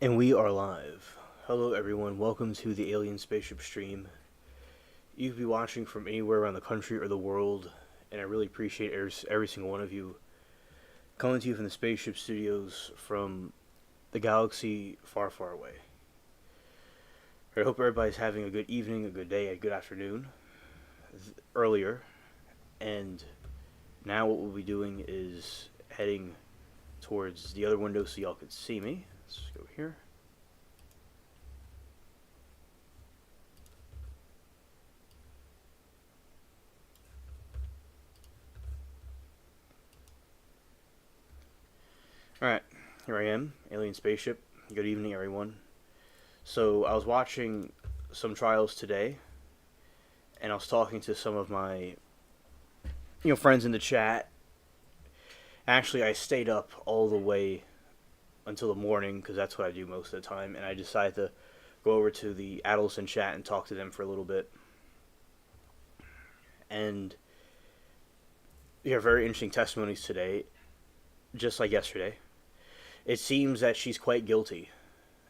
And we are live. Hello, everyone. Welcome to the Alien Spaceship stream. You could be watching from anywhere around the country or the world, and I really appreciate every single one of you coming to you from the Spaceship Studios from the galaxy far, far away. I hope everybody's having a good evening, a good day, a good afternoon earlier. And now what we'll be doing is heading towards the other window so y'all can see me. Let's go here. Alright, here I am, Alien Spaceship. Good evening, everyone. So, I was watching some trials today, and I was talking to some of my, friends in the chat. Actually, I stayed up all the way until the morning, because that's what I do most of the time, and I decided to go over to the Adelson chat and talk to them for a little bit. And, very interesting testimonies today, just like yesterday. It seems that she's quite guilty.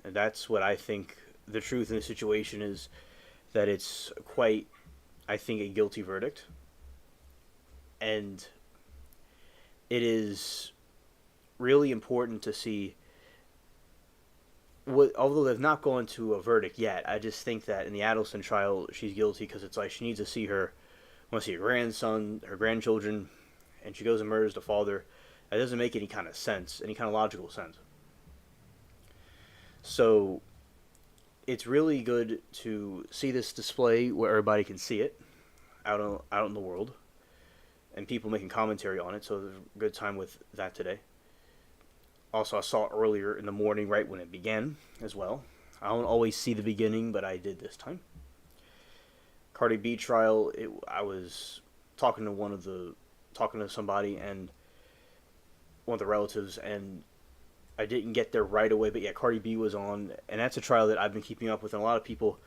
And that's what I think the truth in the situation is, that it's quite, I think, a guilty verdict. And it is really important to see although they've not gone to a verdict yet, I just think that in the Adelson trial, she's guilty because it's like she needs to see her grandson, her grandchildren, and she goes and murders the father. That doesn't make any kind of sense, any kind of logical sense. So it's really good to see this display where everybody can see it out in the world, and people making commentary on it. So there's a good time with that today. Also, I saw it earlier in the morning, right when it began, as well. I don't always see the beginning, but I did this time. Cardi B trial. I was talking to somebody and one of the relatives, and I didn't get there right away. But yeah, Cardi B was on, and that's a trial that I've been keeping up with. And a lot of people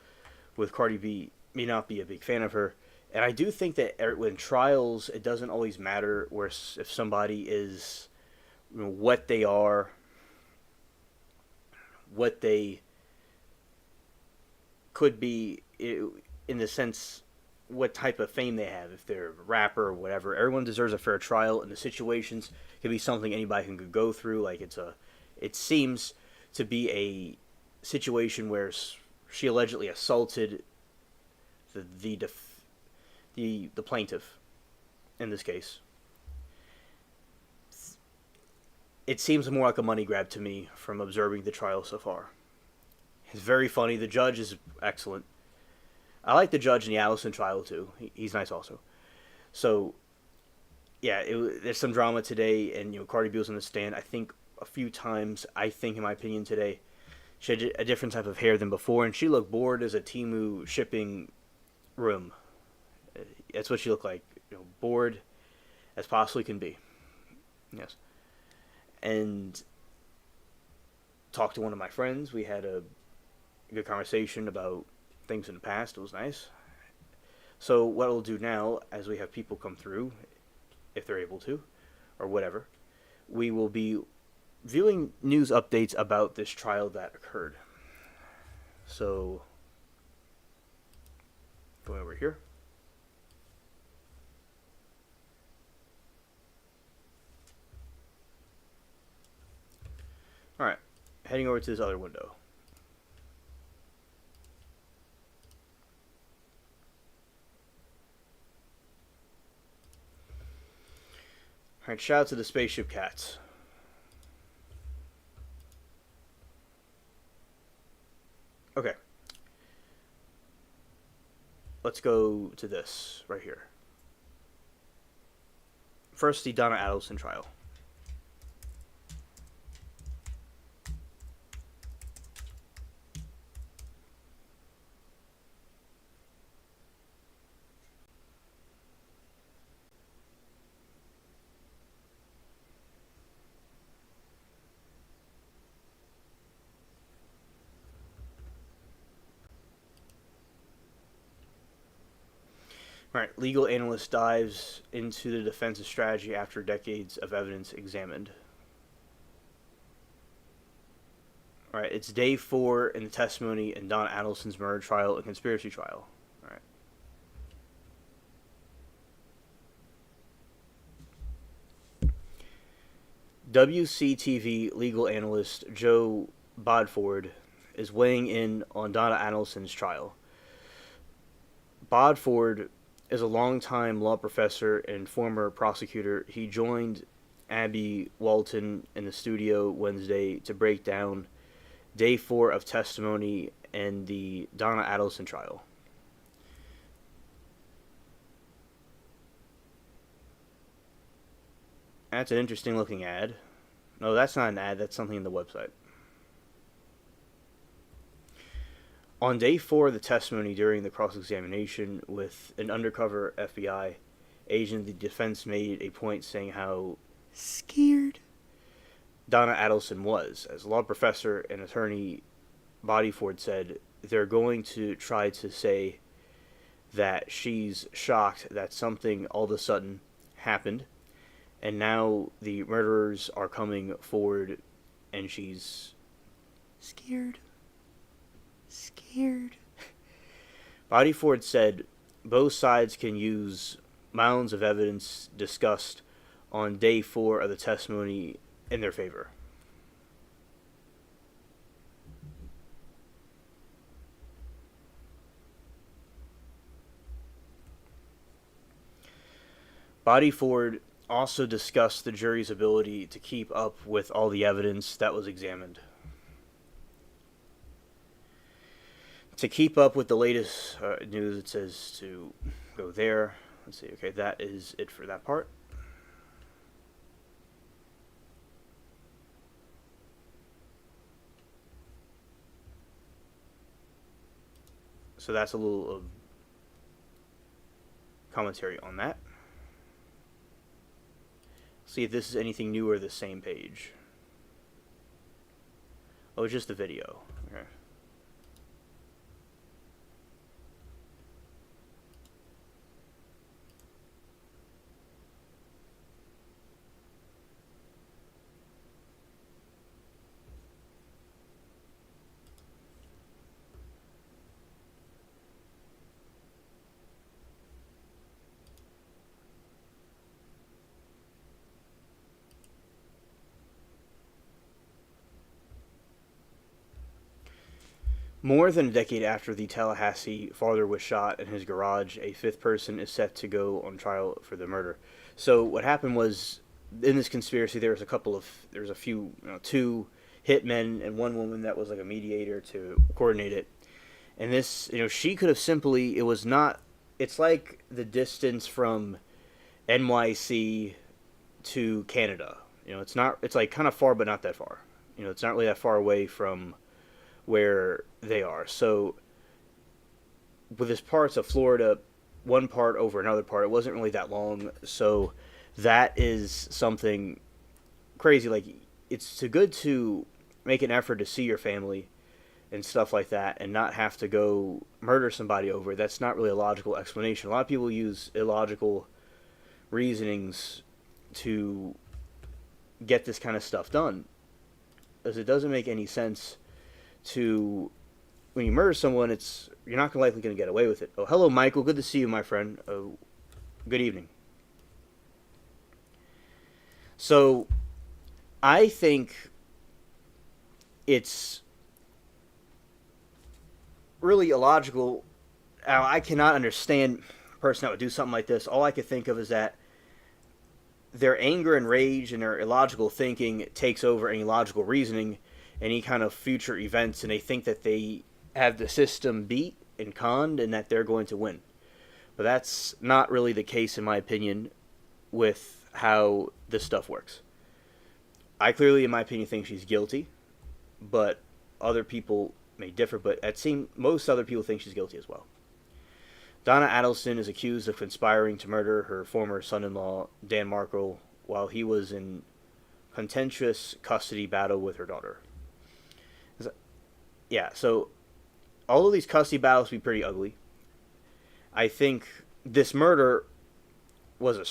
with Cardi B may not be a big fan of her. And I do think that when trials, it doesn't always matter where if somebody is, what they are, what they could be, in the sense, what type of fame they have, if they're a rapper or whatever. Everyone deserves a fair trial, and the situations can be something anybody can go through. Like it seems to be a situation where she allegedly assaulted the plaintiff in this case. It seems more like a money grab to me from observing the trial so far. It's very funny. The judge is excellent. I like the judge in the Allison trial too. He's nice also. So, yeah, there's some drama today, and Cardi B was on the stand. I think a few times. I think, in my opinion, today she had a different type of hair than before, and she looked bored as a Temu shipping room. That's what she looked like. Bored as possibly can be. Yes. And talked to one of my friends. We had a good conversation about things in the past. It was nice. So what we'll do now, as we have people come through, if they're able to, or whatever, we will be viewing news updates about this trial that occurred. So, going over here. Alright, heading over to this other window. Alright, shout out to the Spaceship Cats. Okay. Let's go to this right here. First, the Donna Adelson trial. Alright, legal analyst dives into the defense's strategy after decades of evidence examined. All right, it's day 4 in the testimony in Donna Adelson's murder trial and conspiracy trial. All right. WCTV legal analyst Joe Bodford is weighing in on Donna Adelson's trial. Bodford is a longtime law professor and former prosecutor. He joined Abby Walton in the studio Wednesday to break down day 4 of testimony in the Donna Adelson trial. That's an interesting looking ad. No, that's not an ad, that's something in the website. On day 4 of the testimony during the cross-examination with an undercover FBI agent, the defense made a point saying how scared Donna Adelson was. As a law professor and attorney, Bodyford said they're going to try to say that she's shocked that something all of a sudden happened, and now the murderers are coming forward, and she's scared. Bodyford said both sides can use mounds of evidence discussed on day 4 of the testimony in their favor. Bodyford also discussed the jury's ability to keep up with all the evidence that was examined. To keep up with the latest news, it says to go there. Let's see. Okay, that is it for that part. So that's a little commentary on that. See if this is anything new or the same page. Oh, it's just the video. Okay. More than a decade after the Tallahassee father was shot in his garage, a 5th person is set to go on trial for the murder. So what happened was, in this conspiracy, there was a few, 2 hitmen and 1 woman that was like a mediator to coordinate it. And this, she could have simply, it's like the distance from NYC to Canada. It's like kind of far, but not that far. It's not really that far away from where they are. So with this parts of Florida, one part over another part, it wasn't really that long. So that is something crazy. Like, it's too good to make an effort to see your family and stuff like that and not have to go murder somebody over it. That's not really a logical explanation. A lot of people use illogical reasonings to get this kind of stuff done, because it doesn't make any sense to, when you murder someone, you're not likely going to get away with it. Oh, hello, Michael. Good to see you, my friend. Oh, good evening. So, I think it's really illogical. I cannot understand a person that would do something like this. All I could think of is that their anger and rage and their illogical thinking takes over any logical reasoning, any kind of future events, and they think that they have the system beat and conned and that they're going to win. But that's not really the case, in my opinion, with how this stuff works. I clearly, in my opinion, think she's guilty, but other people may differ, but it seems most other people think she's guilty as well. Donna Adelson is accused of conspiring to murder her former son-in-law, Dan Markle, while he was in contentious custody battle with her daughter. Yeah, so all of these custody battles be pretty ugly. I think this murder was a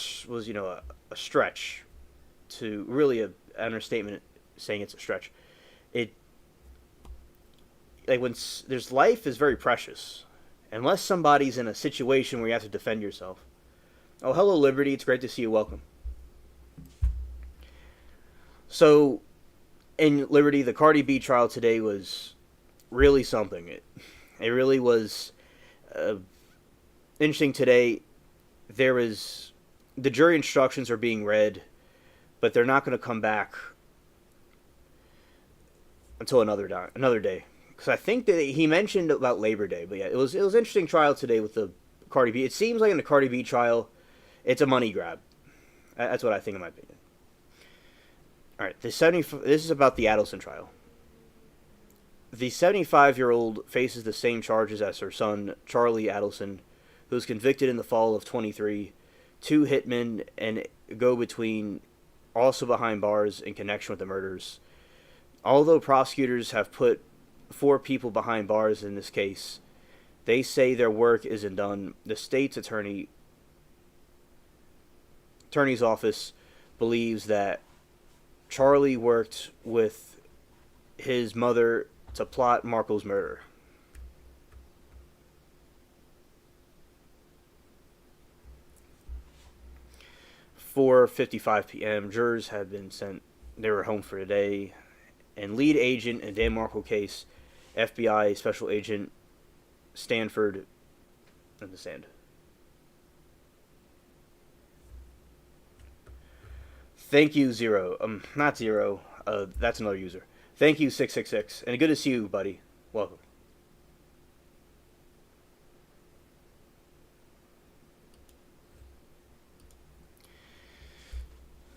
stretch, to really an understatement saying it's a stretch. like there's life is very precious, unless somebody's in a situation where you have to defend yourself. Oh, hello, Liberty. It's great to see you. Welcome. So, in Liberty, the Cardi B trial today was really something. It really was interesting today. There was the jury instructions are being read, but they're not going to come back until another day. Because I think that he mentioned about Labor Day, but yeah, it was interesting trial today with the Cardi B. It seems like in the Cardi B trial, it's a money grab. That's what I think in my opinion. All right, this is about the Adelson trial. The 75-year-old faces the same charges as her son, Charlie Adelson, who was convicted in the fall of 23, 2 hitmen and go-between, also behind bars in connection with the murders. Although prosecutors have put 4 people behind bars in this case, they say their work isn't done. The state's attorney's office believes that Charlie worked with his mother to plot Markle's murder. 4:55 p.m. Jurors have been sent. They were home for the day. And lead agent in Dan Markle case, FBI Special Agent Stanford in the stand. Thank you, Zero. Not Zero. That's another user. Thank you, 666. And good to see you, buddy. Welcome.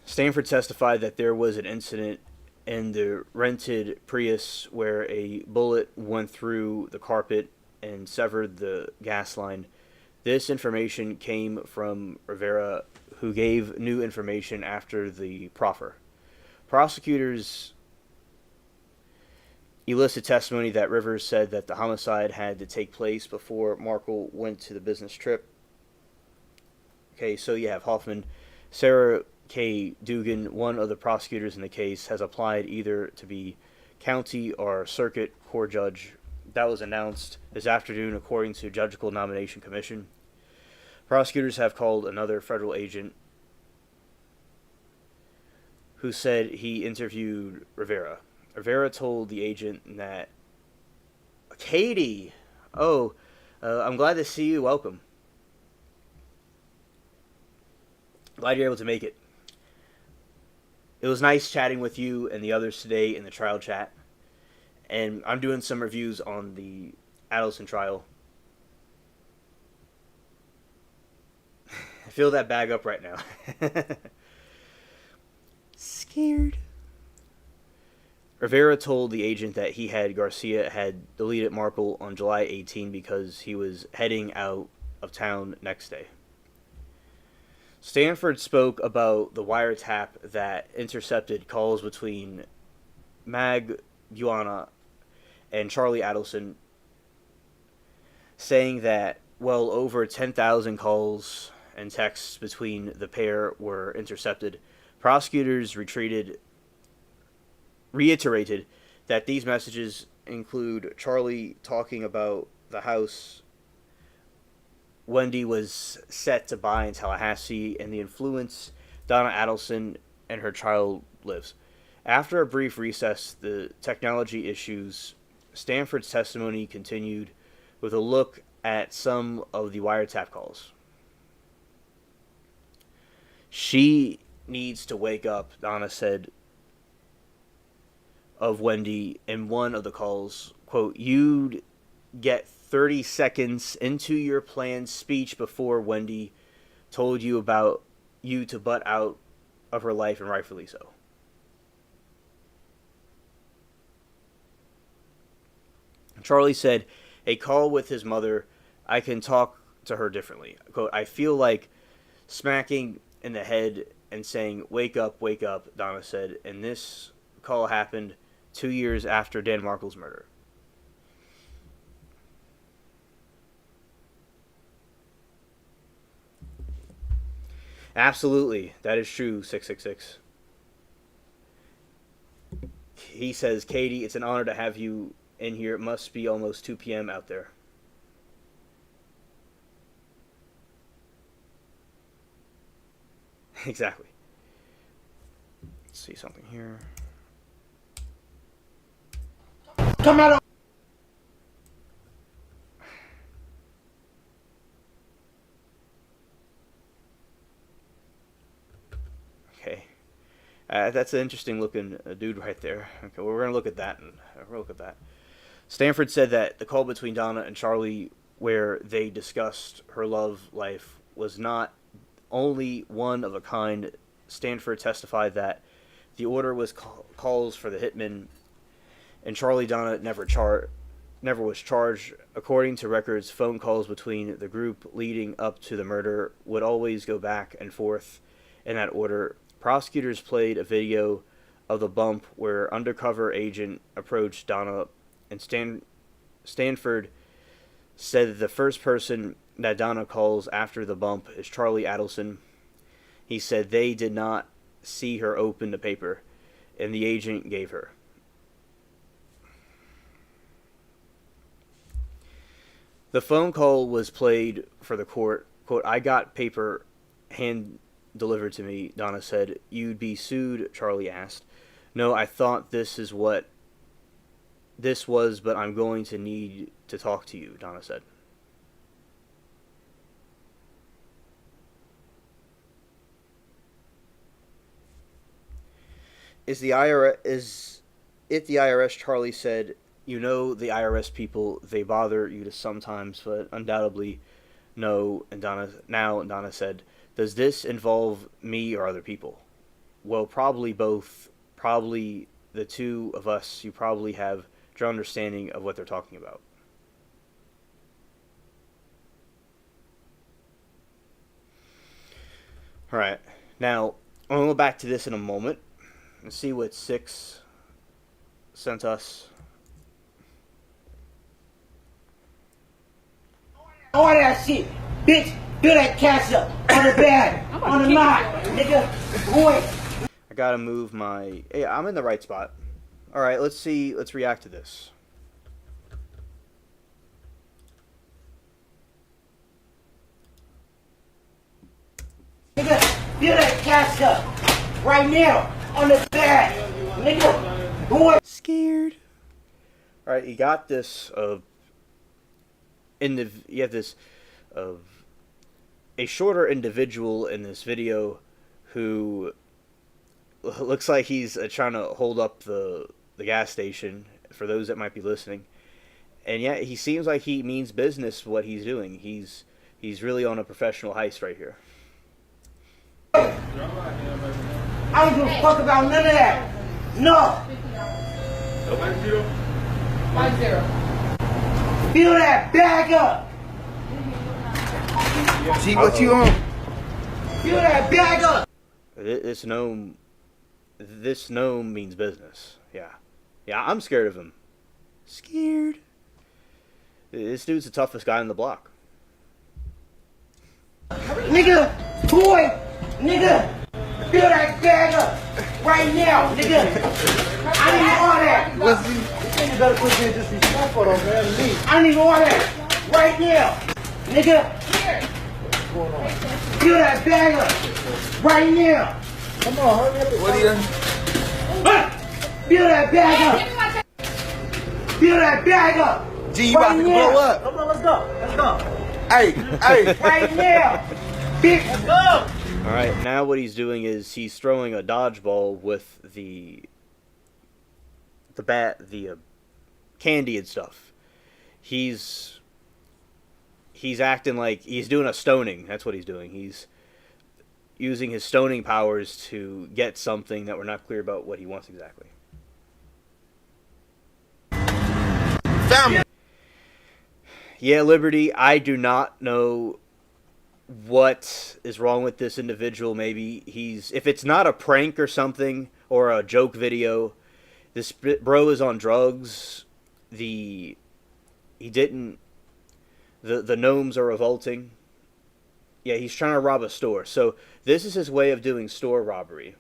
Stanford testified that there was an incident in the rented Prius where a bullet went through the carpet and severed the gas line. This information came from Rivera, who gave new information after the proffer. Prosecutors elicit testimony that Rivers said that the homicide had to take place before Markle went to the business trip. Okay, so you have Hoffman. Sarah K. Dugan, one of the prosecutors in the case, has applied either to be county or circuit court judge. That was announced this afternoon according to Judicial Nomination Commission. Prosecutors have called another federal agent who said he interviewed Rivera. Rivera told the agent that, Katie, I'm glad to see you. Welcome. Glad you're able to make it. It was nice chatting with you and the others today in the trial chat. And I'm doing some reviews on the Adelson trial. I feel that bag up right now. Scared. Rivera told the agent that Garcia had deleted Markle on July 18 because he was heading out of town next day. Stanford spoke about the wiretap that intercepted calls between Mag Buana and Charlie Adelson, saying that well over 10,000 calls and texts between the pair were intercepted. Prosecutors reiterated that these messages include Charlie talking about the house Wendy was set to buy in Tallahassee and the influence Donna Adelson and her child lives. After a brief recess, the technology issues, Stanford's testimony continued with a look at some of the wiretap calls. She needs to wake up, Donna said of Wendy in one of the calls. Quote, you'd get 30 seconds into your planned speech before Wendy told you about you to butt out of her life, and rightfully so. Charlie said, a call with his mother, I can talk to her differently. Quote, I feel like smacking in the head and saying, wake up, Donna said, and this call happened 2 years after Dan Markle's murder. Absolutely, that is true, 666. He says, Katie, it's an honor to have you in here. It must be almost 2 p.m. out there. Exactly. Let's see something here. Come out of Okay. That's an interesting looking dude right there. Okay, well, we're going to look at that. Stanford said that the call between Donna and Charlie, where they discussed her love life, was not only one of a kind. Stanford testified that the order was calls for the hitman, and Charlie Donna never was charged. According to records, phone calls between the group leading up to the murder would always go back and forth in that order. Prosecutors played a video of the bump where undercover agent approached Donna, and Stanford said that the first person that Donna calls after the bump is Charlie Adelson. He said they did not see her open the paper, and the agent gave her. The phone call was played for the court. Quote, "I got paper hand delivered to me," Donna said. "You'd be sued?" Charlie asked. "No, I thought this is what this was, but I'm going to need to talk to you," Donna said. Is it the IRS? Charlie said. "You know the IRS people, they bother you to sometimes, but undoubtedly no." And Donna said, "Does this involve me or other people?" "Well, probably both. Probably the two of us. You probably have your understanding of what they're talking about." Alright, now, I'm going to go back to this in a moment and see what 6 sent us. all that shit. Bitch, fill that cash up on the bag, on the mat, nigga. Boy. I gotta move my... Yeah, I'm in the right spot. Alright, let's see. Let's react to this. Nigga, fill that cash up right now on the bag, nigga. Boy. Scared. Alright, you got this you have this a shorter individual in this video who looks like he's trying to hold up the gas station for those that might be listening, and yet he seems like he means business what he's doing. He's really on a professional heist right here. I don't give a fuck about none of that. No. 5-0. Fill that bag up. See what you on? Fill that bag up. This gnome means business. Yeah, I'm scared of him. Scared. This dude's the toughest guy on the block. Nigga, boy, nigga, fill that bag up right now, nigga. I need all that. What's he? You better put your disrespectful on man me. I need all that right now, nigga. Fill that bag up right now. Come on, hurry up. What are you? Fill that bag up. Fill that bag up. G, you about to blow up. Come on, let's go. Let's go. Hey. Right now. Bitch, let's go. Alright, now what he's doing is he's throwing a dodgeball with the candy and stuff. He's acting like he's doing a stoning. That's what he's doing. He's using his stoning powers to get something that we're not clear about what he wants exactly. Family. Yeah, Liberty, I do not know what is wrong with this individual. Maybe if it's not a prank or something or a joke video, this bro is on drugs. The gnomes are revolting. Yeah, he's trying to rob a store. So this is his way of doing store robbery.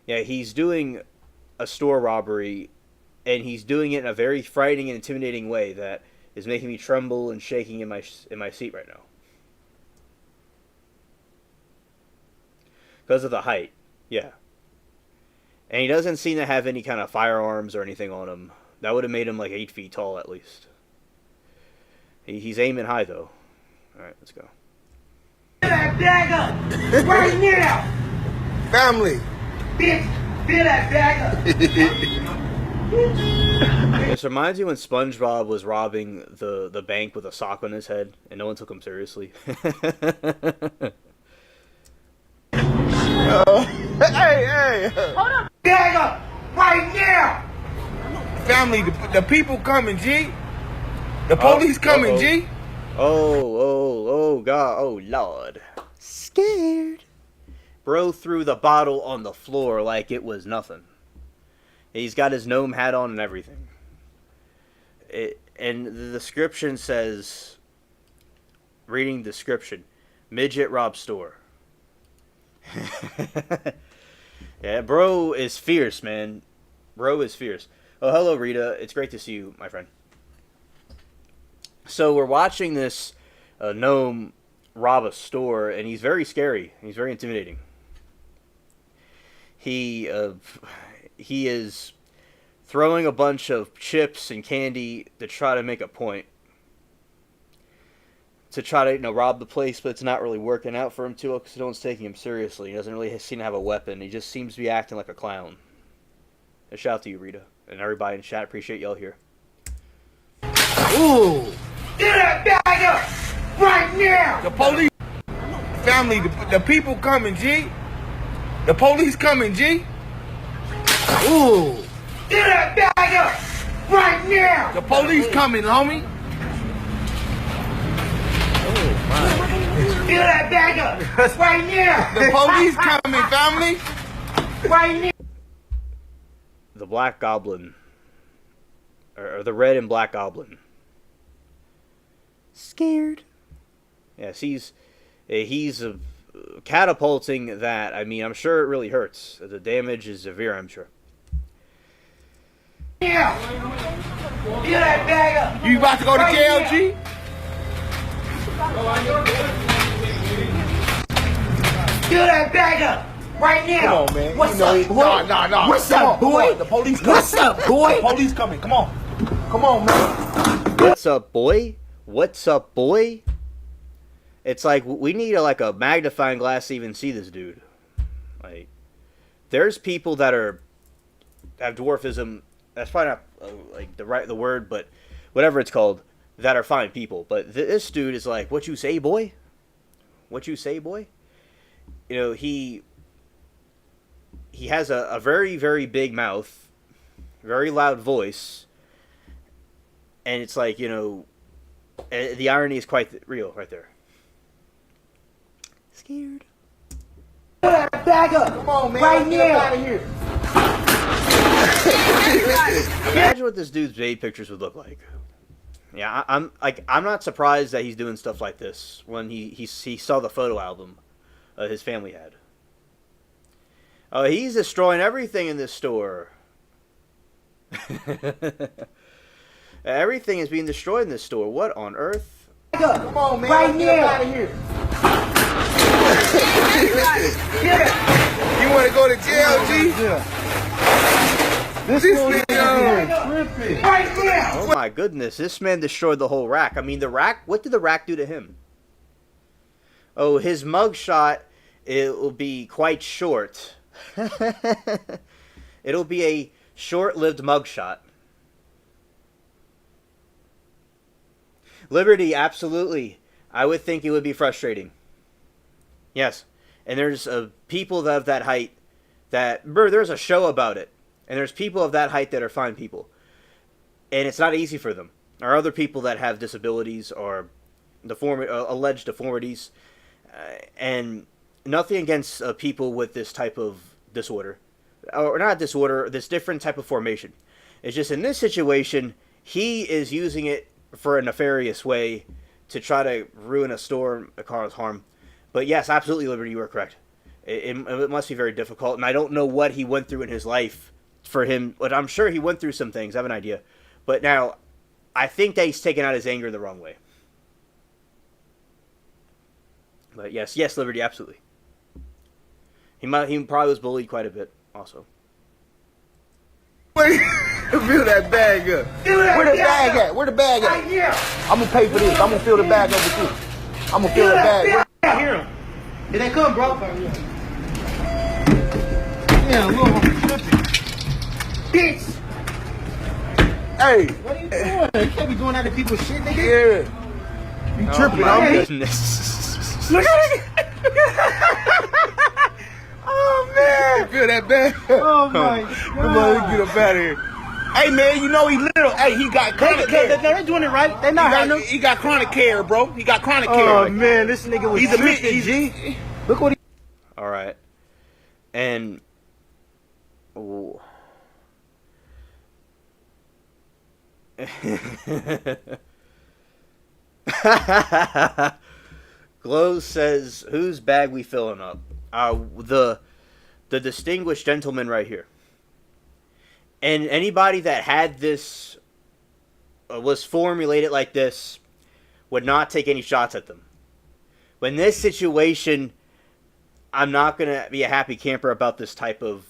Yeah, he's doing a store robbery, and he's doing it in a very frightening and intimidating way that is making me tremble and shaking in my seat right now. Because of the height, yeah. And he doesn't seem to have any kind of firearms or anything on him. That would have made him like 8 feet tall at least. He's aiming high though. Alright, let's go. Fill that bag up right now. Family. Bitch, fill that bag up. This reminds me when SpongeBob was robbing the bank with a sock on his head and no one took him seriously. Hey. Hold up. Bag up right now. Family, the people coming, G. The police coming, G. Oh, God, oh, Lord. Scared. Bro threw the bottle on the floor like it was nothing. He's got his gnome hat on and everything. And the description says, reading description, midget rob store. Yeah, bro is fierce, man. Bro is fierce. Oh, hello, Rita. It's great to see you, my friend. So we're watching this gnome rob a store, and he's very scary. He's very intimidating. He is throwing a bunch of chips and candy to try to make a point. To try to, rob the place, but it's not really working out for him too, because no one's taking him seriously. He doesn't really seem to have a weapon. He just seems to be acting like a clown. A shout out to you, Rita, and everybody in chat. Appreciate y'all here. Ooh. Get that bag up right now. The police. Family, the people coming, G. The police coming, G. Ooh. Get that bag up right now. The police coming, homie. Fill that bag up right now. The police coming, family. Right now. The Black Goblin. Or the Red and Black Goblin. Scared. Yes, he's catapulting that. I mean, I'm sure it really hurts. The damage is severe, I'm sure. Now. Fill that bag up. You about to go to Right jail, now. G? Fill that bag up right now. Come on, man. What's You know up, it. boy? Nah. What's Come up, on, boy? The police coming. What's up, boy? The police coming. Come on. Come on, man. What's up, boy? What's up, boy? It's like we need a magnifying glass to even see this dude. Like, there's people that have dwarfism. That's probably not the word, but whatever it's called, that are fine people. But this dude is like, what you say, boy? What you say, boy? He has a very, very big mouth, very loud voice, and it's like, the irony is quite real right there. Scared. Fill that bag up Come on, man. right Let's get up out now. of here. Imagine what this dude's baby pictures would look like. Yeah, I'm not surprised that he's doing stuff like this when he saw the photo album his family had. Oh, he's destroying everything in this store. Everything is being destroyed in this store. What on earth? Come on, man. Right Let's get up out now. of here. You want to go to jail, G? This nigga. Right now. Oh my goodness, this man destroyed the whole rack. I mean, the rack, what did the rack do to him? Oh, his mugshot, it will be quite short. It'll be a short-lived mugshot. Liberty, absolutely. I would think it would be frustrating. Yes. And there's people of that height there's a show about it. And there's people of that height that are fine people. And it's not easy for them. There are other people that have disabilities or alleged deformities. And nothing against people with this type of disorder. Or not disorder, this different type of formation. It's just in this situation, he is using it for a nefarious way to try to ruin a store and cause harm. But yes, absolutely, Liberty, you are correct. It must be very difficult. And I don't know what he went through in his life for him. But I'm sure he went through some things. I have an idea. But now, I think that he's taken out his anger the wrong way. But yes, Liberty, absolutely. He probably was bullied quite a bit, also. Fill that bag up. Where the bag at? Where the bag at? Right here. I'm gonna pay for this. I'm gonna fill the bag up with you. I'm gonna fill the bag. I hear him. Here they come, bro. Yeah, little tripping. Bitch. Hey. What are you doing? You can't be doing that to people's shit, nigga. Yeah. You tripping? Oh my I'm goodness. Look at it. Oh, man. fill that bag. Oh, my Come God. on, let's get up out of here. Hey man, you know he little. Hey, he got chronic care. They're doing it right. They're not hurting him. He got chronic care, bro. He got chronic care. Oh, man. This nigga was He's a tripping, he's G. Look what he... All right. And... Ooh. Glow says, whose bag we filling up? The distinguished gentleman right here. And anybody that had this, was formulated like this, would not take any shots at them. When this situation, I'm not going to be a happy camper about this type of,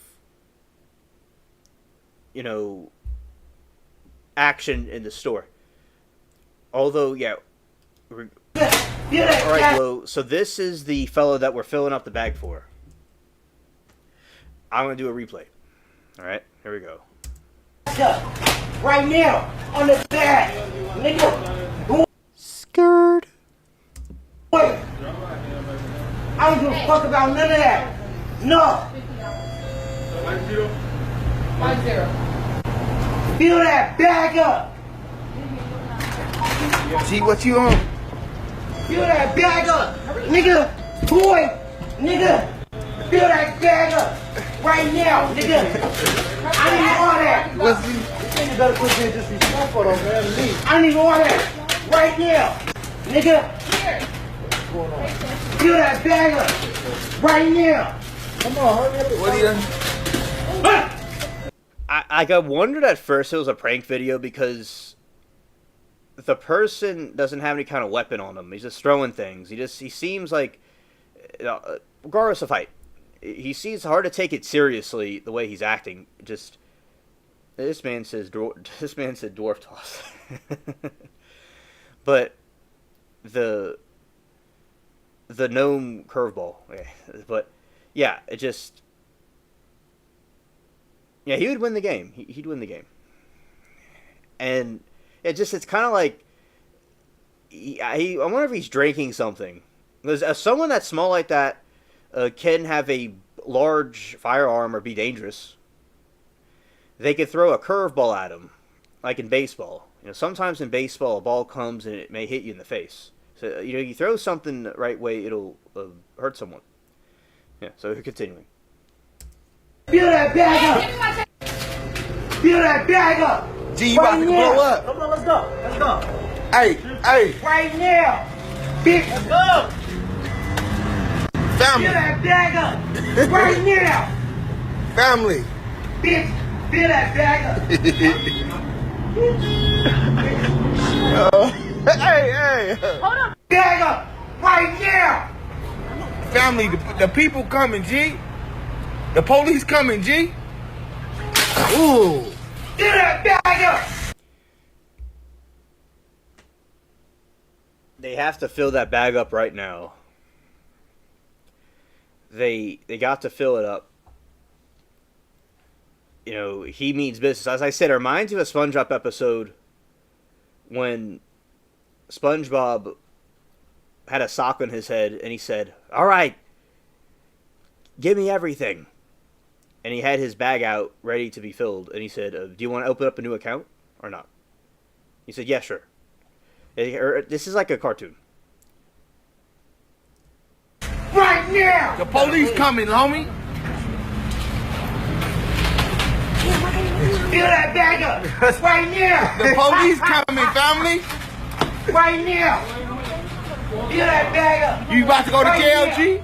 you know, action in the store. Although, yeah. Alright, Glow. So this is the fellow that we're filling up the bag for. I'm going to do a replay. Alright, here we go. Right now, on the bag, nigga. Scared. Wait. I don't give a fuck about none of that. No. 5-0. Fill that bag up. G, what you on? Fill that bag up. Nigga, boy, nigga. Fill that bag up. Right now, nigga. I need all that. What's he? You better quit being disrespectful though, man. Leave. I need all that. Right now. Nigga. Fill that bag up. Right now. Come on, hurry up. What he done? I got wondered at first it was a prank video because the person doesn't have any kind of weapon on him. He's just throwing things. He seems like, regardless of height, he seems hard to take it seriously the way he's acting. Just this man said dwarf toss, but the gnome curveball. But yeah, it just. Yeah, he would win the game. He'd win the game. And it's kind of like, I wonder if he's drinking something. Because someone that's small like that can have a large firearm or be dangerous. They could throw a curveball at him, like in baseball. You know, sometimes in baseball, a ball comes and it may hit you in the face. So, you know, you throw something the right way, it'll hurt someone. Yeah, so continuing. Fill that bag up. Fill that bag up. G, you about to blow up. Come on, let's go. Let's go. Hey, hey, Right now. Bitch, let's go. family, Fill that bag up. Right now. family. Bitch, fill that bag up. Hey. Bag up. Right now. Family, the people coming, G. The police coming, G. Ooh. Fill that bag up. They have to fill that bag up right now. They got to fill it up. You know, he means business. As I said, it reminds you of a SpongeBob episode when SpongeBob had a sock on his head and he said, "All right, give me everything." And he had his bag out ready to be filled. And he said, "Do you want to open up a new account or not?" He said, "Yeah, sure." This is like a cartoon. Right now. The police coming, homie. Fill that bag up. Right now. The police coming, family. Right now. Fill that bag up. You about to go to Right jail, now. G?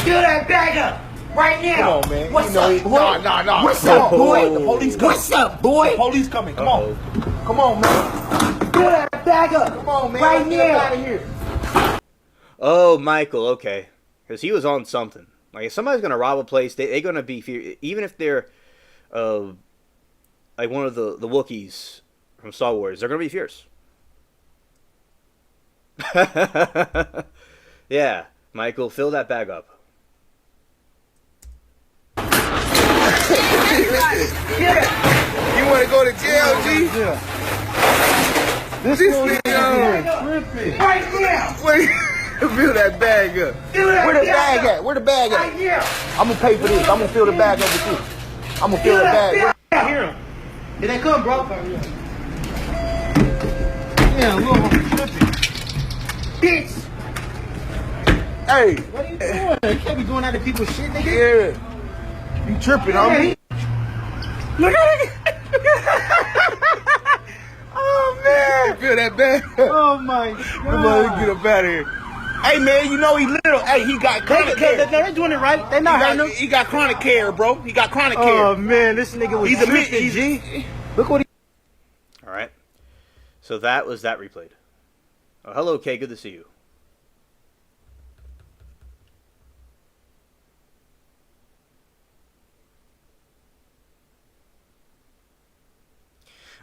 Fill that bag up right now. Come on, man. What's You know up, it. boy? Nah. What's up, boy? The police coming. What's up, boy? The police coming. Come on. Come on, man. Fill that bag up. Come on, man. Right Let's get now. out of here. Oh, Michael, okay. Because he was on something. Like, if somebody's going to rob a place, they're going to be even if they're like one of the Wookiees from Star Wars, they're going to be fierce. Yeah, Michael, fill that bag up. You want to go to jail, G? This nigga. Right now. Wait. Fill that bag up. Fill that Where the bag bag up. at? Where the bag Right at? now. I'm gonna pay for this. I'm gonna fill the bag up with you. I'm gonna fill the bag. I hear him. Here they come, bro. Yeah, little tripping. Bitch. Hey. What are you doing? You can't be going out of people's shit, nigga. Yeah. You tripping, homie? Look at it. Oh, man. Fill that bag up. Oh, my Come on, let's get God. up out of here. Hey, man, you know he little. Hey, he got chronic care. They're doing it right. They're not hurting him. He got chronic care, bro. He got chronic Oh, care. man, this nigga was He's a tripping, he's, G. Look what he... All right. So that was that replayed. Oh, hello, Kay. Good to see you.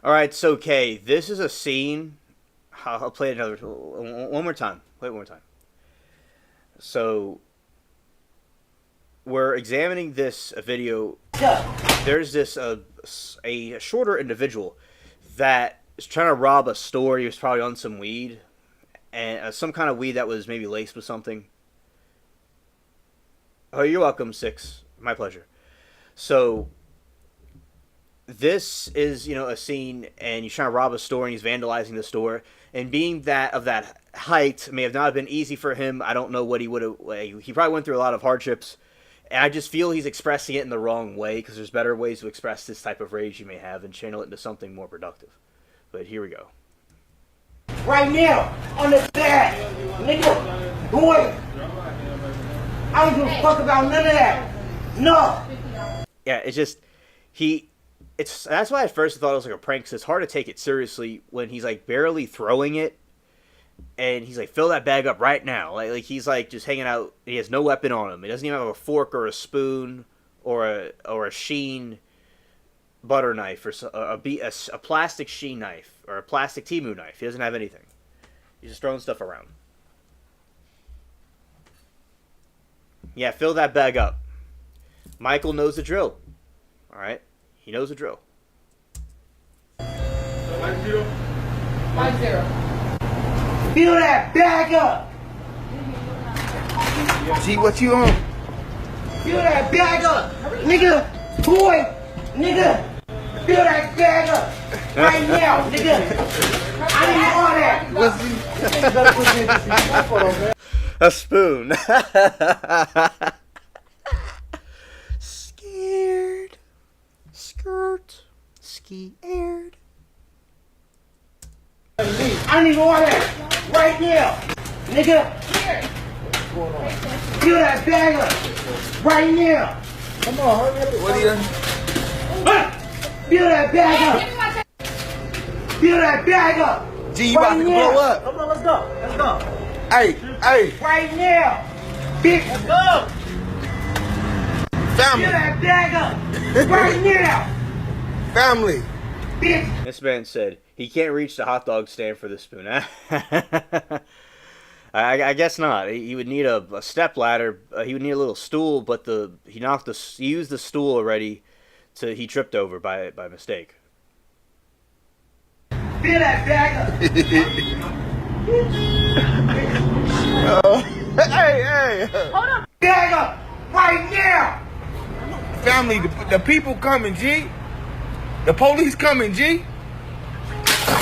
All right, so Kay, this is a scene. I'll play it one more time. Play it one more time. So we're examining this video. There's this a shorter individual that is trying to rob a store. He was probably on some weed, and some kind of weed that was maybe laced with something. Oh, you're welcome, Six. My pleasure. So this is, a scene, and he's trying to rob a store, and he's vandalizing the store. And being that of that height may have not been easy for him. I don't know what he would have. He probably went through a lot of hardships. And I just feel he's expressing it in the wrong way, because there's better ways to express this type of rage you may have and channel it into something more productive. But here we go. Right now, on the bag. Nigga, boy. I don't give a fuck about none of that. No. Yeah, it's just that's why at first I thought it was like a prank, because it's hard to take it seriously when he's like barely throwing it, and he's like, fill that bag up right now. Like he's like just hanging out. He has no weapon on him. He doesn't even have a fork or a spoon or a Sheen butter knife or a plastic Sheen knife or a plastic Temu knife. He doesn't have anything. He's just throwing stuff around. Yeah, fill that bag up. Michael knows the drill. All right, he knows the drill. 5-0. Fill that bag up. G, what you on? Fill that bag up. Nigga, boy. Nigga, fill that bag up. Right now, nigga. I need all that. A spoon. Scared. Skirt. Ski-aired. I need all that. Right now. Nigga. Fill that bag up. Right now. Come on, hurry up. What are you? Fill that bag up. Fill that bag up. G, you about to blow up. Come on, let's go. Let's go. Hey. Right now. Bitch, let's go. Family. Fill that bag up. Right now. Family. Bitch. This man said he can't reach the hot dog stand for the spoon. I guess not. He would need a step ladder. He would need a little stool, but he used the stool already. He tripped over by mistake. Fill that bag up. Hey. Hold up. Bag up. Right now. Family, the people coming, G. The police coming, G.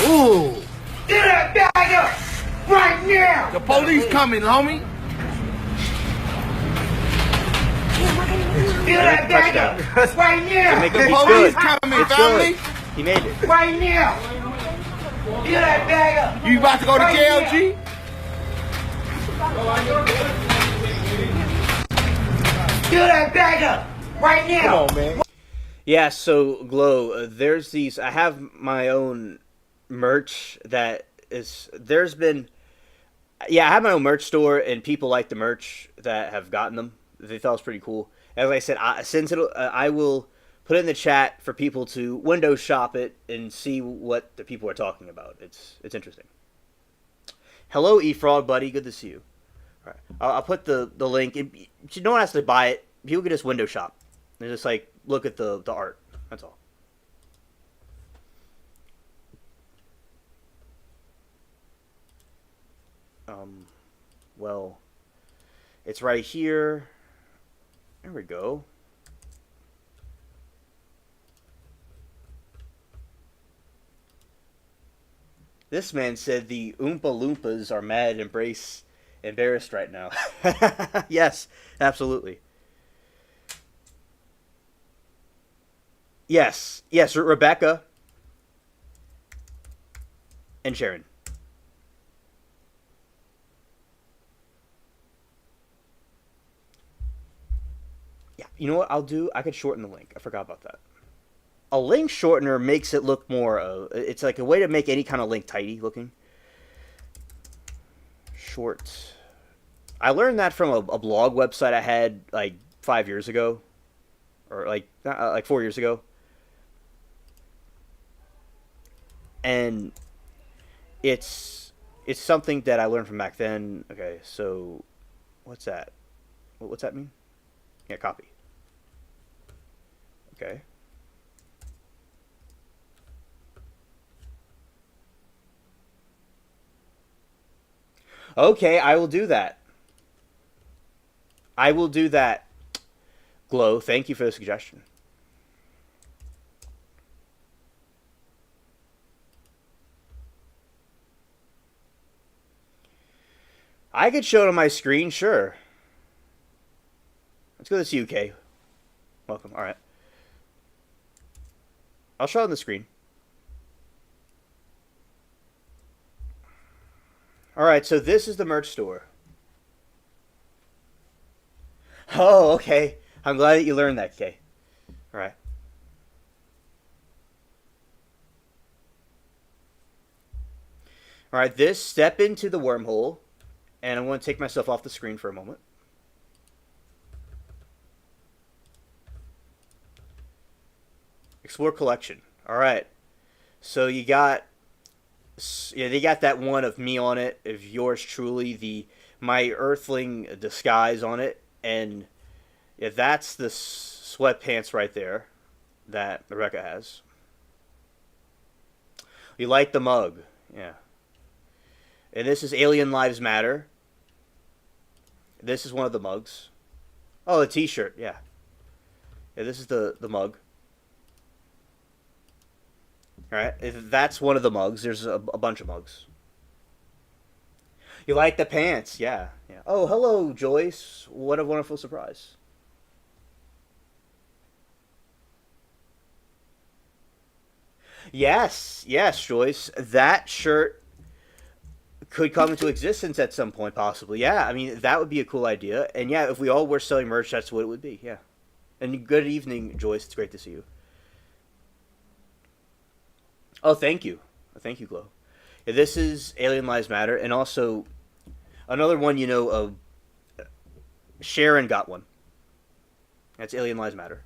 Ooh. Fill that bag up. Right now. The police coming, homie. Fill that bag up. Right now. Make The him- he's police good. coming, It's family. good. He made it. Right now. Fill that bag up. You about to go to jail, G? fill that bag up right now. Come on, man. Yeah, so Glow, there's these. I have my own merch that is. There's been. Yeah, I have my own merch store, and people like the merch that have gotten them. They thought it was pretty cool. As I said, I will put it in the chat for people to window shop it and see what the people are talking about. It's interesting. Hello, eFrog buddy. Good to see you. All right, I'll put the link. No one has to buy it. People can just window shop. And just like look at the art. That's all. Well, it's right here. There we go. This man said the Oompa Loompas are mad, embarrassed right now. Yes, absolutely. Yes, Rebecca and Sharon. Yeah, you know what I'll do? I could shorten the link. I forgot about that. A link shortener makes it look more. It's like a way to make any kind of link tidy looking. Short. I learned that from a blog website I had like 5 years ago, or like 4 years ago. And it's something that I learned from back then. Okay, so what's that? What's that mean? Yeah, copy. Okay. Okay, I will do that. I will do that. Glow, thank you for the suggestion. I could show it on my screen, sure. Let's go to the UK. Welcome. All right. I'll show it on the screen. All right, so this is the merch store. Oh, okay. I'm glad that you learned that, Kay. All right. All right, this, step into the wormhole, and I'm going to take myself off the screen for a moment. Explore collection. All right. So you got, yeah, they got that one of me on it, of yours truly, my Earthling disguise on it, and yeah, that's the sweatpants right there that Rebecca has. You like the mug, yeah. And this is Alien Lives Matter. This is one of the mugs. Oh, the T-shirt, yeah. Yeah, this is the mug. All right, that's one of the mugs. There's a bunch of mugs. You like the pants? Yeah, yeah. Oh, hello, Joyce. What a wonderful surprise. Yes, Joyce. That shirt could come into existence at some point, possibly. Yeah, I mean, that would be a cool idea. And yeah, if we all were selling merch, that's what it would be. Yeah. And good evening, Joyce. It's great to see you. Oh, thank you. Thank you, Glow. Yeah, this is Alien Lives Matter. And also, another one, Sharon got one. That's Alien Lives Matter.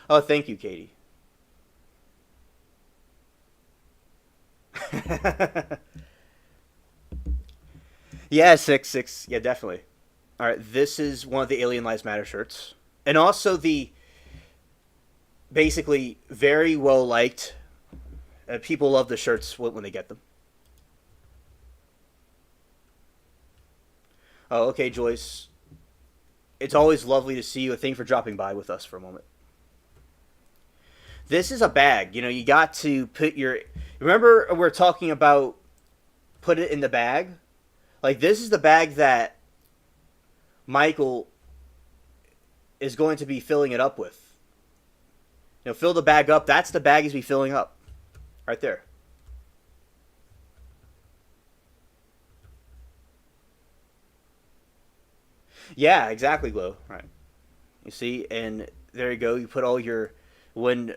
Oh, thank you, Katie. Yeah, 6. Yeah, definitely. All right, this is one of the Alien Lives Matter shirts. And also the basically very well liked. People love the shirts when they get them. Oh, okay, Joyce. It's always lovely to see you. Thank you for dropping by with us for a moment. This is a bag. You got to put your... Remember we're talking about put it in the bag? Like, this is the bag that Michael is going to be filling it up with. Fill the bag up. That's the bag he's be filling up. Right there. Yeah, exactly, Glow. Right. You see, and there you go. You put all your when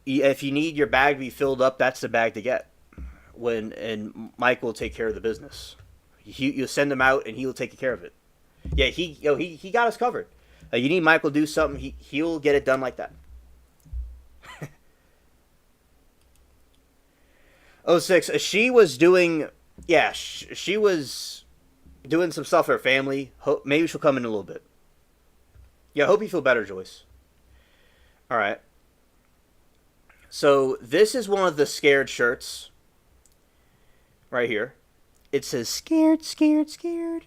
if you need your bag to be filled up, that's the bag to get. When and Mike will take care of the business. You send him out, and he will take care of it. Yeah, he got us covered. You need Michael to do something, he'll get it done like that. Oh six, she was doing, yeah, she was doing some stuff for her family. Maybe she'll come in a little bit. Yeah, I hope you feel better, Joyce. All right. So this is one of the scared shirts right here. It says scared, scared, scared.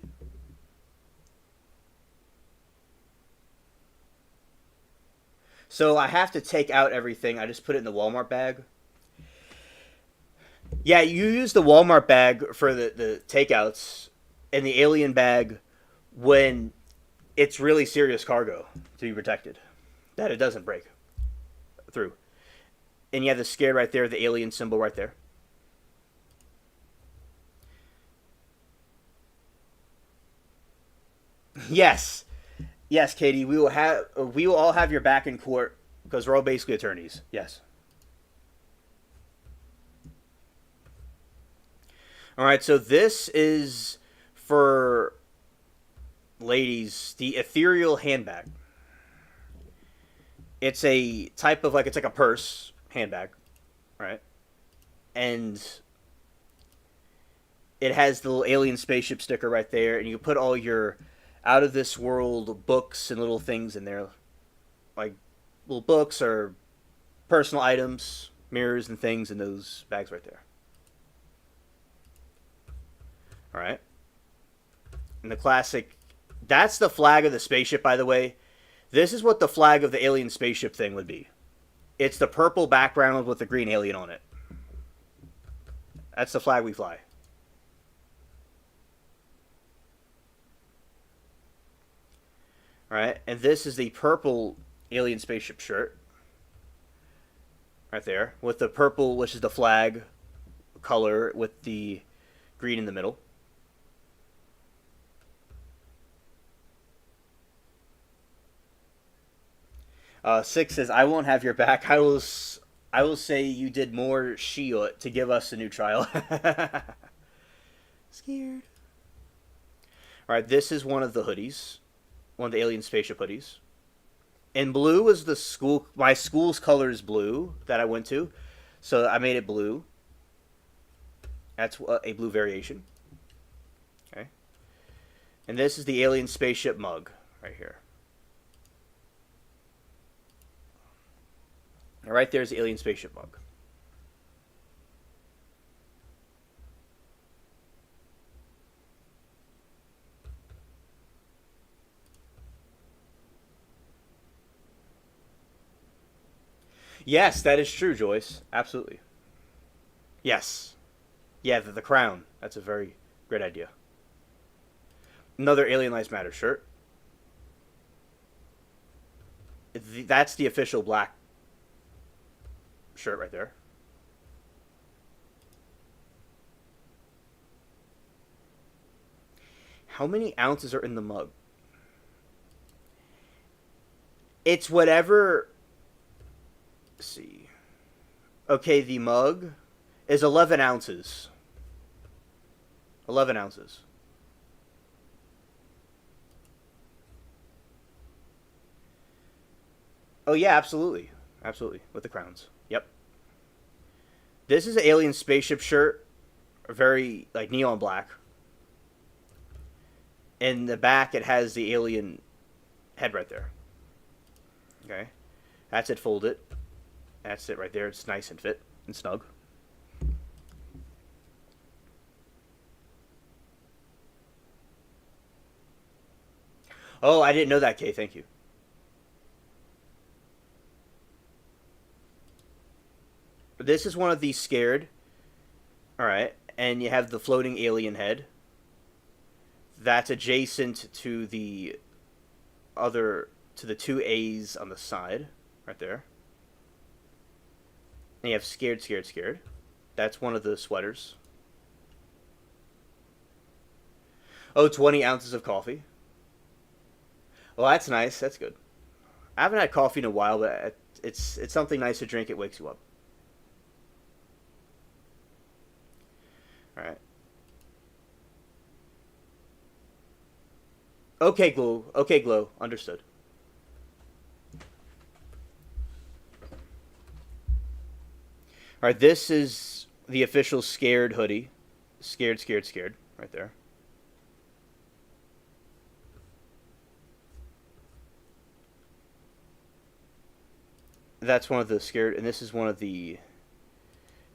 So I have to take out everything. I just put it in the Walmart bag. Yeah, you use the Walmart bag for the takeouts and the alien bag when it's really serious cargo to be protected. That it doesn't break through. And you have the scared right there, the alien symbol right there. Yes. Yes, Katie, we will all have your back in court because we're all basically attorneys. Yes. All right, so this is for ladies, the ethereal handbag. It's a type of it's like a purse handbag, right? And it has the little alien spaceship sticker right there, and you put all your out of this world books and little things in there, like little books or personal items, mirrors and things in those bags right there. All right. And the classic, that's the flag of the spaceship, by the way. This is what the flag of the alien spaceship thing would be. It's the purple background with the green alien on it. That's the flag we fly. All right, and this is the purple alien spaceship shirt. Right there. With the purple, which is the flag color, with the green in the middle. Six says, "I won't have your back. I will say you did more Shiot to give us a new trial." Scared. All right, this is one of the hoodies, one of the alien spaceship hoodies. And blue was the school. My school's color is blue that I went to, so I made it blue. That's a blue variation. Okay. And this is the alien spaceship mug right here. And right there's the alien spaceship mug. Yes, that is true, Joyce. Absolutely. Yes. Yeah, the crown. That's a very great idea. Another Alien Lives Matter shirt. That's the official black shirt right there. How many ounces are in the mug? It's whatever. Let's see. Okay, the mug is 11 ounces. 11 ounces. Oh, yeah, absolutely. Absolutely. With the crowns. Yep. This is an alien spaceship shirt. Very, neon black. In the back, it has the alien head right there. Okay. That's it, fold it. That's it right there. It's nice and fit and snug. Oh, I didn't know that, Kay. Thank you. This is one of these scared. Alright. And you have the floating alien head. That's adjacent to the to the two A's on the side. Right there. And you have scared, scared, scared. That's one of the sweaters. Oh, 20 ounces of coffee. Well, that's nice. That's good. I haven't had coffee in a while, but it's something nice to drink. It wakes you up. All right. Okay, Glow. Okay, Glow. Understood. All right, this is the official Scared hoodie. Scared, scared, scared. Right there. That's one of the Scared, and this is one of the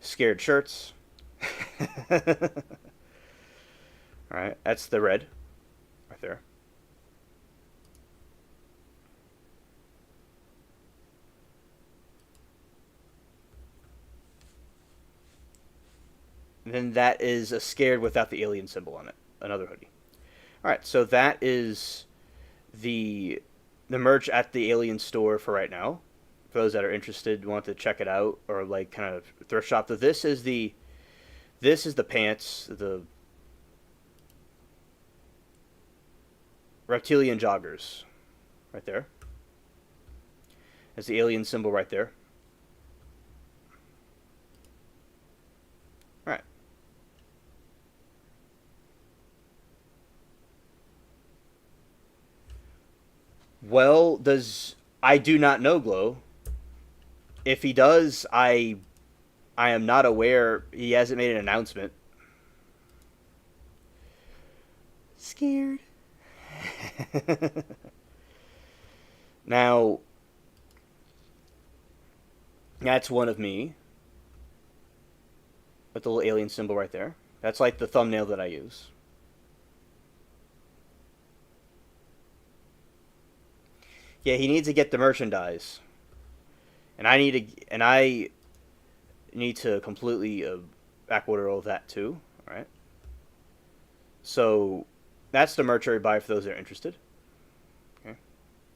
Scared shirts. Alright, that's the red. Right there. And then that is a Scared without the alien symbol on it. Another hoodie. Alright, so that is the merch at the alien store for right now. For those that are interested, want to check it out, or like kind of thrift shop. So this is the pants, the reptilian joggers, right there. There's the alien symbol right there. All right. Well, I do not know, Glow. If he does, I am not aware. He hasn't made an announcement. Scared. Now, that's one of me. With the little alien symbol right there. That's like the thumbnail that I use. Yeah, he needs to get the merchandise. And I need to completely backorder all of that too. All right. So that's the merch I buy for those that are interested. Okay.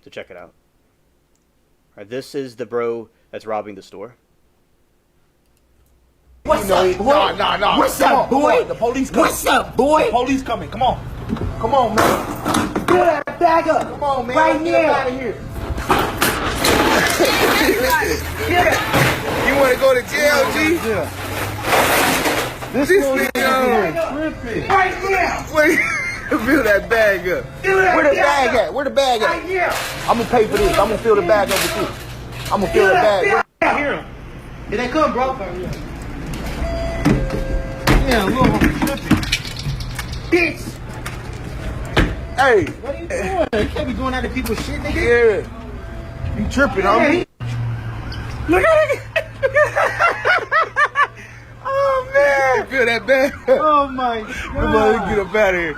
To check it out. All right. This is the bro that's robbing the store. What's up, boy? Nah. What's up, boy? The police coming. What's up, boy? The police coming. Come on. Come on, man. Fill that bag up. Come on, man. Right Get now. out of here. You want to go to jail, G? This Right now. Wait, fill that bag up. Where the bag at? Where the bag Right at? now. I'm gonna pay for this. I'm gonna fill the bag up with you. I'm gonna fill the bag. I hear him. Here they come, bro. Yeah, little tripping. Bitch. Hey. What are you doing? You can't be doing that to people's shit, nigga. Yeah. You tripping, homie? Look at it. Oh, man. Fill that bag up. Oh, my Come on, let's get God. up out of here.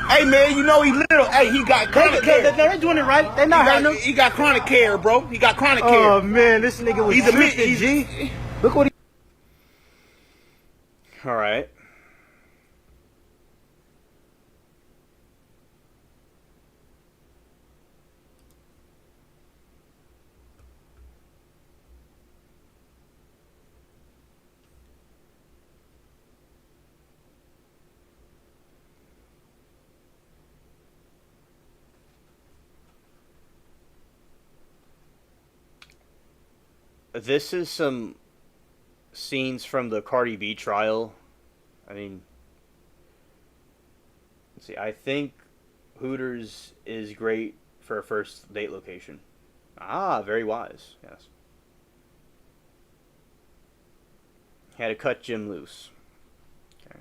Hey, man, you know he little. Hey, he got chronic care. They're doing it right. They're not hurting him. He got chronic care, bro. He got chronic Oh, care. man, this nigga was He's a tripping, G. Look what he... All right. This is some scenes from the Cardi B trial. I mean, let's see. I think Hooters is great for a first date location. Ah, very wise. Yes. Had to cut Jim loose. Okay.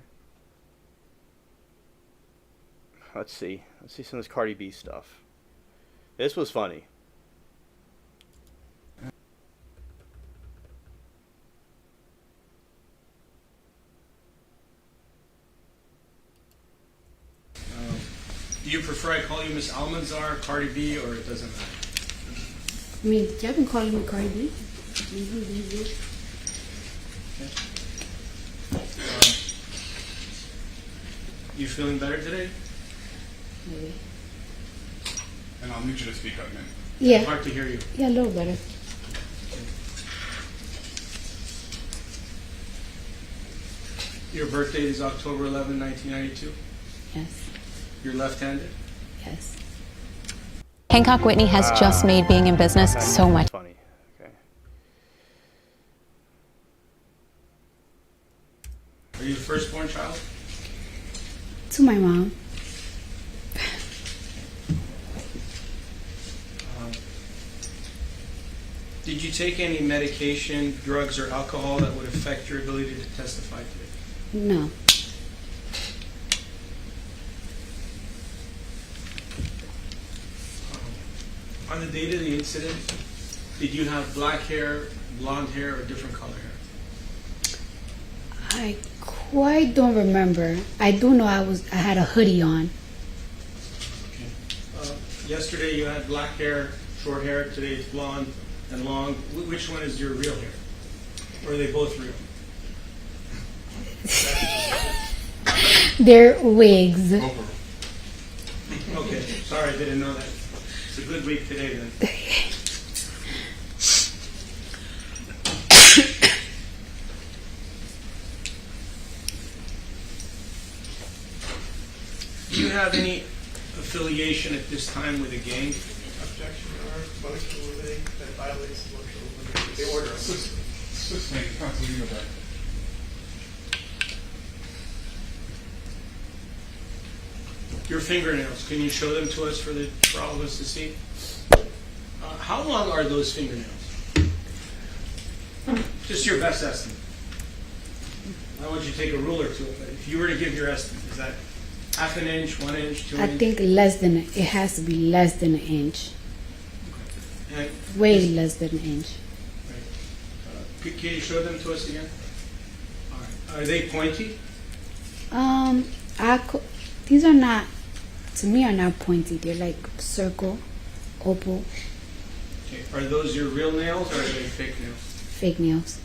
Let's see. Let's see some of this Cardi B stuff. This was funny. Do you prefer I call you Miss Almanzar, Cardi B, or it doesn't matter? I mean, y'all can call me Cardi B. You feeling better today? Maybe. And I'll need you to speak up, man. Yeah, Hard to hear you. yeah, a little better. Your birthday is October 11, 1992. Yes, You're left-handed. yes. Hancock Whitney has just made being in business so much. Funny. Okay. Are you the firstborn child? To my mom. Did you take any medication, drugs, or alcohol that would affect your ability to testify today? No. On the date of the incident, did you have black hair, blonde hair, or different color hair? I quite don't remember. I do know I had a hoodie on. Yesterday you had black hair, short hair. Today it's blonde and long. Which one is your real hair? Or are they both real? They're wigs. Okay, sorry, I didn't know that. It's a good week today then. Do you have any affiliation at this time with a gang? Objection, Your Honor. Motion limiting that violates the motion limiting the order. Sustain, counsel, you go back. Your fingernails, can you show them to us for all of us to see? How long are those fingernails? Just your best estimate. I want you to take a ruler to it, but if you were to give your estimate, is that half an inch, 1 inch, 2 I inches? think it has to be less than an inch. And Way less than an inch. can you show them to us again? All right. Are they pointy? These are not, to me, are not pointy. They're like circle, oval, Okay. Are those your real nails or are they fake nails? fake nails.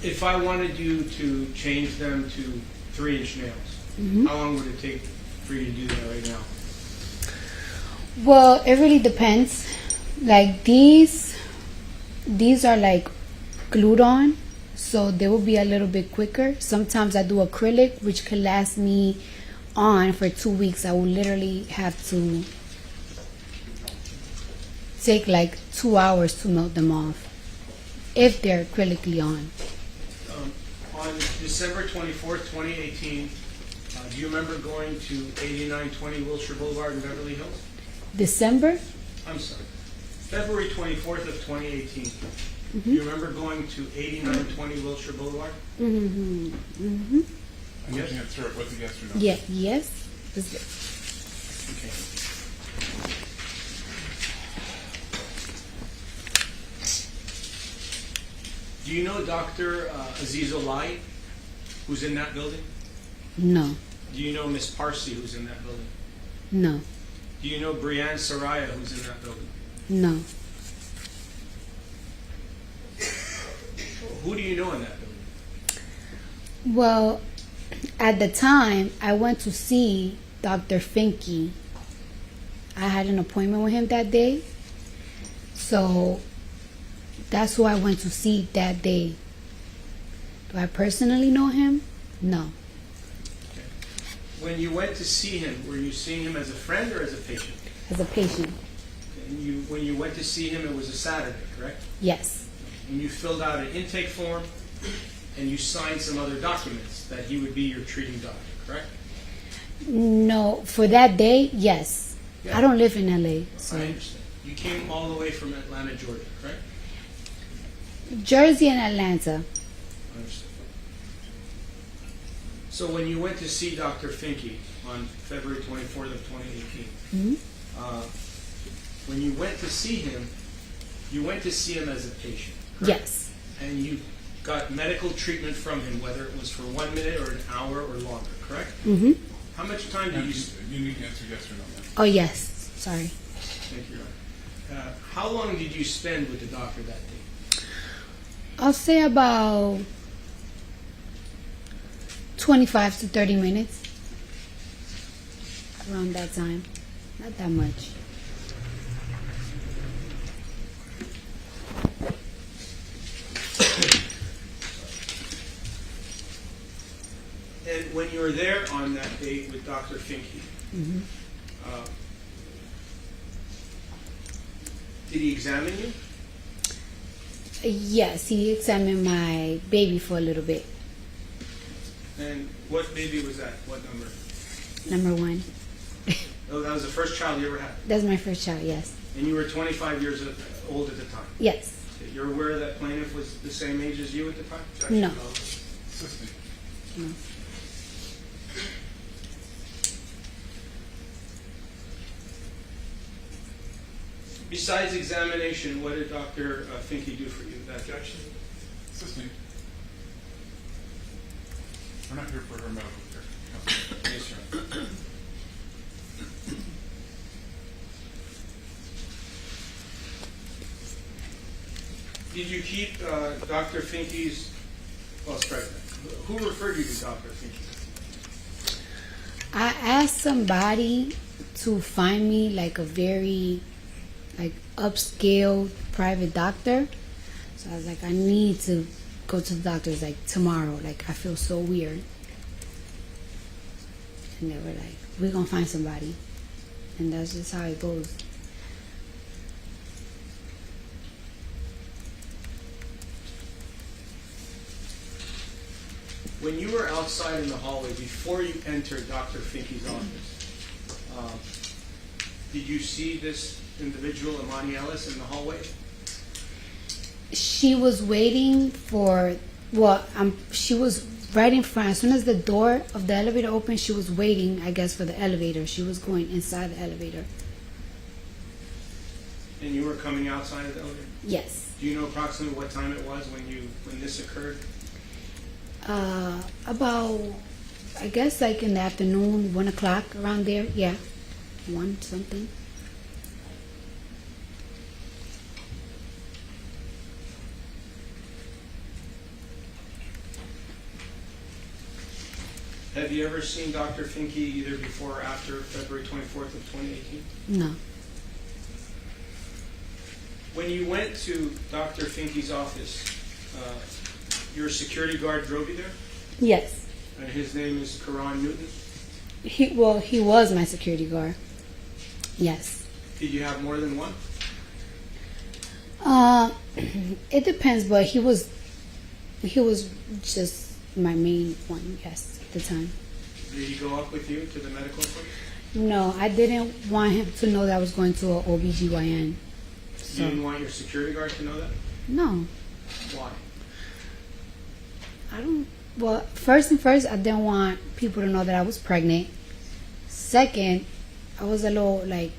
If I wanted you to change them to 3-inch nails, how long would it take for you to do that right now? Well, it really depends. Like these are like glued on, so they will be a little bit quicker. Sometimes I do acrylic, which could last me on for 2 weeks. I will literally have to take like 2 hours to melt them off if they're acrylically on. On December 24th, 2018, do you remember going to 8920 Wilshire Boulevard in Beverly Hills? December? I'm sorry. February 24th of 2018. Do you remember going to 8920 Wilshire Boulevard? Mm-hmm. Mm-hmm. I'm looking at sir with a yes or no. Yeah. Yes. Okay. Do you know Dr. Aziz Olai, who's in that building? No. Do you know Miss Parsi, who's in that building? No. Do you know Brianne Saraya, who's in that building? No. Who do you know in that building? Well, at the time, I went to see Dr. Finke. I had an appointment with him that day. So that's who I went to see that day. Do I personally know him? No. Okay. When you went to see him, were you seeing him as a friend or as a patient? As a patient. And when you went to see him, it was a Saturday, correct? Yes. And you filled out an intake form and you signed some other documents that he would be your treating doctor, correct? No. For that day, yes. Yeah. I don't live in LA. So. I understand. You came all the way from Atlanta, Georgia, correct? Jersey and Atlanta. I understand. So when you went to see Dr. Finke on February 24th of 2018, when you went to see him, you went to see him as a patient, correct? Yes. And you got medical treatment from him, whether it was for 1 minute or an hour or longer, correct? Mm-hmm. How much time did you... You need to answer yes or no. Ma'am. Oh, yes. Sorry. Thank you, Your Honor. How long did you spend with the doctor that day? I'll say about 25 to 30 minutes. Around that time. Not that much. And when you were there on that date with Dr. Finke, Did he examine you? Yes, he examined my baby for a little bit. And what baby was that? What number? Number 1. Oh, that was the first child you ever had. That's my first child, yes. And you were 25 years old at the time. Yes. You're aware that plaintiff was the same age as you at the time? No. Assisting. No. Besides examination, what did Dr. Finke do for you? That Objection. Assisting. We're not here for her medical care. Counsel. Yes, sir. Did you keep Dr. Finke's, well, strike that. Who referred you to Dr. Finke? I asked somebody to find me like a very upscale private doctor. So I was like, I need to go to the doctor's like tomorrow. Like I feel so weird. And they were like, we're gonna find somebody. And that's just how it goes. When you were outside in the hallway, before you entered Dr. Finke's office, did you see this individual, Imani Ellis, in the hallway? She was waiting for, she was right in front. As soon as the door of the elevator opened, she was waiting, I guess, for the elevator. She was going inside the elevator. And you were coming outside of the elevator? Yes. Do you know approximately what time it was when this occurred? About, I guess, like in the afternoon, 1 o'clock, around there. Yeah, 1 something. Have you ever seen Dr. Finke either before or after February 24th of 2018? No. When you went to Dr. Finke's office, your security guard drove you there? Yes. And his name is Karan Newton? He was my security guard. Yes. Did you have more than one? It depends, but he was just my main one, yes, at the time. Did he go up with you to the medical appointment? No, I didn't want him to know that I was going to an OBGYN. So, You didn't want your security guard to know that? no, Why? first, I didn't want people to know that I was pregnant. Second, I was a little like,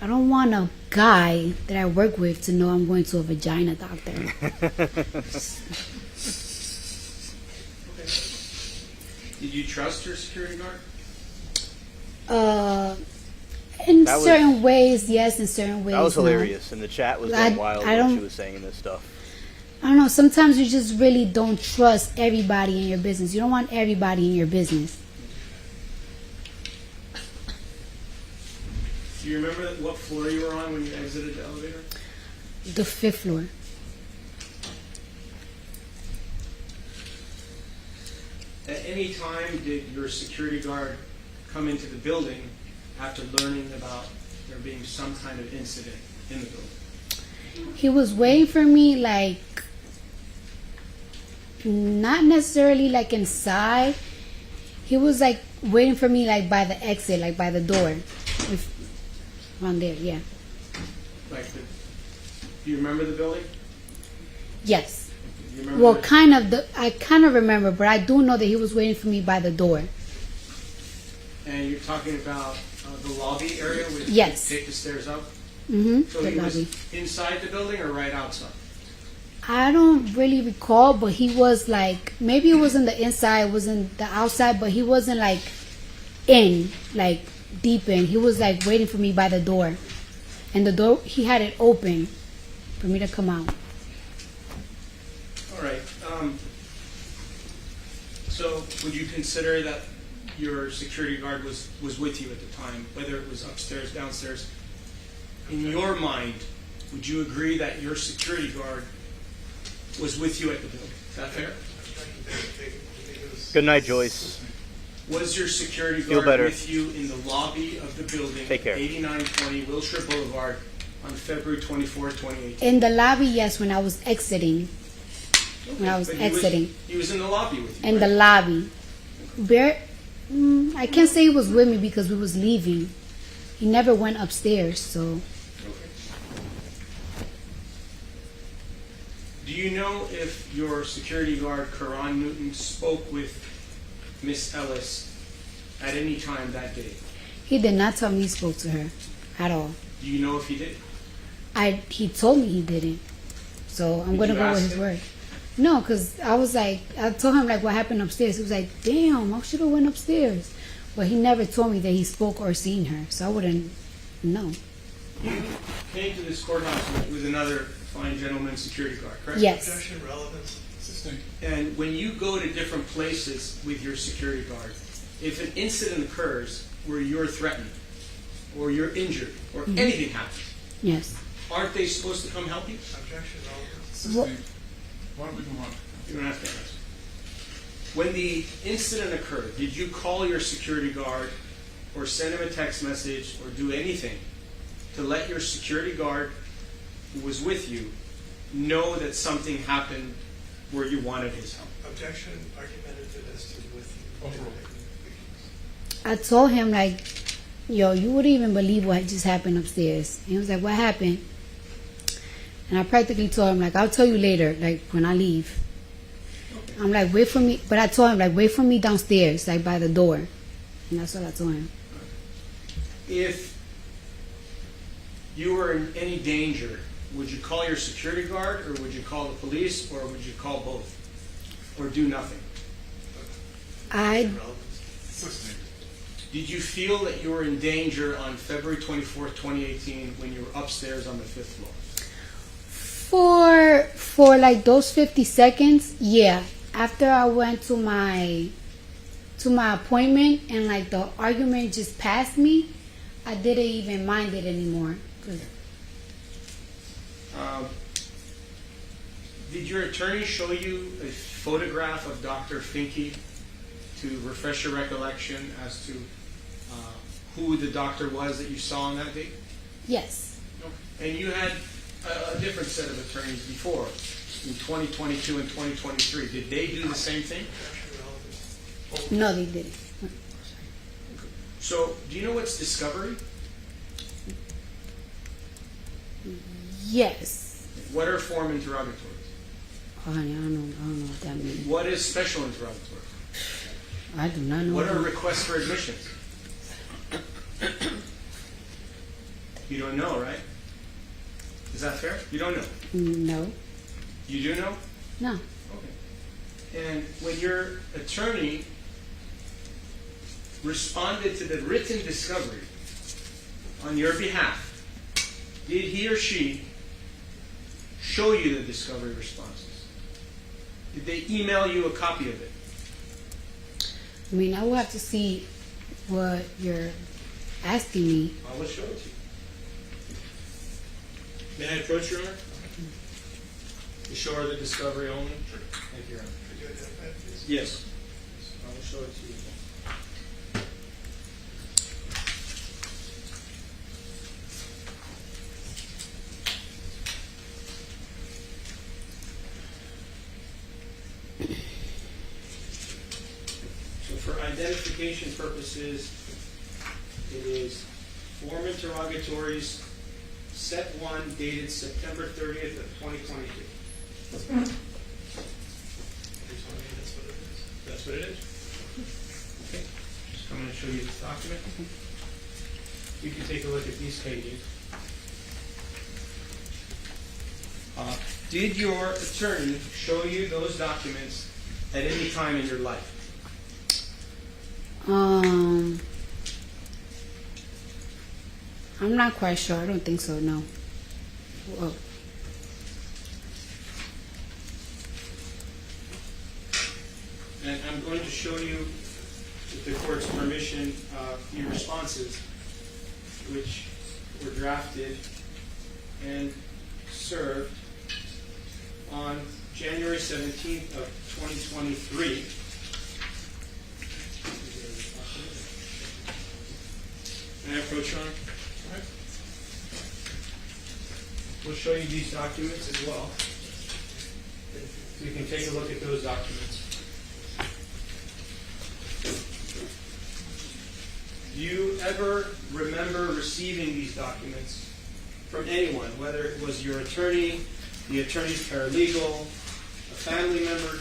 I don't want a guy that I work with to know I'm going to a vagina doctor. Did you trust your security guard? In That was- certain ways, yes. In certain ways, That was no. hilarious, and the chat was going wild I when she don't- was saying this stuff. I don't know. Sometimes you just really don't trust everybody in your business. You don't want everybody in your business. Do you remember what floor you were on when you exited the elevator? The 5th floor. At any time did your security guard come into the building after learning about there being some kind of incident in the building? He was waiting for me, like, not necessarily like inside. He was like waiting for me, like by the exit, like by the door, around there. Yeah. Do you remember the building? Yes. Do you remember Well, the- I kind of remember, but I do know that he was waiting for me by the door. And you're talking about the lobby area where you Yes. take the stairs up? Mm-hmm. So The he was lobby. inside the building or right outside? I don't really recall, but he was like, maybe it wasn't the inside, it wasn't the outside, but he wasn't like in, like deep in. He was like waiting for me by the door. And the door, he had it open for me to come out. All right. So would you consider that your security guard was with you at the time, whether it was upstairs, downstairs? In your mind, would you agree that your security guard was with you at the building? Is that fair? Good night, Joyce. Was your security Feel guard better. with you in the lobby of the building, Take care. 8920 Wilshire Boulevard, on February 24th, 2018? In the lobby, yes, when I was exiting. When I was But exiting. He was in the lobby with you, In the right? lobby. I can't say he was with me because we was leaving. He never went upstairs, so. Do you know if your security guard, Karan Newton, spoke with Miss Ellis at any time that day? He did not tell me he spoke to her at all. Do you know if he did? He told me he didn't. So I'm Did going to you go with ask his him? word. No, because I was like, I told him like what happened upstairs. He was like, damn, I should have went upstairs. But he never told me that he spoke or seen her. So I wouldn't know. You came to this courthouse with another fine gentleman security guard, correct? Yes. Objection, relevance. Assisting. And when you go to different places with your security guard, if an incident occurs where you're threatened or you're injured or anything happens, Yes. aren't they supposed to come help you? Objection, relevance. Assisting. Why don't we move on? You don't have to answer. When the incident occurred, did you call your security guard or send him a text message or do anything to let your security guard who was with you know that something happened where you wanted his help? Objection, argumentative as to with you. Overruled. I told him like, yo, you wouldn't even believe what just happened upstairs. And he was like, what happened? And I practically told him like, I'll tell you later, like when I leave. I'm like, wait for me. But I told him like, wait for me downstairs, like by the door. And that's what I told him. If you were in any danger, would you call your security guard or would you call the police or would you call both? Or do nothing? I Assisting. Did you feel that you were in danger on February 24th, 2018 when you were upstairs on the 5th floor? for like those 50 seconds, yeah. After I went to my appointment and like the argument just passed me, I didn't even mind it anymore. 'Cause Did your attorney show you a photograph of Dr. Finke to refresh your recollection as to who the doctor was that you saw on that date? yes, And you had a different set of attorneys before, in 2022 and 2023. Did they do the same thing? Objection, relevance. no, they didn't. So, do you know what's discovery? Yes. What are form interrogatories? Oh, honey, I don't know what that means. What is special interrogatory? I do not know. What are requests for admissions? You don't know, right? Is that fair? You don't know. No, You do know? no. Okay. And when your attorney responded to the written discovery on your behalf, did he or she show you the discovery responses? Did they email you a copy of it? I mean, I will have to see what you're asking me. I will show it to you. May I approach, Your Honor? You show her the discovery only? Thank you, Your Honor. Could you identify it, please? Yes. I will show it to you. So for identification purposes, it is form interrogatories, set 1, dated September 30th of 2022. You're telling me that's what it is? That's what it is? Okay. Just I'm going to show you this document. You can take a look at these pages. Did your attorney show you those documents at any time in your life? I'm not quite sure. I don't think so. No. Whoa. And I'm going to show you, with the court's permission, a few responses which were drafted and served on January 17th of 2023. May I approach, Your Honor? we'll show you these documents as well. So you can take a look at those documents. Do you ever remember receiving these documents from anyone, whether it was your attorney, the attorney's paralegal, a family member,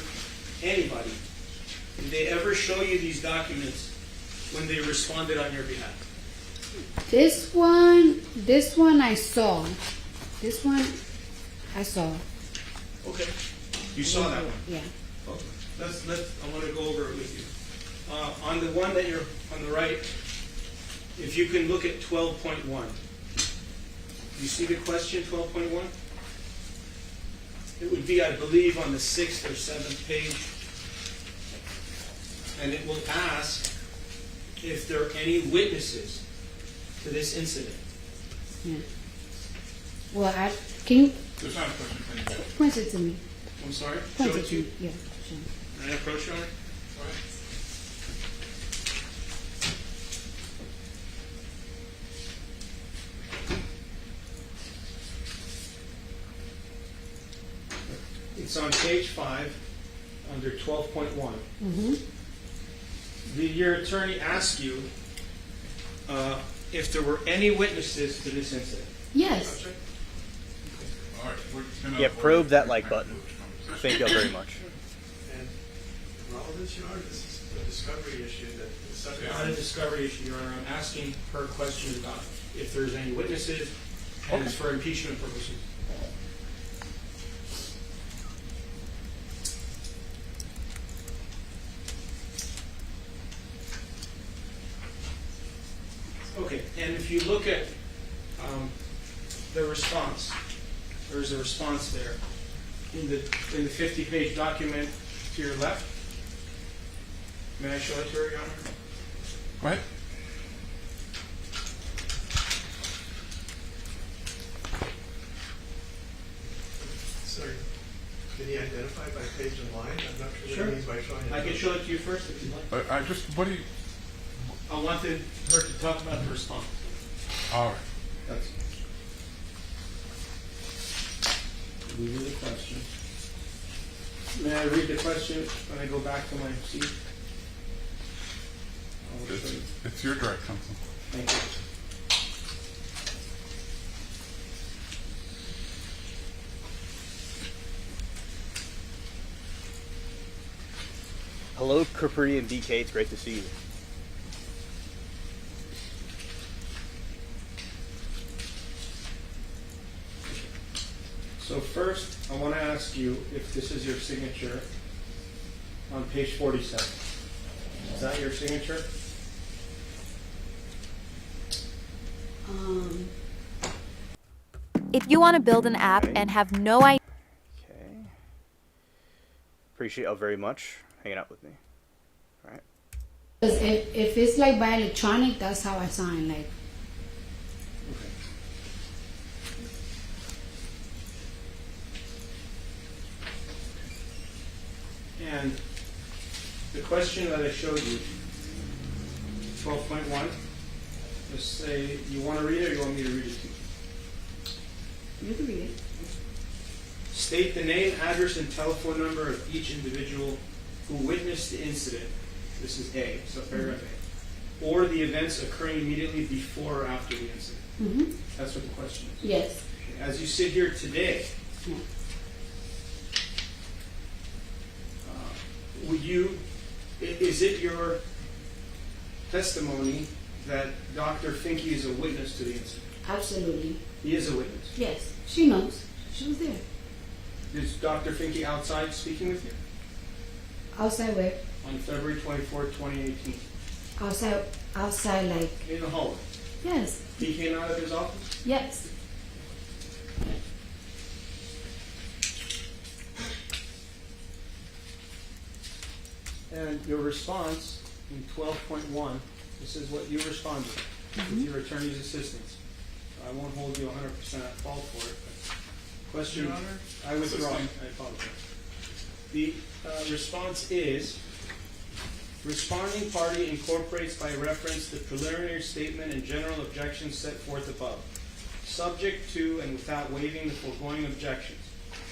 anybody? Did they ever show you these documents when they responded on your behalf? This one I saw. This one I saw. Okay. You saw that one? Yeah. Okay. I want to go over it with you. On the one that you're on the right, if you can look at 12.1. You see the question, 12.1? It would be, I believe, on the 6th or 7th page. And it will ask if there are any witnesses to this incident. Yeah. Well, can you There's not a question for you. point it to me? I'm sorry? Point Show it it to to you. me. Yeah. Sure. Can I approach you on it? All right. It's on page 5, under 12.1. Mm-hmm. Your attorney asked you if there were any witnesses to this incident. Yes. All right. We're gonna Yeah, probe avoid that the like button. conversation. Thank you very much. And relevance, Your Honor, this is a discovery issue that the subject. Not a discovery issue, Your Honor. I'm asking her questions about if there's any witnesses, and it's for impeachment purposes. Okay, and if you look at the response, there's a response there in the 50-page document to your left. May I show it to her, Your Honor? Go ahead. Sir, can you identify by page and line? I'm not sure Sure. what it means by showing it. I can show it to you first if you'd like. I just, what do you, I wanted her to talk about the response. all right. That's. Read the question. May I read the question when I go back to my seat? I'll show you. It's your direct counsel. Thank you. Hello, Capri and DK. It's great to see you. So first, I want to ask you if this is your signature on page 47. Is that your signature? If you want to build an app and have no idea. Okay. Appreciate you very much hanging out with me. All right. 'Cause if it's like by electronic, that's how I sign. Like, Okay. And the question that I showed you, 12.1, just say, you want to read it or you want me to read it to you? you can read it. State the name, address, and telephone number of each individual who witnessed the incident. This is A, so paragraph A. Or the events occurring immediately before or after the incident. Mm-hmm. That's what the question is. Yes. As you sit here today, Yeah. would you, is it your testimony that Dr. Finke is a witness to the incident? Absolutely. He is a witness. Yes. She knows. She was there. Is Dr. Finke outside speaking with you? Outside where? On February 24th, 2018. Outside like, In the hallway. yes. He came out of his office? Yes. And your response in 12.1, this is what you responded with your attorney's assistance. I won't hold you 100% at fault for it. But question, Your Honor, I withdraw. assistant. I apologize. The response is, responding party incorporates by reference the preliminary statement and general objections set forth above. Subject to and without waiving the foregoing objections,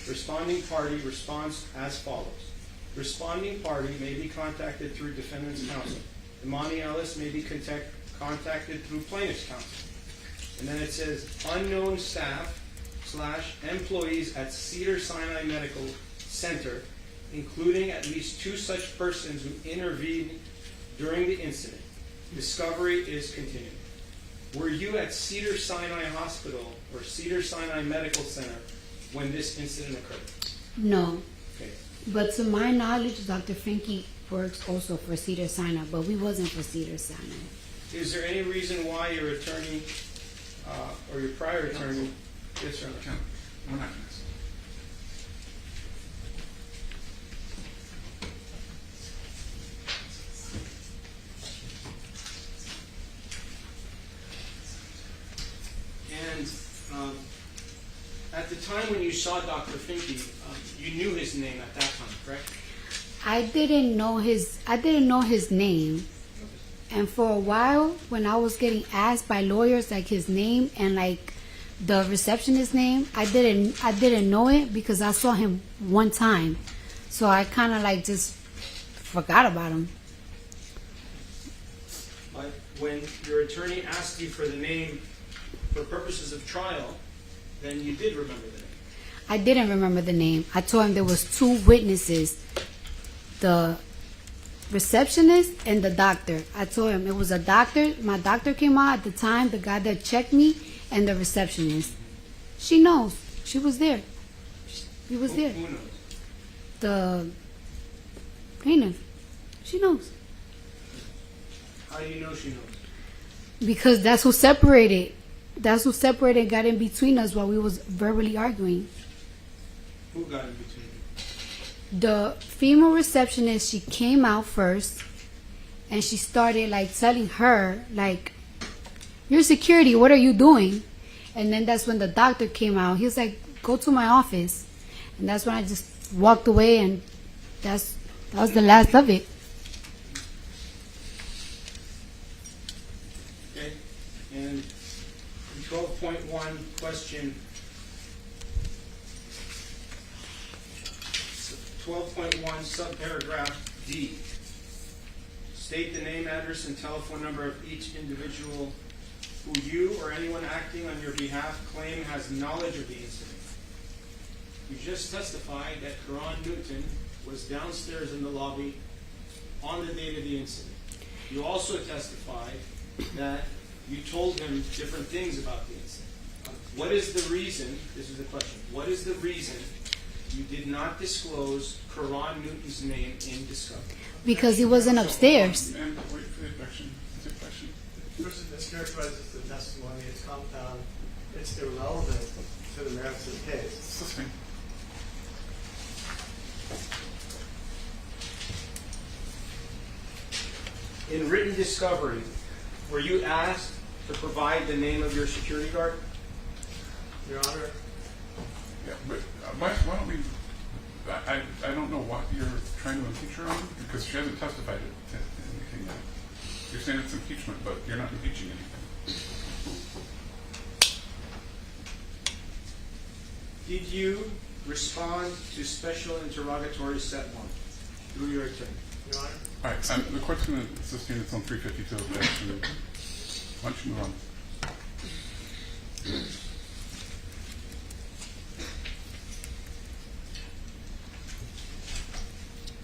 responding party responds as follows. Responding party may be contacted through defendant's counsel. Imani Ellis may be contacted through plaintiff's counsel. And then it says unknown staff / employees at Cedars-Sinai Medical Center, including at least 2 such persons who intervened during the incident. Discovery is continuing. Were you at Cedars-Sinai Hospital or Cedars-Sinai Medical Center when this incident occurred? No. Okay. But to my knowledge, Dr. Finke works also for Cedars-Sinai, but we wasn't for Cedars-Sinai. Is there any reason why your attorney or your prior attorney? Yes, sir. We're not going to. And at the time when you saw Dr. Finke, you knew his name at that time, correct? I didn't know his name. And for a while, when I was getting asked by lawyers like his name and like the receptionist's name, I didn't know it because I saw him one time. So I kind of like just forgot about him. But when your attorney asked you for the name for purposes of trial, then you did remember the name. I didn't remember the name. I told him there was 2 witnesses, the receptionist and the doctor. I told him it was a doctor. My doctor came out at the time, the guy that checked me, and the receptionist. She knows. She was there. He was there. Who knows? The plaintiff. She knows. How do you know she knows? Because that's who separated. That's who separated and got in between us while we was verbally arguing. Who got in between you? The female receptionist, she came out first and she started like telling her like, "You're security, what are you doing?" And then that's when the doctor came out. He was like, "Go to my office." And that's when I just walked away, and that was the last of it. Okay. And 12.1 question 12.1 subparagraph D. State the name, address, and telephone number of each individual who you or anyone acting on your behalf claim has knowledge of the incident. You just testified that Karan Newton was downstairs in the lobby on the date of the incident. You also testified that you told him different things about the incident. What is the reason, this is the question, what is the reason you did not disclose Karan Newton's name in discovery? Because he wasn't upstairs. And wait for the objection. It's a question. The person mischaracterizes the testimony, it's compound, it's irrelevant to the merits of the case. Sustained. In written discovery, were you asked to provide the name of your security guard? Your Honor, Yeah, but why don't we? I don't know what you're trying to impeach her on because she hasn't testified to anything yet. You're saying it's impeachment, but you're not impeaching anything. Did you respond to special interrogatory set 1 through your attorney? Your Honor. All right, the court's going to sustain its own 352 objection. Why don't you move on?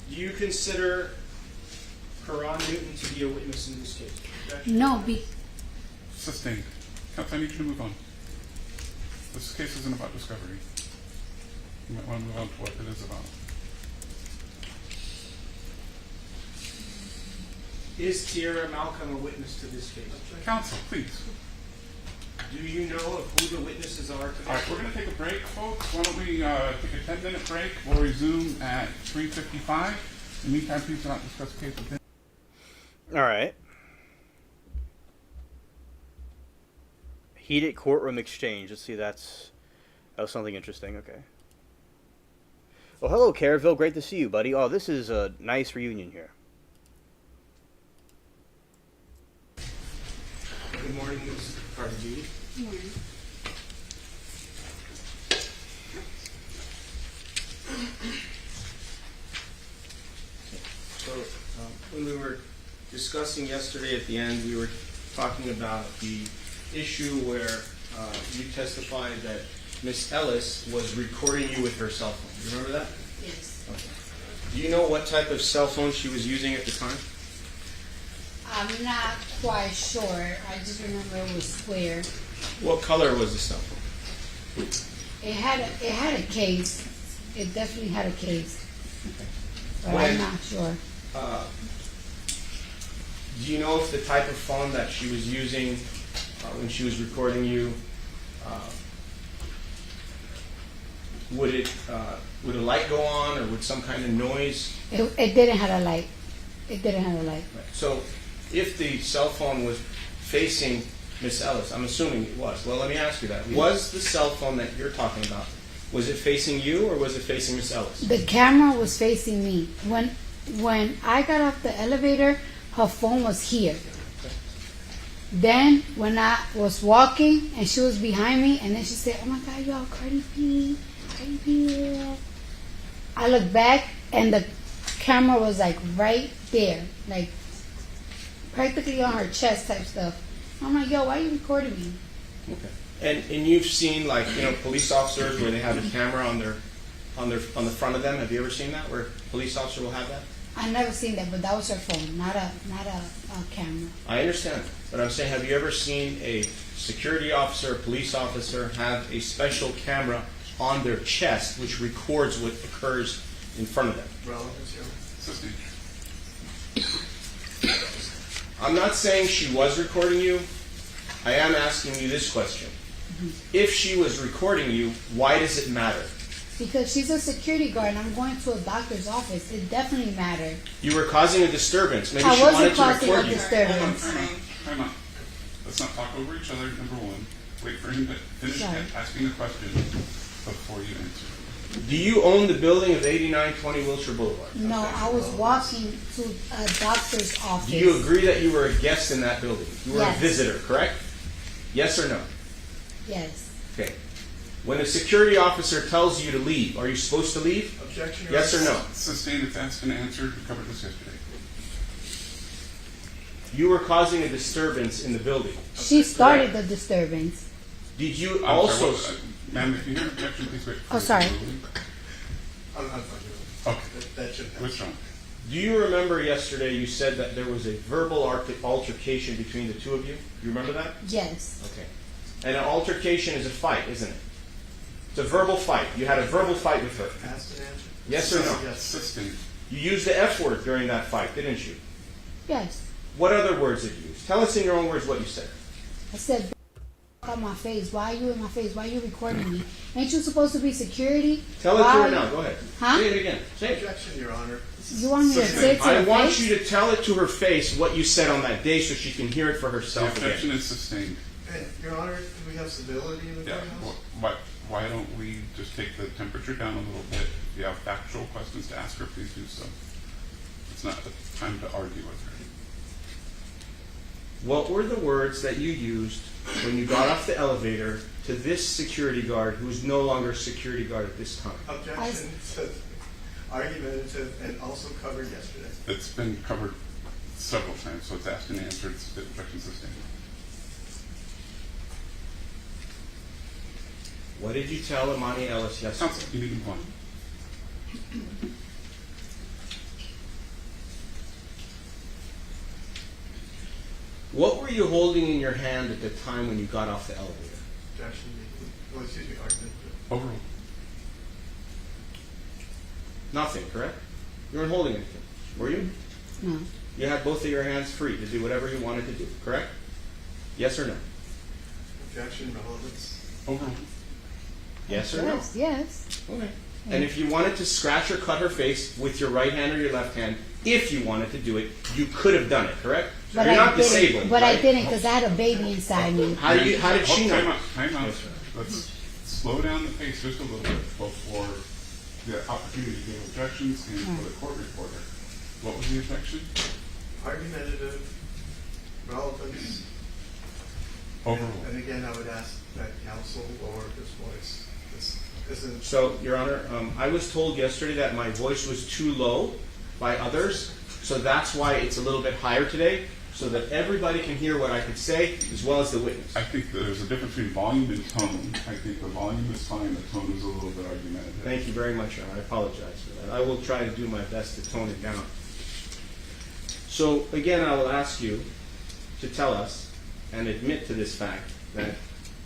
Do you consider Karan Newton to be a witness in this case? No, Sustained. Counsel, I need you to move on. This case isn't about discovery. You might want to move on to what it is about. Is Tierra Malcolm a witness to this case? Counsel, please. Do you know of who the witnesses are to this All right, we're going to take a break, folks. Why don't we take a 10-minute break? We'll resume at 3:55. In the meantime, please do not discuss the case with him. All right. Heated courtroom exchange. Let's see, that was something interesting. Okay. Well, hello, Careville. Great to see you, buddy. Oh, this is a nice reunion here. Good morning, Ms. Carnegie. Good morning. discussing yesterday at the end, we were talking about the issue where you testified that Miss Ellis was recording you with her cell phone. You remember that? Yes. Okay. Do you know what type of cell phone she was using at the time? I'm not quite sure. I just remember it was square. What color was the cell phone? It had a case. It definitely had a case. But When- I'm not sure. Do you know if the type of phone that she was using when she was recording you, would a light go on, or would some kind of noise? It didn't have a light. It didn't have a light. So, if the cell phone was facing Miss Ellis, I'm assuming it was. Well, let me ask you that. Was the cell phone that you're talking about, was it facing you or was it facing Miss Ellis? The camera was facing me. When I got off the elevator, her phone was here. Then when I was walking and she was behind me, and then she said, "Oh my God, y'all, Cardi B, Cardi B." I looked back and the camera was like right there, like practically on her chest type stuff. I'm like, "Yo, why are you recording me?" Okay. And you've seen, like, you know, police officers where they have a camera on the front of them. Have you ever seen that, where a police officer will have that? I never seen that, but that was her phone, not a camera. I understand, but I'm saying, have you ever seen a security officer, a police officer have a special camera on their chest which records what occurs in front of them? Relevance here. I'm not saying she was recording you. I am asking you this question. If she was recording you, why does it matter? Because she's a security guard and I'm going to a doctor's office. It definitely mattered. You were causing a disturbance. Maybe I she wasn't wanted to causing record a you. disturbance. Time out. Let's not talk over each other, number one. Wait for him to finish Sorry. asking the question before you answer. Do you own the building of 8920 Wilshire Boulevard? No, I was walking to a doctor's office. Do you agree that you were a guest in that building? You were Yes. a visitor, correct? Yes or no? Yes. Okay. When a security officer tells you to leave, are you supposed to leave? Objection, Your Yes or Honor. no? Sustained, it's asked and answered. We covered this yesterday. You were causing a disturbance in the building. She started the disturbance. Did you I'm also... sorry, ma'am, if you hear an objection, please wait. Oh, sorry. I'm fine. Okay. That should pass. Withdrawn. Do you remember yesterday you said that there was a verbal altercation between the two of you? You remember that? Yes. Okay. And an altercation is a fight, isn't it? It's a verbal fight. You had a verbal fight with her. Asked and answered. Yes or no? Yes. Sustained. You used the F word during that fight, didn't you? Yes. What other words did you use? Tell us in your own words what you said. I said, on my face. Why are you in my face? Why are you recording me? Ain't you supposed to be security? Tell it to Why her are now. you- Go ahead. Huh? Say it again. Say it. Objection, Your Honor. You want me to say it to I her want face? you to tell it to her face what you said on that day so she can hear it for The herself objection again. is sustained. Hey, Your Honor, do we have civility in the Yeah. courthouse? Why don't we just take the temperature down a little bit? If you have factual questions to ask her, please do so. It's not the time to argue with her. What were the words that you used when you got off the elevator to this security guard who's no longer a security guard at this time? Objection says argumentative and also covered yesterday. It's been covered several times, so it's asked and answered. The objection sustained. What did you tell Imani Ellis yesterday? Counsel, you need to move on. What were you holding in your hand at the time when you got off the elevator? Objection. Well, excuse me, argument. Overruled. Nothing, correct? You weren't holding anything, were you? No. You had both of your hands free to do whatever you wanted to do, correct? Yes or no? Objection, relevance. Overruled. Yes or no? Yes, yes. Okay. And if you wanted to scratch or cut her face with your right hand or your left hand, if you wanted to do it, you could have done it, correct? But You're I not didn't. disabled, But right? I didn't because I had a baby inside me. How did she Time know? out. Time out. Let's slow down the pace just a little bit before the opportunity to give objections and for the court reporter. What was the objection? Argumentative, relevance. Overruled. And again, I would ask that counsel lower his voice. This isn't. So, Your Honor, I was told yesterday that my voice was too low by others. So that's why it's a little bit higher today, so that everybody can hear what I could say, as well as the witness. I think there's a difference between volume and tone. I think the volume is fine, the tone is a little bit argumentative. Thank you very much, Your Honor. I apologize for that. I will try to do my best to tone it down. So, again, I will ask you to tell us and admit to this fact that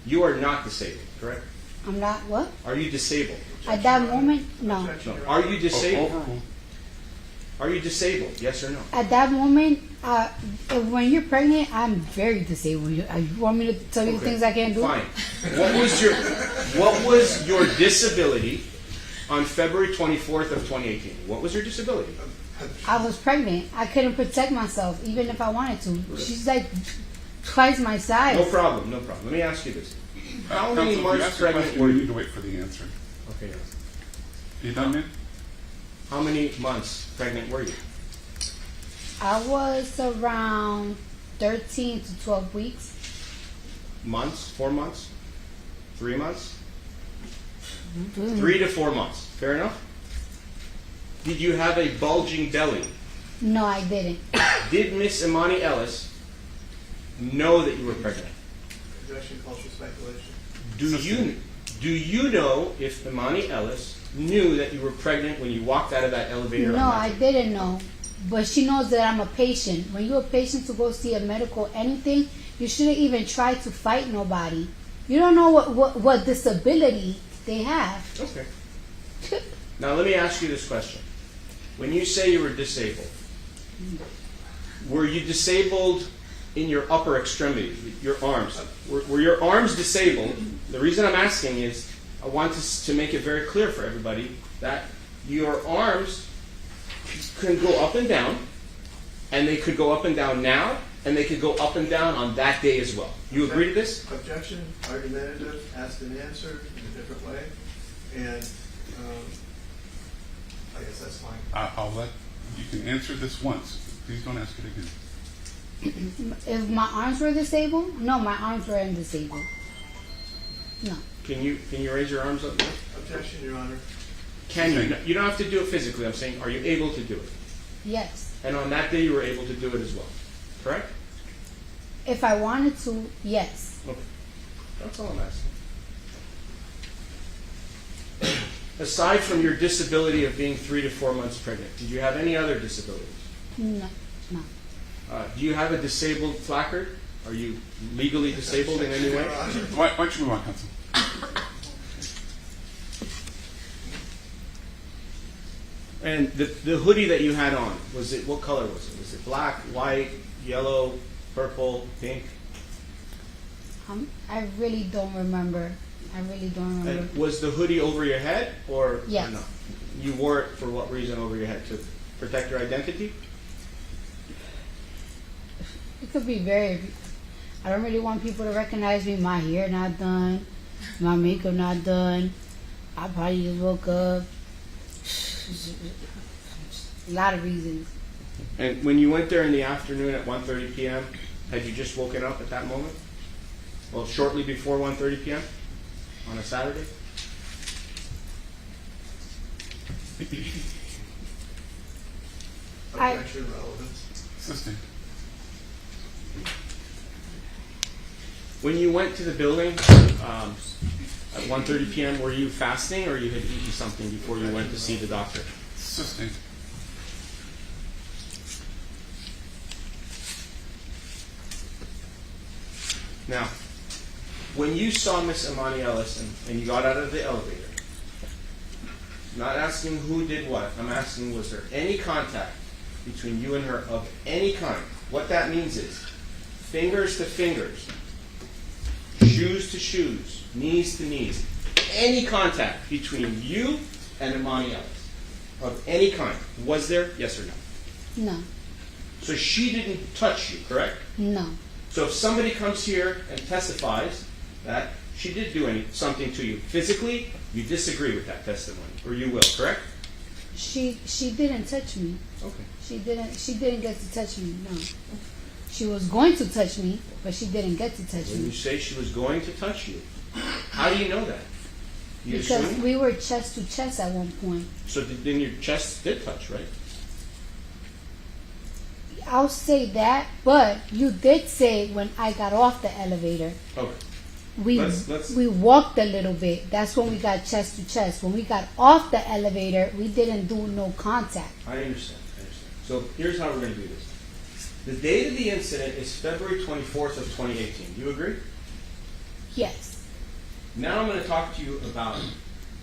you are not disabled, correct? I'm not what? Are you disabled? At that moment, no. No. Are you disabled? Overruled. Are you disabled? Yes or no? At that moment, when you're pregnant, I'm very disabled. You want me to tell you the things I can't do? Fine. What was your disability on February 24th of 2018? What was your disability? I was pregnant. I couldn't protect myself, even if I wanted to. She's like twice my size. No problem, no problem. Let me ask you this. How many Counsel, if you months ask a pregnant question, were you you? need to wait for the answer. Okay, yes. You done, man? How many months pregnant were you? I was around 13 to 12 weeks. Months? 4 months? 3 months? Mm. 3 to 4 months. Fair enough? Did you have a bulging belly? No, I didn't. Did Miss Imani Ellis know that you were pregnant? Objection, cultural speculation. Do you know if Imani Ellis knew that you were pregnant when you walked out of that elevator? No, I didn't know. But she knows that I'm a patient. When you're a patient to go see a medical anything, you shouldn't even try to fight nobody. You don't know what disability they have. Okay. Now let me ask you this question. When you say you were disabled, were you disabled in your upper extremity, your arms? Were your arms disabled? The reason I'm asking is I want to make it very clear for everybody that your arms can go up and down, and they could go up and down now, and they could go up and down on that day as well. You agree to this? Objection, argumentative, asked and answered in a different way, and I guess that's fine. I'll let you can answer this once. Please don't ask it again. If my arms were disabled? No, my arms weren't disabled. No. Can you raise your arms up now? Objection, Your Honor. Can you? You don't have to do it physically. I'm saying, are you able to do it? Yes. And on that day, you were able to do it as well. Correct? If I wanted to, yes. Okay. That's all I'm asking. Aside from your disability of being 3 to 4 months pregnant, did you have any other disabilities? No. No. Do you have a disabled placard? Are you legally disabled in any way? Why don't you move on, counsel? And the hoodie that you had on, was it, what color was it? Was it black, white, yellow, purple, pink? I really don't remember. I really don't remember. And was the hoodie over your head or Yes. no? You wore it for what reason over your head? To protect your identity? It could be very. I don't really want people to recognize me. My hair not done, my makeup not done. I probably just woke up. A lot of reasons. And when you went there in the afternoon at 1:30 p.m., had you just woken up at that moment? Well, shortly before 1:30 p.m. on a Saturday? Objection, relevance. Sustained. When you went to the building at 1:30 p.m., were you fasting or you had eaten something before you went to see the doctor? Sustained. Now, when you saw Miss Imani Ellis and you got out of the elevator, I'm not asking who did what. I'm asking, was there any contact between you and her of any kind? What that means is fingers to fingers, shoes to shoes, knees to knees. Any contact between you and Imani Ellis of any kind. Was there? Yes or no? No. So she didn't touch you, correct? No. So if somebody comes here and testifies that she did do something to you physically, you disagree with that testimony, or you will, correct? She didn't touch me. Okay. She didn't get to touch me. No. She was going to touch me, but she didn't get to touch When you me. say she was going to touch you, how do you know that? You Because assume? we were chest to chest at one point. So then your chest did touch, right? I'll say that, but you did say when I got off the elevator, Okay. we Let's- we walked a little bit. That's when we got chest to chest. When we got off the elevator, we didn't do no contact. I understand. So here's how we're going to do this. The date of the incident is February 24th of 2018. Do you agree? Yes. Now I'm going to talk to you about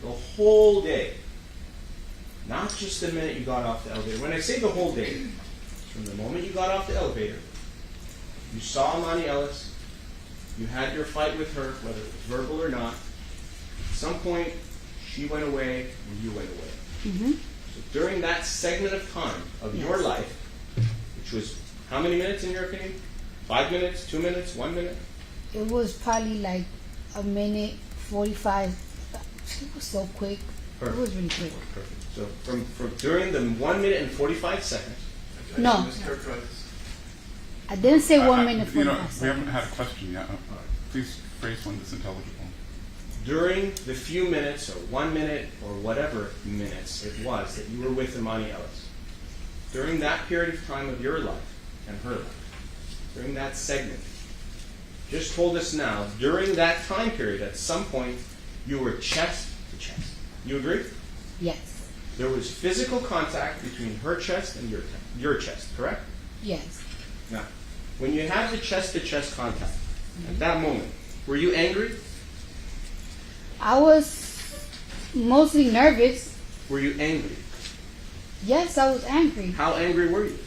the whole day. Not just the minute you got off the elevator. When I say the whole day, from the moment you got off the elevator, you saw Monty Ellis, you had your fight with her, whether it was verbal or not. At some point, she went away and you went away. Mm-hmm. So during that segment of time of your Yes. life, which was how many minutes in your opinion? 5 minutes, 2 minutes, 1 minute? It was probably like a minute 45. It was so quick. Perfect. It was really quick. Perfect. So from during the 1 minute and 45 seconds, No. Mischaracterizes. I didn't say I- 1 minute You know, 45 we haven't seconds. had a question yet. Please phrase one that's intelligible. during the few minutes or 1 minute or whatever minutes it was that you were with Imani Ellis, during that period of time of your life and her life, during that segment, just told us now, during that time period, at some point, you were chest to chest. You agree? Yes. There was physical contact between her chest and your chest, correct? Yes. Now, when you had the chest-to-chest contact, at that moment, were you angry? I was mostly nervous. Were you angry? Yes, I was angry. How angry were you?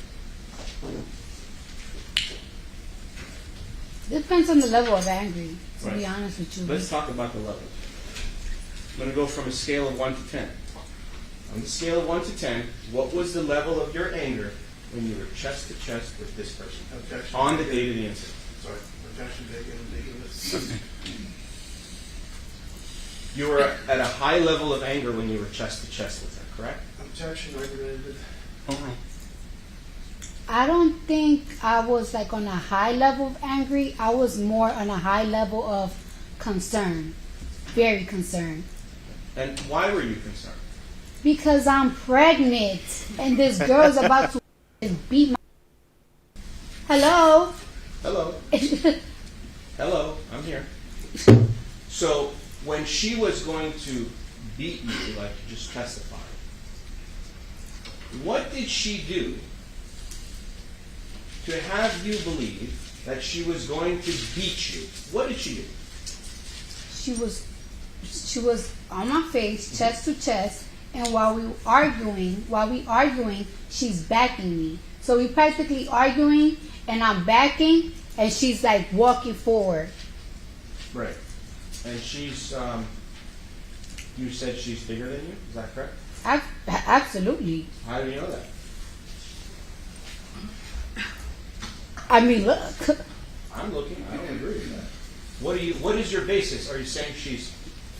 Depends on the level of angry, to Right. be honest with you. Let's talk about the levels. I'm going to go from a scale of 1 to 10. On the scale of 1 to 10, what was the level of your anger when you were chest to chest with this person? Objection. On the date of the incident. Sorry. Objection taken. Ridiculous. You were at a high level of anger when you were chest to chest with her, correct? Objection regulated. Overruled. I don't think I was like on a high level of angry. I was more on a high level of concern. Very concerned. And why were you concerned? Because I'm pregnant and this girl's about to beat my... Hello? Hello. Hello, I'm here. So, when she was going to beat you, like you just testified, what did she do to have you believe that she was going to beat you? What did she do? She was on my face, chest to chest, and while we arguing, she's backing me. So we practically arguing, and I'm backing, and she's like walking forward. Right. And she's, you said she's bigger than you, is that correct? Absolutely. How do you know that? I mean, look. I'm looking, I don't agree with that. What is your basis? Are you saying she's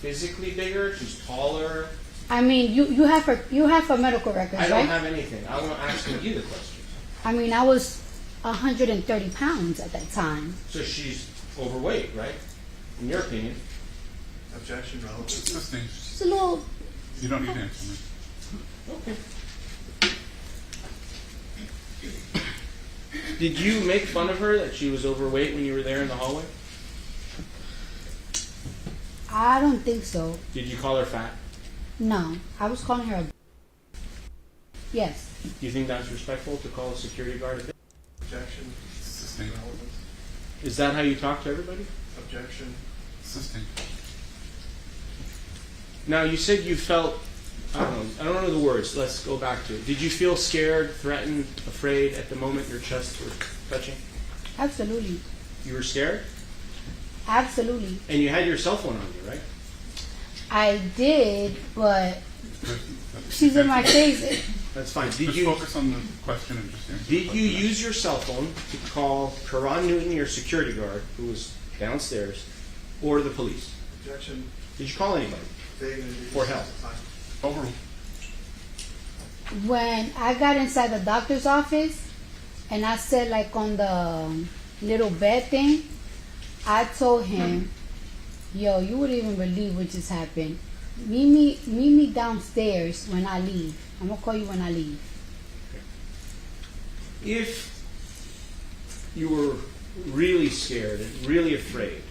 physically bigger, she's taller? I mean, you have her medical records, I don't right? have anything. I want to ask you the question. I mean, I was 130 pounds at that time. So she's overweight, right? In your opinion. Objection relevant. Sustained. She's a little... You don't need to answer me. Okay. Did you make fun of her that she was overweight when you were there in the hallway? I don't think so. Did you call her fat? No, I was calling her a... Yes. Do you think that's respectful to call a security guard a bitch? Objection Sustained. relevant. Is that how you talk to everybody? Objection. Sustained. Now, you said you felt, I don't know the words. Let's go back to it. Did you feel scared, threatened, afraid at the moment your chests were touching? Absolutely. You were scared? Absolutely. And you had your cell phone on you, right? I did, but she's in my face. That's fine. Did Just you focus on the question and just answer the Did you question. use your cell phone to call Karan Newton, your security guard, who was downstairs, or the police? Objection. Did you call anybody? Vague and For help. Overruled. When I got inside the doctor's office and I said like on the little bed thing, I told him, yo, you wouldn't even believe what just happened. Meet me downstairs when I leave. I'm gonna call you when I leave. If you were really scared and really afraid,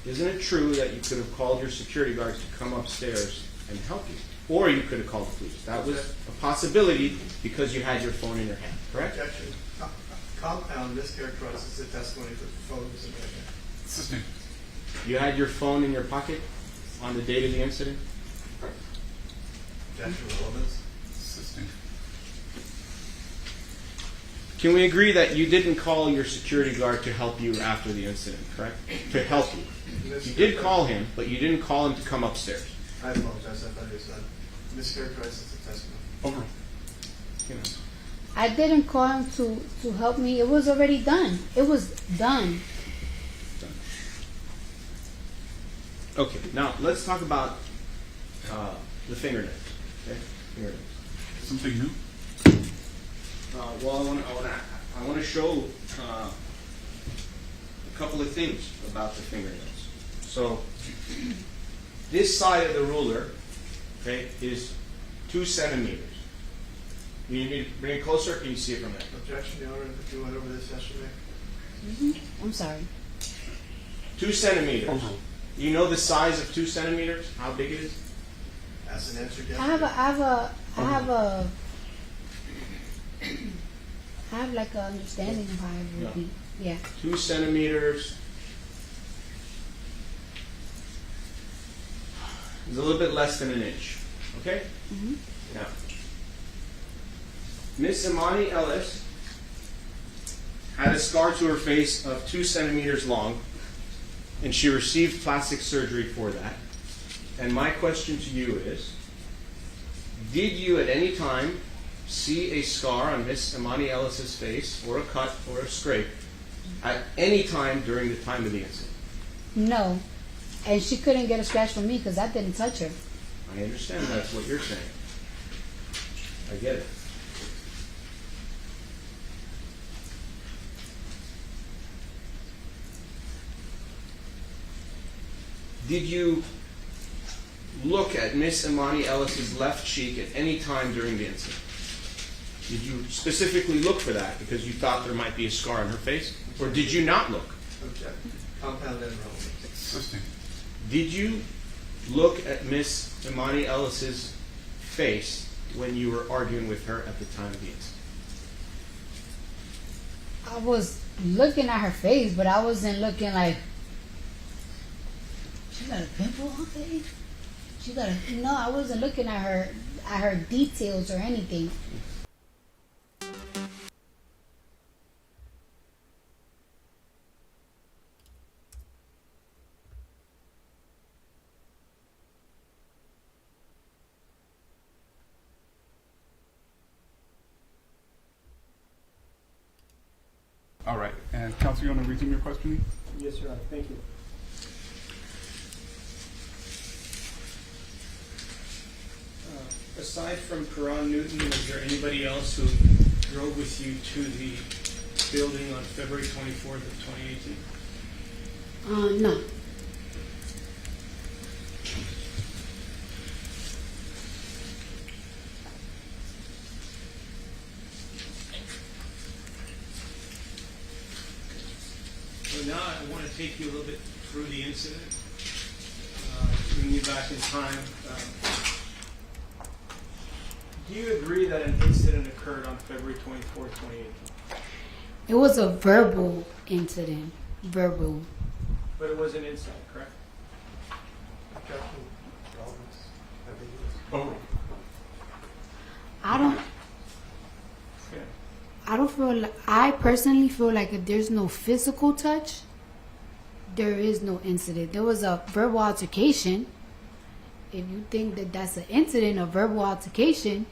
isn't it true that you could have called your security guards to come upstairs and help you? Or you could have called the police. That was a possibility because you had your phone in your hand, correct? Objection. Compound mischaracterizes the testimony for photos and everything. Assisting. You had your phone in your pocket on the date of the incident? Objection relevance. Assisting. Can we agree that you didn't call your security guard to help you after the incident, correct? To help you. You did call him, but you didn't call him to come upstairs. I apologize. I thought you said mischaracterizes the testimony. Over. You know. I didn't call him to help me. It was already done. It was done. Okay, now let's talk about the fingernails. Okay, fingernails. Something new? Well, I want to show a couple of things about the fingernails. So, this side of the ruler, okay, is 2 centimeters. You need to bring it closer. Can you see it from there? Objection, Your Honor. If you went over this yesterday. I'm sorry. 2 centimeters. You know the size of 2 centimeters? How big it is? As an answer, yes. I have like an understanding of how it would be. Yeah. 2 centimeters is a little bit less than an inch. Okay? Now, Miss Imani Ellis had a scar to her face of 2 centimeters long, and she received plastic surgery for that. And my question to you is, did you at any time see a scar on Miss Imani Ellis's face, or a cut, or a scrape, at any time during the time of the incident? No. And she couldn't get a scratch from me because I didn't touch her. I understand that's what you're saying. I get it. Did you look at Miss Imani Ellis's left cheek at any time during the incident? Did you specifically look for that because you thought there might be a scar on her face? Or did you not look? Objection. Compound and relevance. Assisting. Did you look at Miss Imani Ellis's face when you were arguing with her at the time of the incident? I was looking at her face, but I wasn't looking like, she got a pimple on her face? She got a, no, I wasn't looking at her details or anything. All right. And counsel, you want to resume your questioning? Yes, Your Honor. Thank you. Aside from Karan Newton, was there anybody else who drove with you to the building on February 24th of 2018? No. So now I want to take you a little bit through the incident, bring you back in time. Do you agree that an incident occurred on February 24th, 2018? It was a verbal incident. Verbal. But it was an incident, correct? Objection. Relevance. Over. I don't feel like, I personally feel like if there's no physical touch, there is no incident. There was a verbal altercation. If you think that that's an incident, a verbal altercation,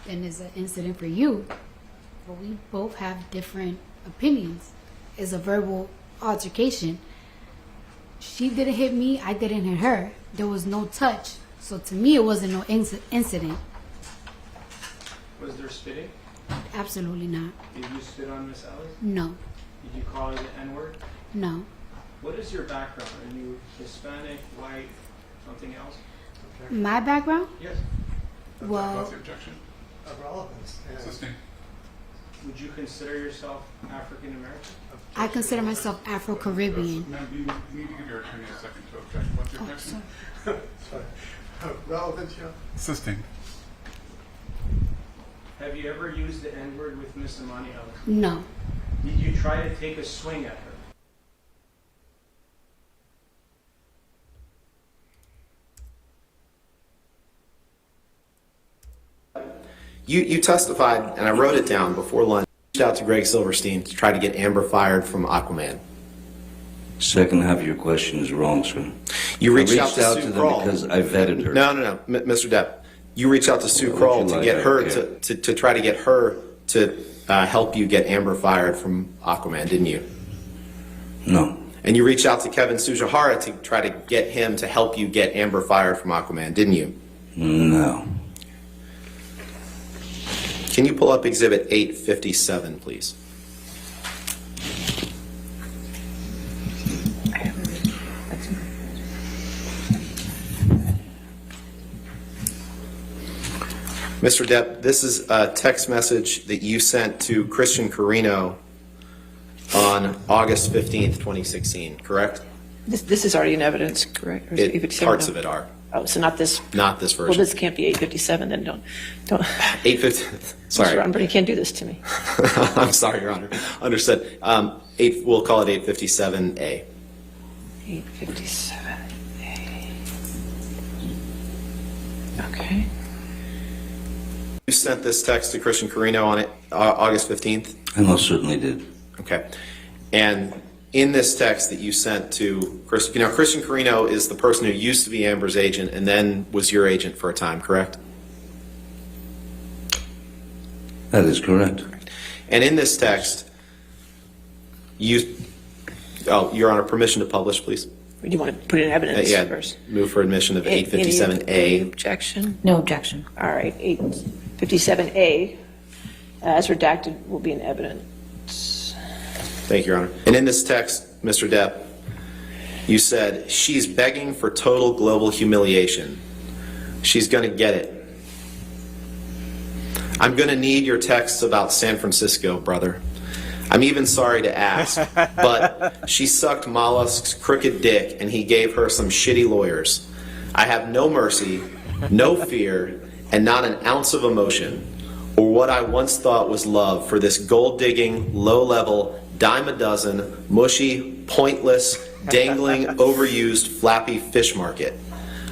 then it's an incident for you. But we both have different opinions. It's a verbal altercation. She didn't hit me, I didn't hit her. There was no touch. So to me, it wasn't no incident. Was there spitting? Absolutely not. Did you spit on Miss Ellis? No. Did you call her the N-word? No. What is your background? Are you Hispanic, white, something else? My background? Yes. Well, What's the objection? Of relevance. Yeah. Assisting. would you consider yourself African American? I consider myself Afro-Caribbean. Ma'am, you need to give your attorney a second to object. What's your objection? Sorry. Relevant, yeah. Sustained. Have you ever used the N-word with Miss Amani Ali? No. Did you try to take a swing at her? You testified, and I wrote it down before lunch, reached out to Greg Silverstein to try to get Amber fired from Aquaman. Second half of your question is wrong, sir. You reached out I to reached Sue out to Kroll. them because I vetted her. No, Mr. Depp. You reached out to Sue Well, Kroll would you to like get her her? to try to get her to help you get Amber fired from Aquaman, didn't you? No. And you reached out to Kevin Sujihara to try to get him to help you get Amber fired from Aquaman, didn't you? No. Can you pull up Exhibit 857, please? Mr. Depp, this is a text message that you sent to Christian Carino on August 15th, 2016, correct? This is already in evidence, correct? Or is it 857? Parts of it are. Oh, so not this. Not this version. Well, this can't be 857. Then don't. 850. Sorry. Mr. Romberg, you can't do this to me. I'm sorry, Your Honor. Understood. We'll call it 857A. 857A. Okay. You sent this text to Christian Carino on August 15th? I most certainly did. Okay. And in this text that you sent to Christian, Christian Carino is the person who used to be Amber's agent and then was your agent for a time, correct? That is correct. And in this text, Your Honor, permission to publish, please. Do you want to put it in evidence Yeah, first? move for admission of Any 857A. objection? No objection. All right, 857A, as redacted, will be in evidence. Thank you, Your Honor. And in this text, Mr. Depp, you said, she's begging for total global humiliation. She's going to get it. I'm going to need your texts about San Francisco, brother. I'm even sorry to ask, but she sucked Mollusk's crooked dick and he gave her some shitty lawyers. I have no mercy, no fear, and not an ounce of emotion, or what I once thought was love for this gold-digging, low-level, dime-a-dozen, mushy, pointless, dangling, overused, flappy fish market.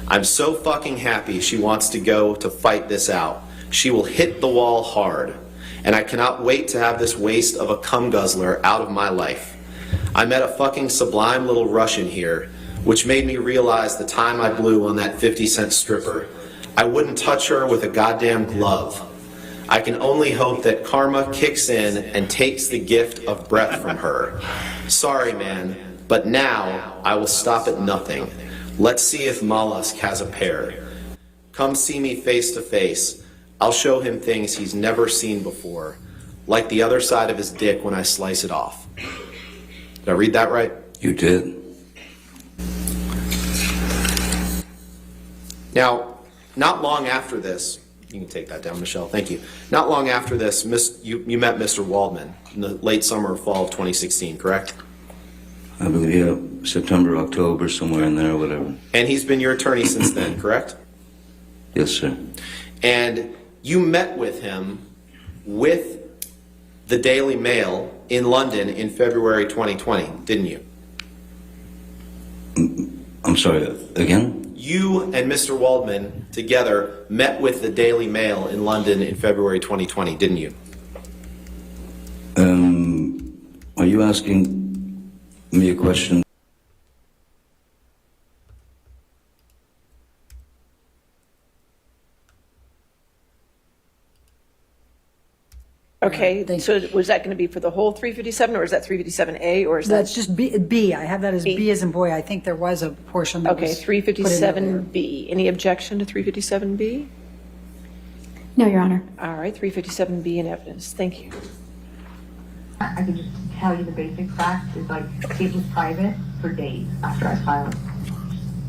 I'm so fucking happy she wants to go to fight this out. She will hit the wall hard. And I cannot wait to have this waste of a cum guzzler out of my life. I met a fucking sublime little Russian here, which made me realize the time I blew on that 50-cent stripper. I wouldn't touch her with a goddamn glove. I can only hope that karma kicks in and takes the gift of breath from her. Sorry, man, but now I will stop at nothing. Let's see if Mollusk has a pair. Come see me face to face. I'll show him things he's never seen before, like the other side of his dick when I slice it off. Did I read that right? You did. Now, not long after this, you can take that down, Michelle, thank you. Not long after this, you met Mr. Waldman in the late summer or fall of 2016, correct? I believe, yeah, September, October, somewhere in there, whatever. And he's been your attorney since then, correct? Yes, sir. And you met with him with the Daily Mail in London in February 2020, didn't you? I'm sorry, again? You and Mr. Waldman together met with the Daily Mail in London in February 2020, didn't you? Are you asking me a question? Okay, so was that going to be for the whole 357, or is that 357A, or is that? That's just B. I have that as B as in boy. I think there was a portion that Okay, was put in there. 357B. Any objection to 357B? No, Your Honor. All right, 357B in evidence. Thank you. I can just tell you the basic facts is like it was private for days after I filed.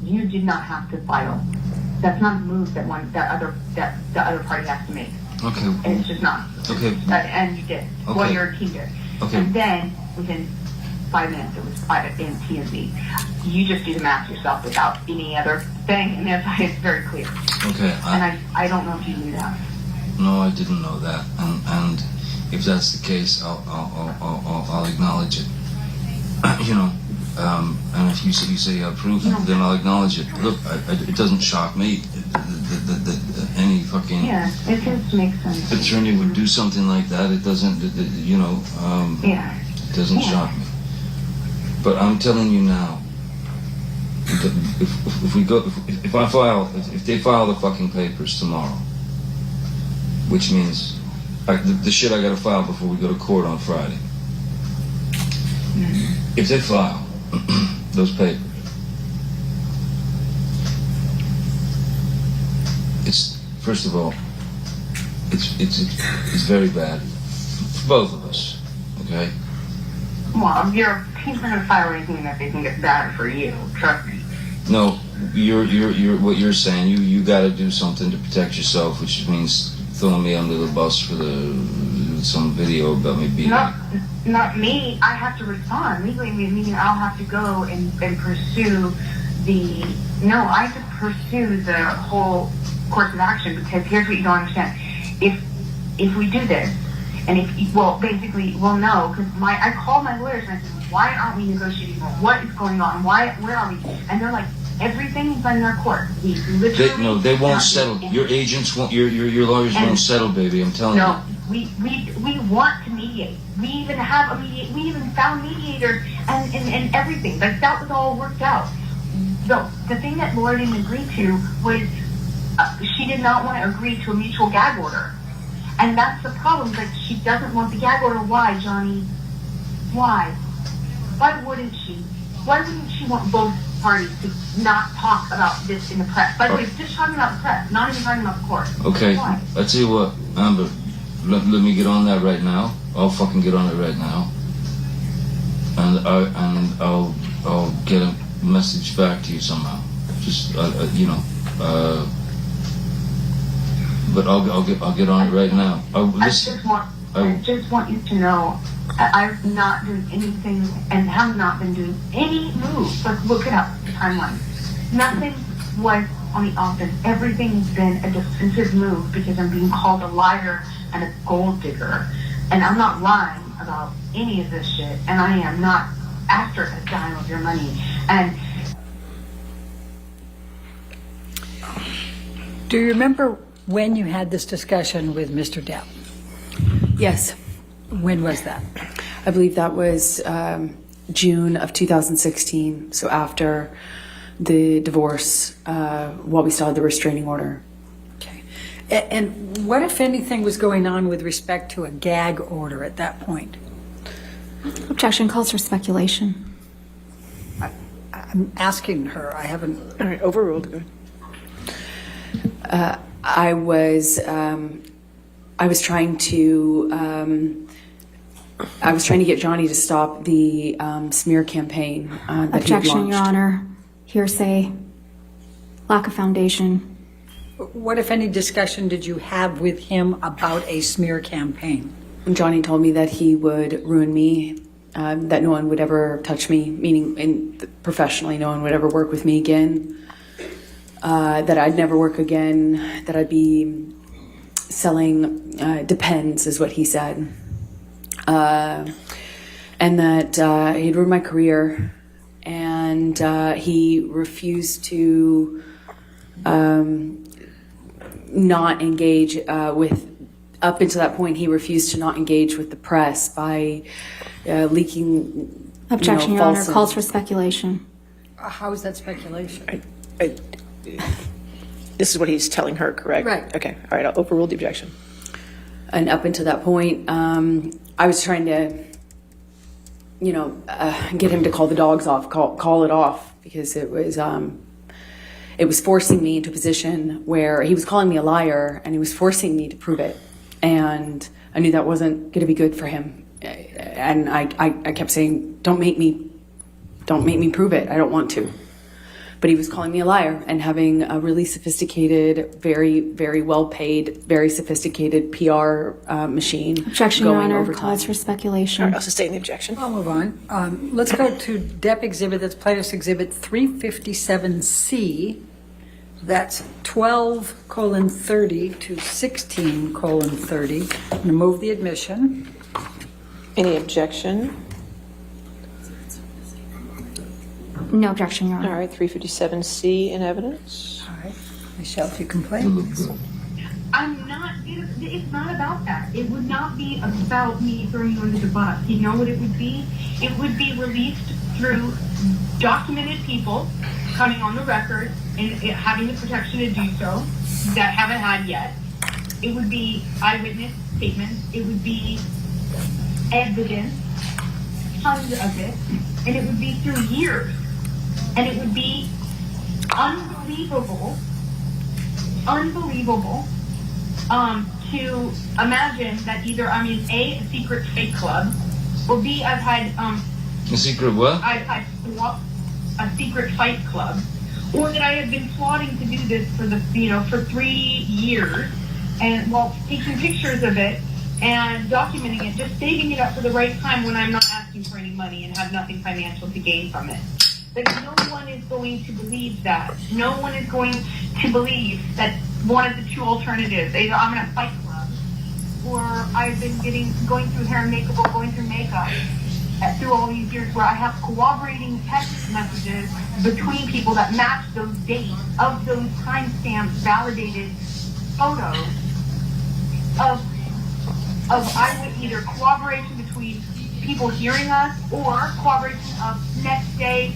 You did not have to file. That's not a move that the other party has to make. Okay. It's just not. Okay. And you did. Okay. Well, your team did. Okay. And then within 5 minutes, it was in TMZ. You just do the math yourself without any other thing, and it's very clear. Okay. And I don't know if you knew that. No, I didn't know that, and if that's the case, I'll acknowledge it. You know, and if you say you have proof, then I'll acknowledge it. Look, it doesn't shock me that any fucking It just makes sense. attorney would do something like that. It doesn't, you know, it doesn't shock me. But I'm telling you now, if they file the fucking papers tomorrow, which means the shit I gotta file before we go to court on Friday. If they file those papers, it's first of all, it's very bad for both of us. Okay. Well, your team's not gonna file anything that they think is bad for you. Trust me. No, you're what you're saying. You got to do something to protect yourself, which means throwing me under the bus for some video about me beating. Not me. I have to respond legally, meaning I'll have to go and pursue the. No, I have to pursue the whole course of action, because here's what you don't understand. If we do this, and basically, we'll know, because I called my lawyers and I said, why aren't we negotiating more? What is going on? Where are we? And they're like, everything's in their court. We literally. They won't settle. Your agents won't. Your lawyers won't settle, baby. I'm telling you. No, we want to mediate. We even have a mediate. We even found mediators and everything. Like, that was all worked out. The thing that Laura didn't agree to was she did not want to agree to a mutual gag order. And that's the problem. Like, she doesn't want the gag order. Why, Johnny? Why? Why wouldn't she? Why wouldn't she want both parties to not talk about this in the press? By the way, just talking about the press, not even talking about the court. Okay, Why? I tell you what, Amber, let me get on that right now. I'll fucking get on it right now, and I'll get a message back to you somehow. Just you know, but I'll get on it right now. I just want you to know, I've not done anything and have not been doing any moves. Like, look it up, the timeline. Nothing was on the offense. Everything's been a defensive move because I'm being called a liar and a gold digger. And I'm not lying about any of this shit. And I am not after a dime of your money. And Do you remember when you had this discussion with Mr. Depp? Yes. When was that? I believe that was June of 2016, so after the divorce, while we still had the restraining order. Okay. And what, if anything, was going on with respect to a gag order at that point? Objection calls for speculation. I'm asking her. I haven't. All right, overruled. Good. I was trying to get Johnny to stop the smear campaign that Objection, he Your launched. Honor. Hearsay. Lack of foundation. What, if any, discussion did you have with him about a smear campaign? Johnny told me that he would ruin me, that no one would ever touch me, meaning professionally, no one would ever work with me again, that I'd never work again, that I'd be selling Depends, is what he said, and that he'd ruined my career, and he refused to not engage with. Up until that point, he refused to not engage with the press by leaking. Objection, Your false Honor. Calls for speculation. How is that speculation? This is what he's telling her, correct? Right. Okay. All right. I'll overrule the objection. And up until that point, I was trying to, get him to call the dogs off, call it off, because it was forcing me into a position where he was calling me a liar, and he was forcing me to prove it. And I knew that wasn't going to be good for him. And I kept saying, don't make me prove it. I don't want to. but he was calling me a liar and having a really sophisticated, very, very well paid, very sophisticated PR machine. Objection, Your going Honor. overtime. Cause for speculation. I'll sustain the objection. I'll move on. Let's go to Depp exhibit, that's plaintiff's exhibit 357C. That's 12:30 to 16:30. I'm going to move the admission. Any objection? No objection, Your Honor. All right, 357C in evidence. All right. Michelle, if you complain. I'm not, it's not about that. It would not be about me throwing you under the bus. You know what it would be? It would be released through documented people coming on the record and having the protection to do so that haven't had yet. It would be eyewitness statements. It would be evidence, tons of it, and it would be through years. And it would be unbelievable to imagine that either I'm in A, secret fake club, or B, I've had A secret what? I've had a secret fight club, or that I have been plotting to do this for for 3 years, and while taking pictures of it and documenting it, just saving it up for the right time when I'm not asking for any money and have nothing financial to gain from it. Like, no one is going to believe that. No one is going to believe that one of the two alternatives, either I'm in a fight club, or I've been going through hair and makeup, or going through makeup through all these years, where I have corroborating text messages between people that match those dates of those timestamp validated photos of either corroboration between people hearing us or corroboration of next day,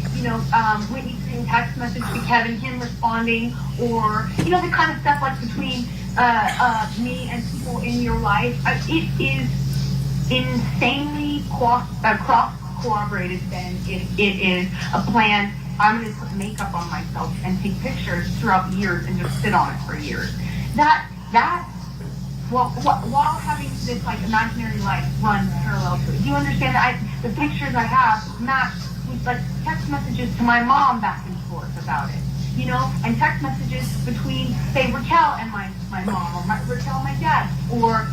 Whitney sending text message to Kevin, him responding, or, the kind of stuff like between me and people in your life. It is insanely cross-corroborated then if it is a plan. I'm going to put makeup on myself and take pictures throughout years and just sit on it for years. While having this imaginary life run parallel to it. Do you understand that the pictures I have match with text messages to my mom back and forth about it, and text messages between, say, Raquel and my mom, or Raquel and my dad, or,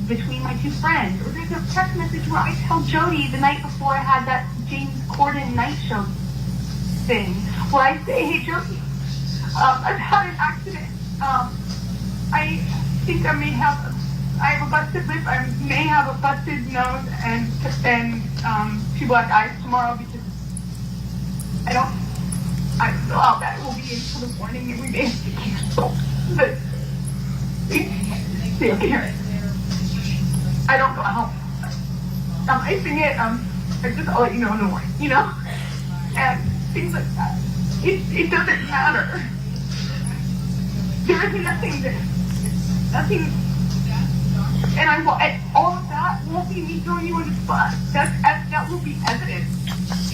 between my two friends. Or there's a text message where I tell Jody the night before I had that James Corden night show thing, where I say, hey, Jody, I've had an accident. I think I have a busted lip, I may have a busted nose and 2 black eyes tomorrow because I don't know how that will be until the morning and we may have to cancel. But see, okay, here. I don't know how I'm icing it, I'll let you know in the morning, and things like that. It doesn't matter. There is nothing there. Nothing, and all of that won't be me throwing you in the bus. That will be evidence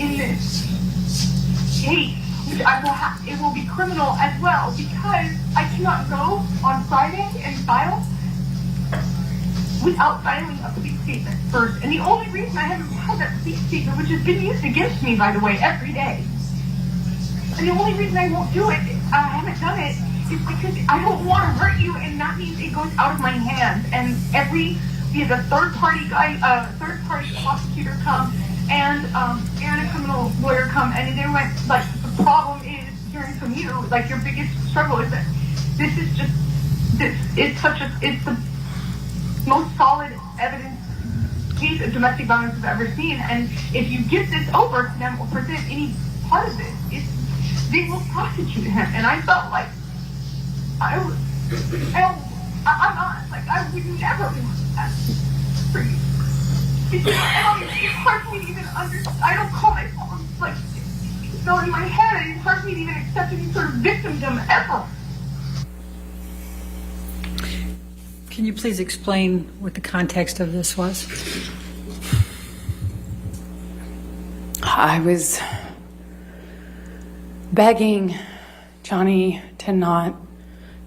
in this case, which it will be criminal as well, because I cannot go on Friday and file without filing a police statement first. And the only reason I haven't filed that police statement, which has been used against me, by the way, every day, and the only reason I won't do it, I haven't done it, is because I don't want to hurt you, and that means it goes out of my hands. And the third party prosecutor come, and a criminal lawyer come, and they went, the problem is, hearing from you, your biggest struggle is that this is just, it's the most solid evidence case of domestic violence I've ever seen. And if you give this over to them or present any part of this, they will prosecute him. And I felt like I would never want that for you. It's hard for me to even understand. I don't call myself, so in my head, it's hard for me to even accept any sort of victimdom ever. Can you please explain what the context of this was? I was begging Johnny to not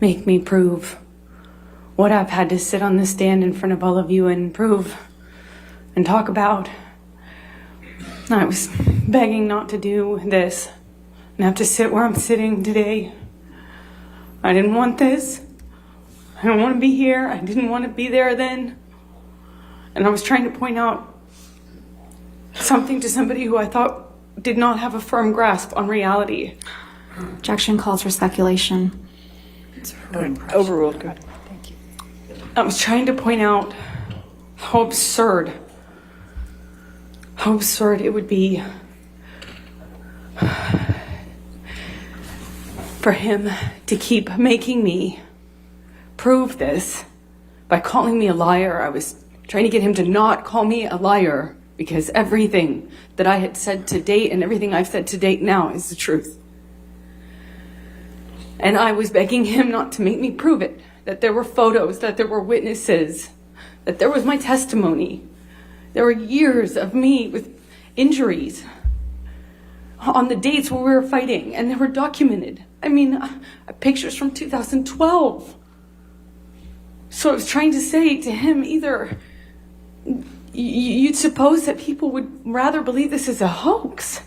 make me prove what I've had to sit on the stand in front of all of you and prove and talk about. I was begging not to do this and have to sit where I'm sitting today. I didn't want this. I don't want to be here. I didn't want to be there then. And I was trying to point out something to somebody who I thought did not have a firm grasp on reality. Objection calls for speculation. Overruled. Good. I was trying to point out how absurd it would be for him to keep making me prove this by calling me a liar. I was trying to get him to not call me a liar because everything that I had said to date and everything I've said to date now is the truth. And I was begging him not to make me prove it, that there were photos, that there were witnesses, that there was my testimony. There were years of me with injuries on the dates where we were fighting, and they were documented. I mean, pictures from 2012. So I was trying to say to him, either you'd suppose that people would rather believe this is a hoax,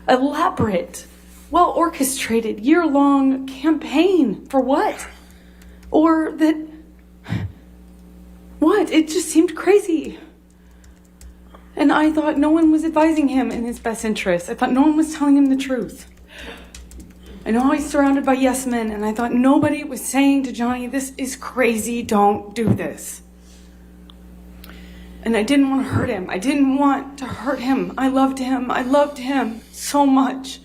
elaborate, well-orchestrated, year-long campaign for what? Or that, what? It just seemed crazy. And I thought no one was advising him in his best interest. I thought no one was telling him the truth. I know he's surrounded by yes men, and I thought nobody was saying to Johnny, this is crazy, don't do this. And I didn't want to hurt him. I didn't want to hurt him. I loved him. I loved him so much.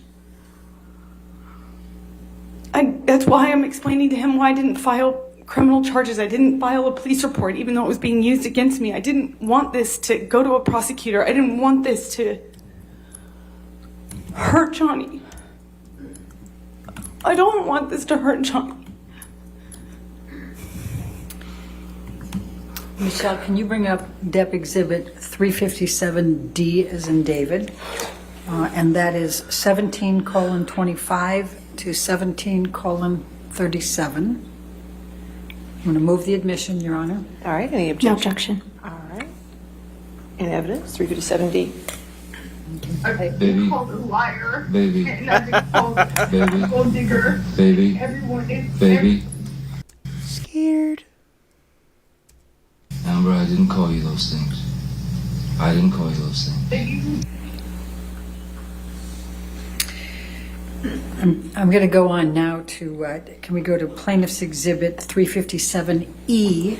That's why I'm explaining to him why I didn't file criminal charges. I didn't file a police report, even though it was being used against me. I didn't want this to go to a prosecutor. I didn't want this to hurt Johnny. I don't want this to hurt Johnny. Michelle, can you bring up Depp Exhibit 357D as in David? And that is 17:25 to 17:37. I'm going to move the admission, Your Honor. All right, any objection? No objection. All right. In evidence, 357D. I've Baby. been called a liar. Baby. And I've been called a Baby. gold digger. Baby. Everyone is Baby. Scared. Amber, I didn't call you those things. I didn't call you those things. I'm going to go on now to, can we go to Plaintiff's Exhibit 357E?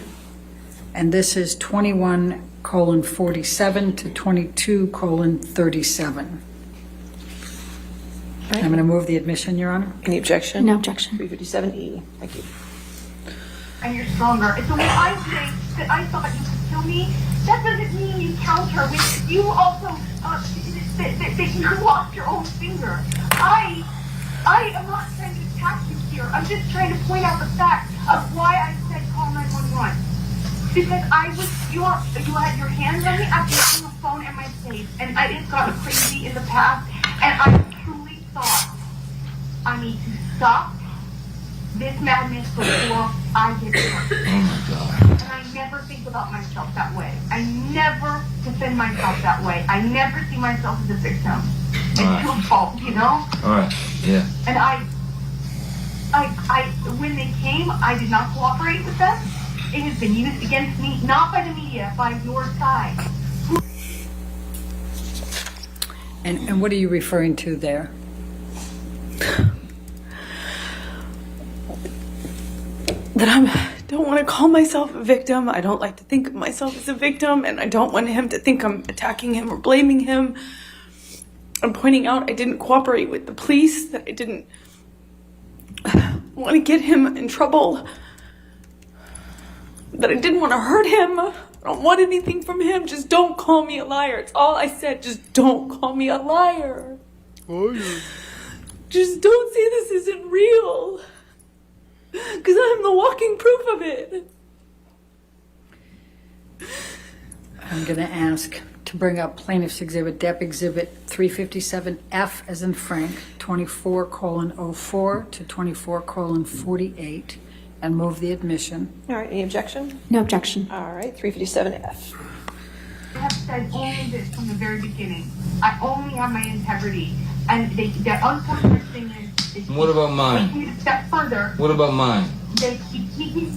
And this is 21:47 to 22:37. I'm going to move the admission, Your Honor. Any objection? No objection. 357E. Thank you. and you're stronger. And so when I say that I thought you could kill me, that doesn't mean you counter with you also that you lost your own finger. I am not trying to attack you here. I'm just trying to point out the fact of why I said call 911. Because you had your hands on me after using the phone at my face, and I just got crazy in the past, and I truly thought I need to stop this madness before I get hurt. Oh my God. And I never think about myself that way. I never defend myself that way. I never see myself as a victim. It's your fault, you know? All right, yeah. And I, when they came, I did not cooperate with them. It has been used against me, not by the media, by your side. And what are you referring to there? That I don't want to call myself a victim. I don't like to think of myself as a victim, and I don't want him to think I'm attacking him or blaming him. I'm pointing out I didn't cooperate with the police, that I didn't want to get him in trouble, that I didn't want to hurt him. I don't want anything from him. Just don't call me a liar. It's all I said. Just don't call me a liar. Just don't say this isn't real. Because I'm the walking proof of it. I'm going to ask to bring up Plaintiff's Exhibit, Depp Exhibit 357F as in Frank, 24:04 to 24:48, and move the admission. All right, any objection? No objection. All right, 357F. I have said only this from the very beginning. I only have my integrity. And the unfortunate thing is What about mine? They take it a step further. What about mine? They keep taking,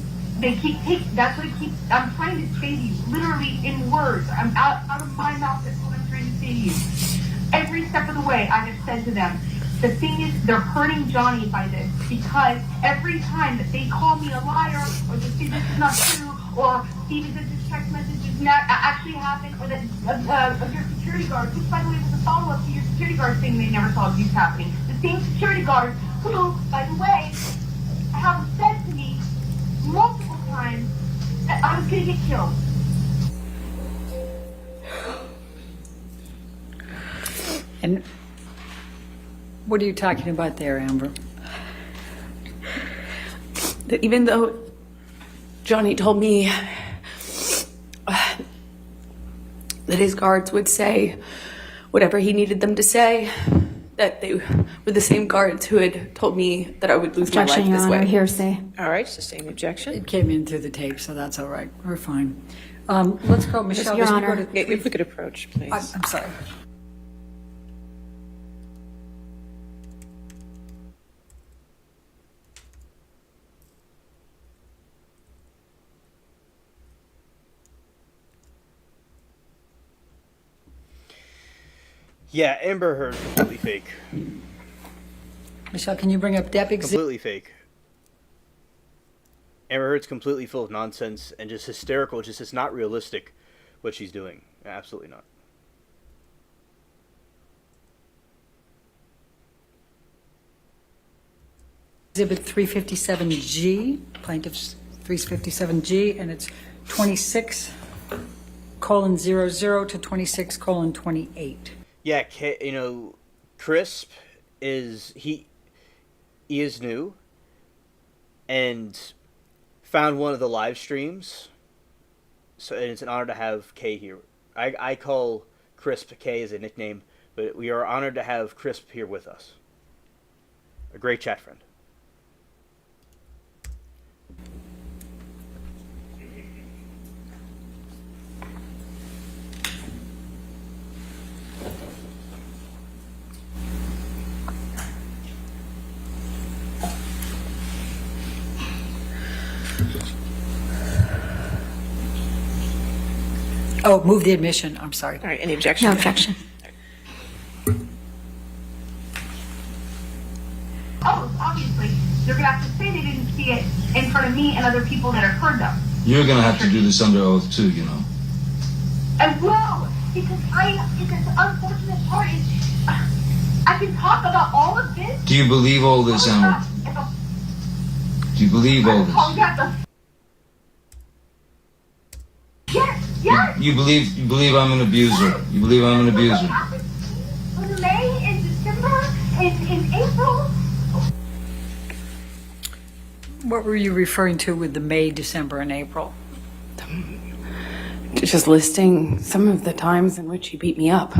that's what it keeps, I'm trying to say to you, literally in words. I'm out of my mouth, that's what I'm trying to say to you. Every step of the way, I have said to them, the thing is, they're hurting Johnny by this, because every time that they call me a liar, or they say this is not true, or Steven said this text message did not actually happen, or that your security guard, which by the way was a follow-up to your security guard saying they never saw abuse happening. The same security guard who, by the way, have said to me multiple times that I was going to get killed. And what are you talking about there, Amber? That even though Johnny told me that his guards would say whatever he needed them to say, that they were the same guards who had told me that I would lose my life Objection, Your this Honor. way. Hearsay. All right, sustained the objection. It came in through the tape, so that's all right. We're fine. Let's go, Michelle. Your Let's Honor. go to If we could approach, please. I'm sorry. Yeah, Amber Heard, completely fake. Michelle, can you bring up Depp exhibit? Completely fake. Amber Heard's completely full of nonsense and just hysterical. It's not realistic what she's doing. Absolutely not. Exhibit 357G, plaintiff's 357G, and it's 26:00 to 26:28. Yeah, Crisp is he is new and found one of the live streams. So and it's an honor to have Kay here. I call Crisp Kay as a nickname, but we are honored to have Crisp here with us. A great chat friend. Oh, move the admission. I'm sorry. All right, any objection? No objection. Oh, obviously, they're going to have to say they didn't see it in front of me and other people that have heard them. You're going to have to do this under oath too, you know. I will, because the unfortunate part is, I can talk about all of this. Do you believe all this, Amber? Do you believe all this? Yes. You believe I'm an abuser. You believe I'm an abuser. In May, in December, in April. What were you referring to with the May, December, and April? Just listing some of the times in which he beat me up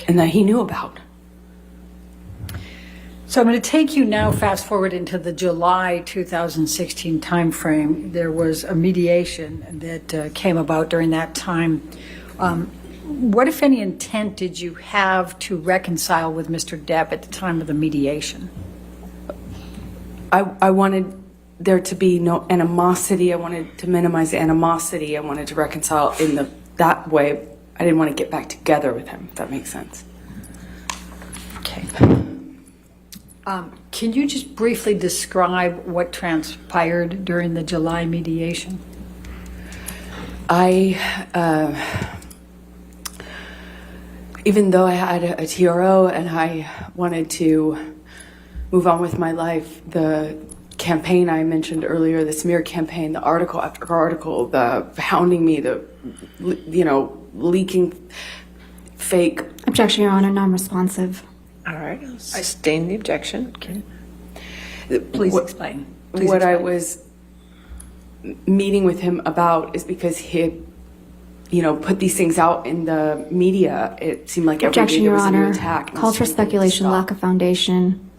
and that he knew about. So I'm going to take you now fast forward into the July 2016 timeframe. There was a mediation that came about during that time. What, if any, intent did you have to reconcile with Mr. Depp at the time of the mediation? I wanted there to be no animosity. I wanted to minimize the animosity. I wanted to reconcile in that way. I didn't want to get back together with him, if that makes sense. Okay. Can you just briefly describe what transpired during the July mediation? Even though I had a TRO and I wanted to move on with my life, the campaign I mentioned earlier, the smear campaign, the article after article, the hounding me, the, leaking fake. Objection, Your Honor, non-responsive. All right, I'll sustain the objection. Okay. Please explain. What I was meeting with him about is because he had, put these things out in the media. It seemed like every day Objection, there Your was a new Honor. attack. Calls for speculation, lack of foundation.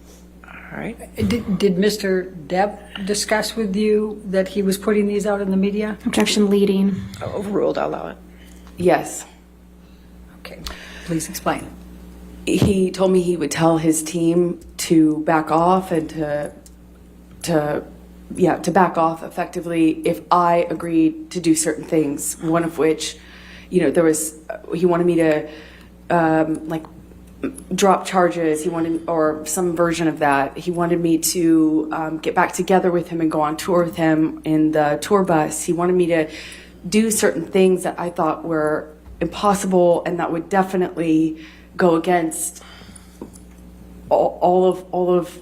All right. Did Mr. Depp discuss with you that he was putting these out in the media? Objection, leading. Overruled, I'll allow it. Yes. Okay, please explain. he told me he would tell his team to back off and to back off effectively if I agreed to do certain things. One of which, he wanted me to drop charges. He wanted, or some version of that. He wanted me to get back together with him and go on tour with him in the tour bus. He wanted me to do certain things that I thought were impossible and that would definitely go against all of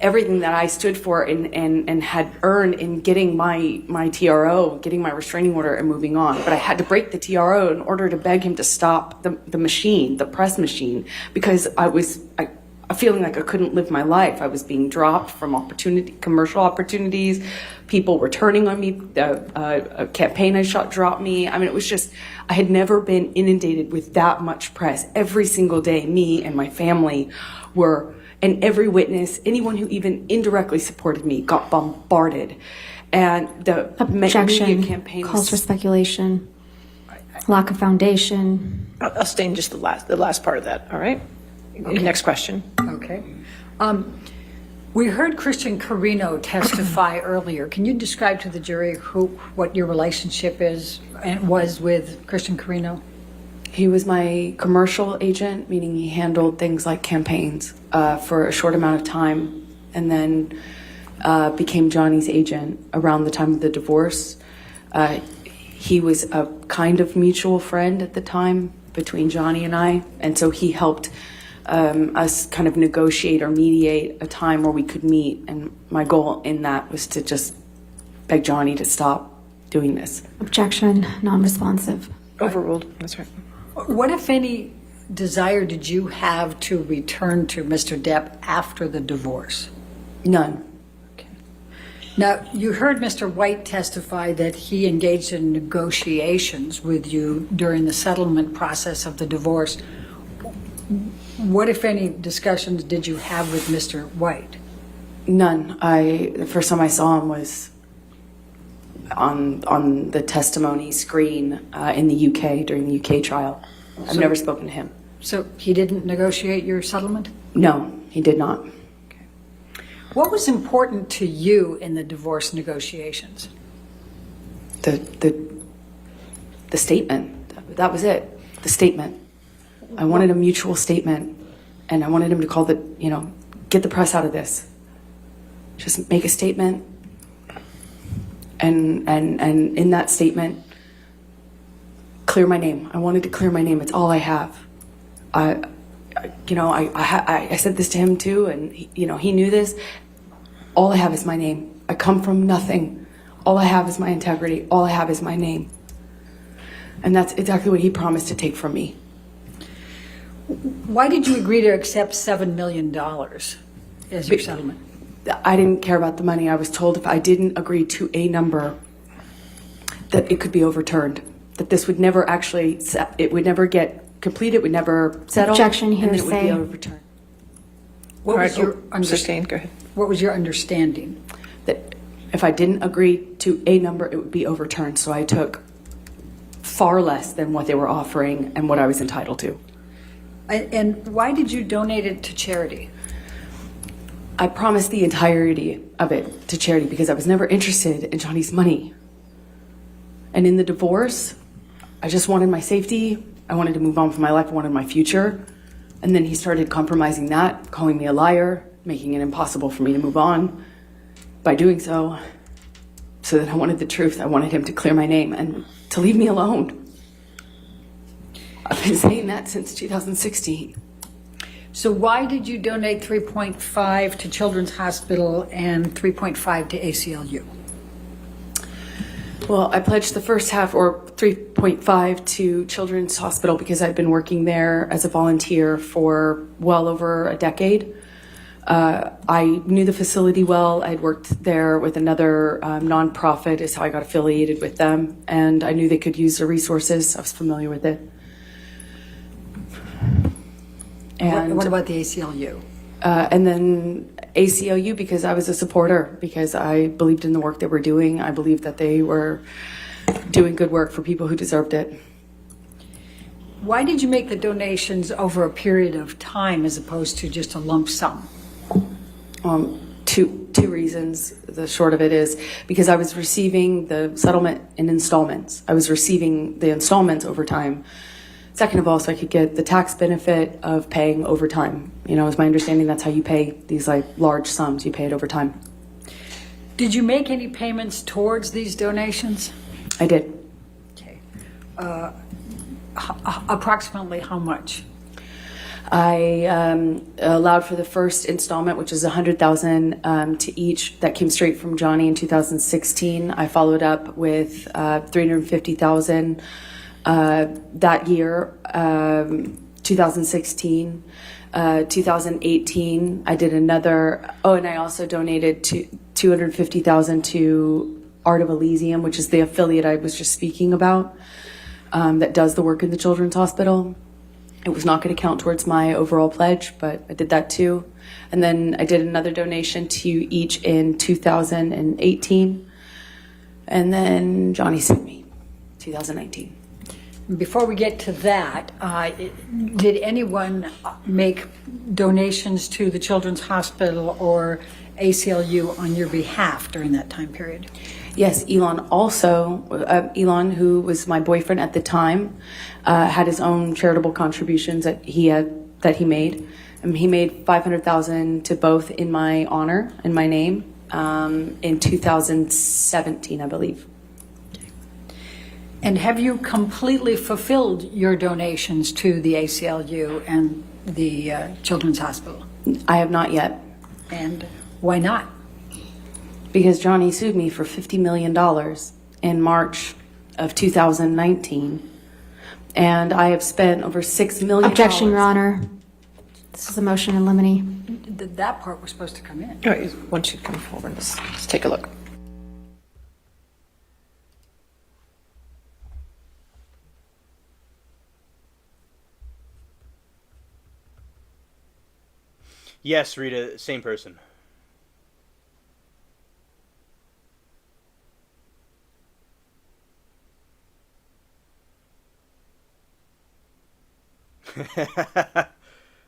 everything that I stood for and had earned in getting my TRO, getting my restraining order and moving on. But I had to break the TRO in order to beg him to stop the machine, the press machine, because I was feeling like I couldn't live my life. I was being dropped from commercial opportunities. People were turning on me. A campaign I shot dropped me. I mean, it was just, I had never been inundated with that much press. Every single day, me and my family were, and every witness, anyone who even indirectly supported me got bombarded. And the media Objection. campaign Calls for speculation. Lack of foundation. I'll stay in just the last part of that, all right? Okay. Next question. Okay. We heard Christian Carino testify earlier. Can you describe to the jury what your relationship was with Christian Carino? He was my commercial agent, meaning he handled things like campaigns for a short amount of time, and then became Johnny's agent around the time of the divorce. He was a kind of mutual friend at the time between Johnny and I, and so he helped us kind of negotiate or mediate a time where we could meet, and my goal in that was to just beg Johnny to stop doing this. Objection. Non-responsive. Overruled. That's right. What, if any, desire did you have to return to Mr. Depp after the divorce? None. Okay. Now, you heard Mr. White testify that he engaged in negotiations with you during the settlement process of the divorce. What, if any, discussions did you have with Mr. White? None. The first time I saw him was on the testimony screen in the UK during the UK trial. I've never spoken to him. So he didn't negotiate your settlement? No, he did not. Okay. What was important to you in the divorce negotiations? The statement. That was it. The statement. I wanted a mutual statement, and I wanted him to get the press out of this. Just make a statement, and in that statement, clear my name. I wanted to clear my name. It's all I have. I said this to him too, and he knew this. All I have is my name. I come from nothing. All I have is my integrity. All I have is my name. And that's exactly what he promised to take from me. Why did you agree to accept $7 million as your settlement? I didn't care about the money. I was told if I didn't agree to a number, that it could be overturned. That this would never it would never get completed, it would never settle. Objection, and then it would be hearsay. overturned. What was your Sustained, go ahead. What was your understanding? That if I didn't agree to a number, it would be overturned. So I took far less than what they were offering and what I was entitled to. And why did you donate it to charity? I promised the entirety of it to charity because I was never interested in Johnny's money. And in the divorce, I just wanted my safety. I wanted to move on with my life. I wanted my future. And then he started compromising that, calling me a liar, making it impossible for me to move on by doing so. So that I wanted the truth. I wanted him to clear my name and to leave me alone. I've been saying that since 2016. So why did you donate 3.5 to Children's Hospital and 3.5 to ACLU? Well, I pledged the first half, or 3.5, to Children's Hospital because I'd been working there as a volunteer for well over a decade. I knew the facility well. I'd worked there with another nonprofit, is how I got affiliated with them, and I knew they could use the resources. I was familiar with it. And what about the ACLU? And then ACLU because I was a supporter, because I believed in the work they were doing. I believed that they were doing good work for people who deserved it. Why did you make the donations over a period of time as opposed to just a lump sum? Two reasons. The short of it is because I was receiving the settlement in installments. I was receiving the installments over time. Second of all, so I could get the tax benefit of paying over time. You know, it's my understanding that's how you pay these like large sums. You pay it over time. Did you make any payments towards these donations? I did. Okay. Approximately how much? I allowed for the first installment, which is $100,000 to each. That came straight from Johnny in 2016. I followed up with $350,000 that year, 2016. 2018, I did another. Oh, and I also donated $250,000 to Art of Elysium, which is the affiliate I was just speaking about, that does the work in the Children's Hospital. It was not going to count towards my overall pledge, but I did that too. And then I did another donation to each in 2018. And then Johnny sued me, 2019. Before we get to that, did anyone make donations to the Children's Hospital or ACLU on your behalf during that time period? Yes, Elon also, Elon, who was my boyfriend at the time, had his own charitable contributions that he made. He made $500,000 to both in my honor, in my name, in 2017, I believe. And have you completely fulfilled your donations to the ACLU and the Children's Hospital? I have not yet. And why not? Because Johnny sued me for $50 million in March of 2019. And I have spent over $6 million. Objection, Your Honor. This is a motion in limine. That part was supposed to come in. All right, once you come forward, let's take a look. Yes, Rita, same person.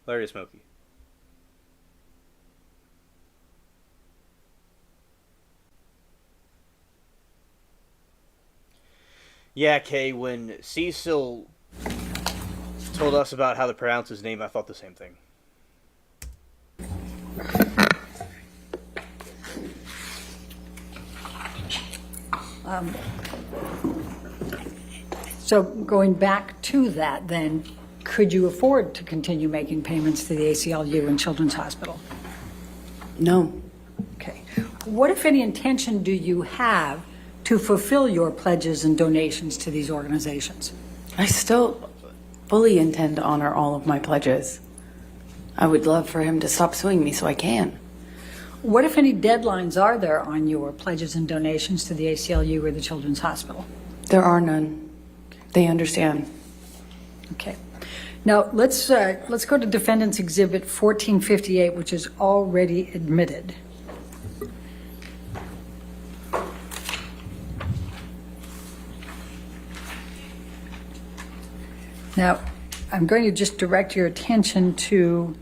Larry Smokey. Yeah, Kay, when Cecil told us about how to pronounce his name, I thought the same thing. So going back to that then, could you afford to continue making payments to the ACLU and Children's Hospital? No. Okay. What, if any, intention do you have to fulfill your pledges and donations to these organizations? I still fully intend to honor all of my pledges. I would love for him to stop suing me so I can. What, if any, deadlines are there on your pledges and donations to the ACLU or the Children's Hospital? There are none. They understand. Okay. Now, let's go to Defendant's Exhibit 1458, which is already admitted. Now, I'm going to just direct your attention to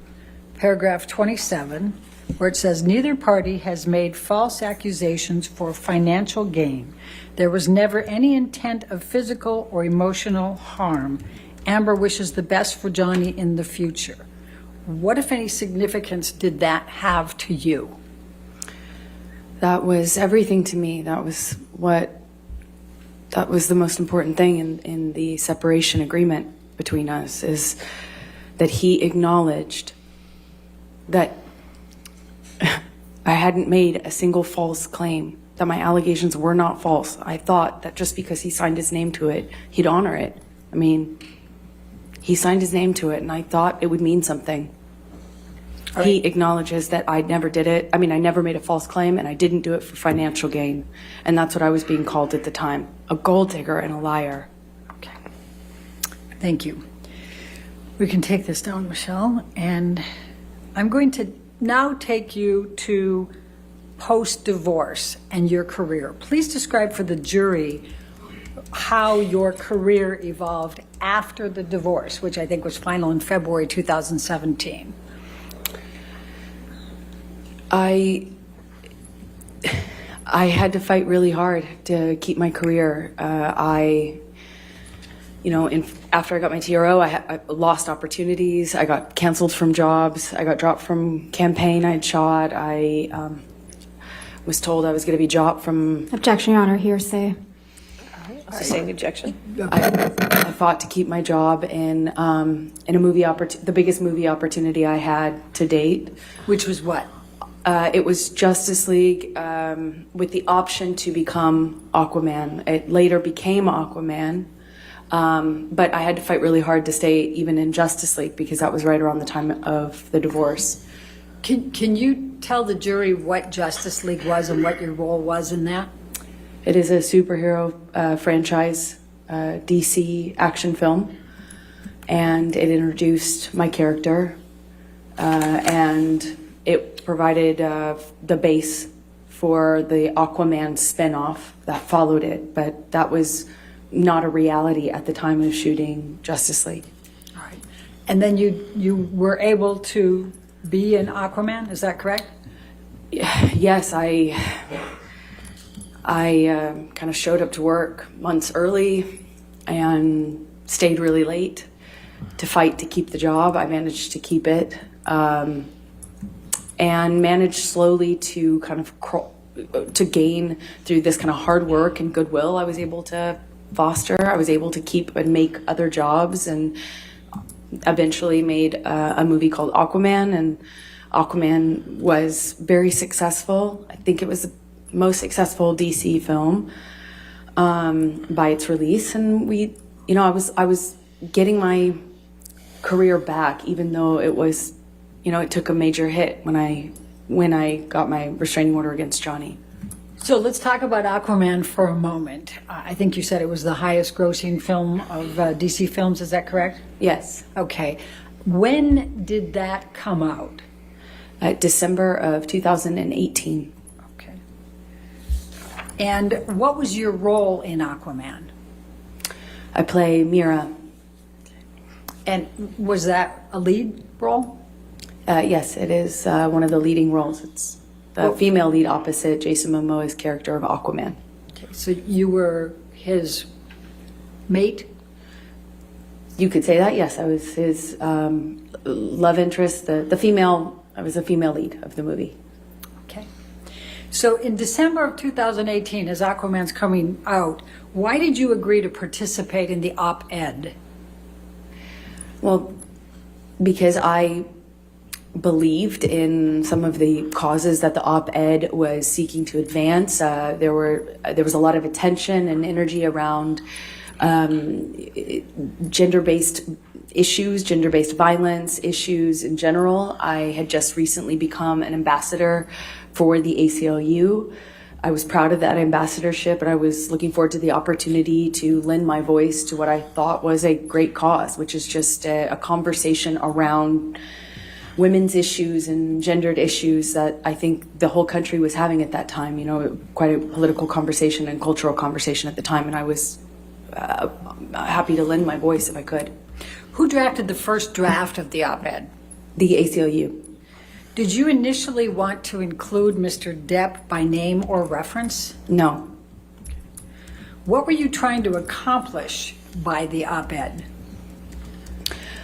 paragraph 27, where it says, neither party has made false accusations for financial gain. There was never any intent of physical or emotional harm. Amber wishes the best for Johnny in the future. What, if any, significance did that have to you? That was everything to me. That was the most important thing in the separation agreement between us, is that he acknowledged that I hadn't made a single false claim, that my allegations were not false. I thought that just because he signed his name to it, he'd honor it. I mean, he signed his name to it, and I thought it would mean something. Right. He acknowledges that I never did it. I mean, I never made a false claim, and I didn't do it for financial gain. And that's what I was being called at the time, a gold digger and a liar. Okay. Thank you. We can take this down, Michelle, and I'm going to now take you to post-divorce and your career. Please describe for the jury how your career evolved after the divorce, which I think was final in February 2017. I had to fight really hard to keep my career. After I got my TRO, I lost opportunities. I got canceled from jobs. I got dropped from campaign I'd shot. I was told I was going to be dropped from. Objection, Your Honor, hearsay. Sustained objection. I fought to keep my job in a movie the biggest movie opportunity I had to date. Which was what? It was Justice League with the option to become Aquaman. It later became Aquaman, but I had to fight really hard to stay even in Justice League because that was right around the time of the divorce. Can you tell the jury what Justice League was and what your role was in that? It is a superhero franchise, DC action film, and it introduced my character, and it provided the base for the Aquaman spinoff that followed it, but that was not a reality at the time of shooting Justice League. All right. And then you were able to be an Aquaman, is that correct? Yes, I kind of showed up to work months early and stayed really late to fight to keep the job. I managed to keep it and managed slowly to kind of to gain through this kind of hard work and goodwill I was able to foster. I was able to keep and make other jobs and eventually made a movie called Aquaman, and Aquaman was very successful. I think it was the most successful DC film by its release, and I was getting my career back, even though it was, it took a major hit when I got my restraining order against Johnny. So let's talk about Aquaman for a moment. I think you said it was the highest grossing film of DC films, is that correct? Yes. Okay. When did that come out? December of 2018. Okay. And what was your role in Aquaman? I play Mira. And was that a lead role? Yes, it is one of the leading roles. It's the female lead opposite Jason Momoa's character of Aquaman. Okay, so you were his mate? You could say that, yes. I was his love interest, the female, I was the female lead of the movie. Okay. So in December of 2018, as Aquaman's coming out, why did you agree to participate in the op-ed? Well, because I believed in some of the causes that the op-ed was seeking to advance. There was a lot of attention and energy around gender-based issues, gender-based violence issues in general. I had just recently become an ambassador for the ACLU. I was proud of that ambassadorship, and I was looking forward to the opportunity to lend my voice to what I thought was a great cause, which is just a conversation around women's issues and gendered issues that I think the whole country was having at that time, quite a political conversation and cultural conversation at the time, and I was happy to lend my voice if I could. Who drafted the first draft of the op-ed? The ACLU. Did you initially want to include Mr. Depp by name or reference? No. What were you trying to accomplish by the op-ed?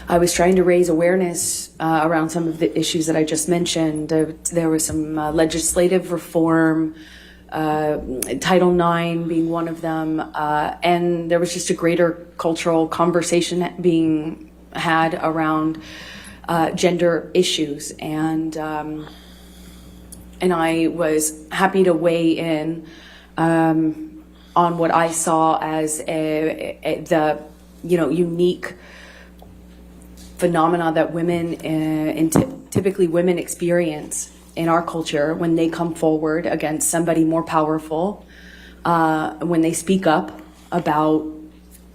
I was trying to raise awareness around some of the issues that I just mentioned. There was some legislative reform, Title IX being one of them, and there was just a greater cultural conversation being had around gender issues, and I was happy to weigh in on what I saw as the unique phenomena that women and typically women experience in our culture when they come forward against somebody more powerful, when they speak up about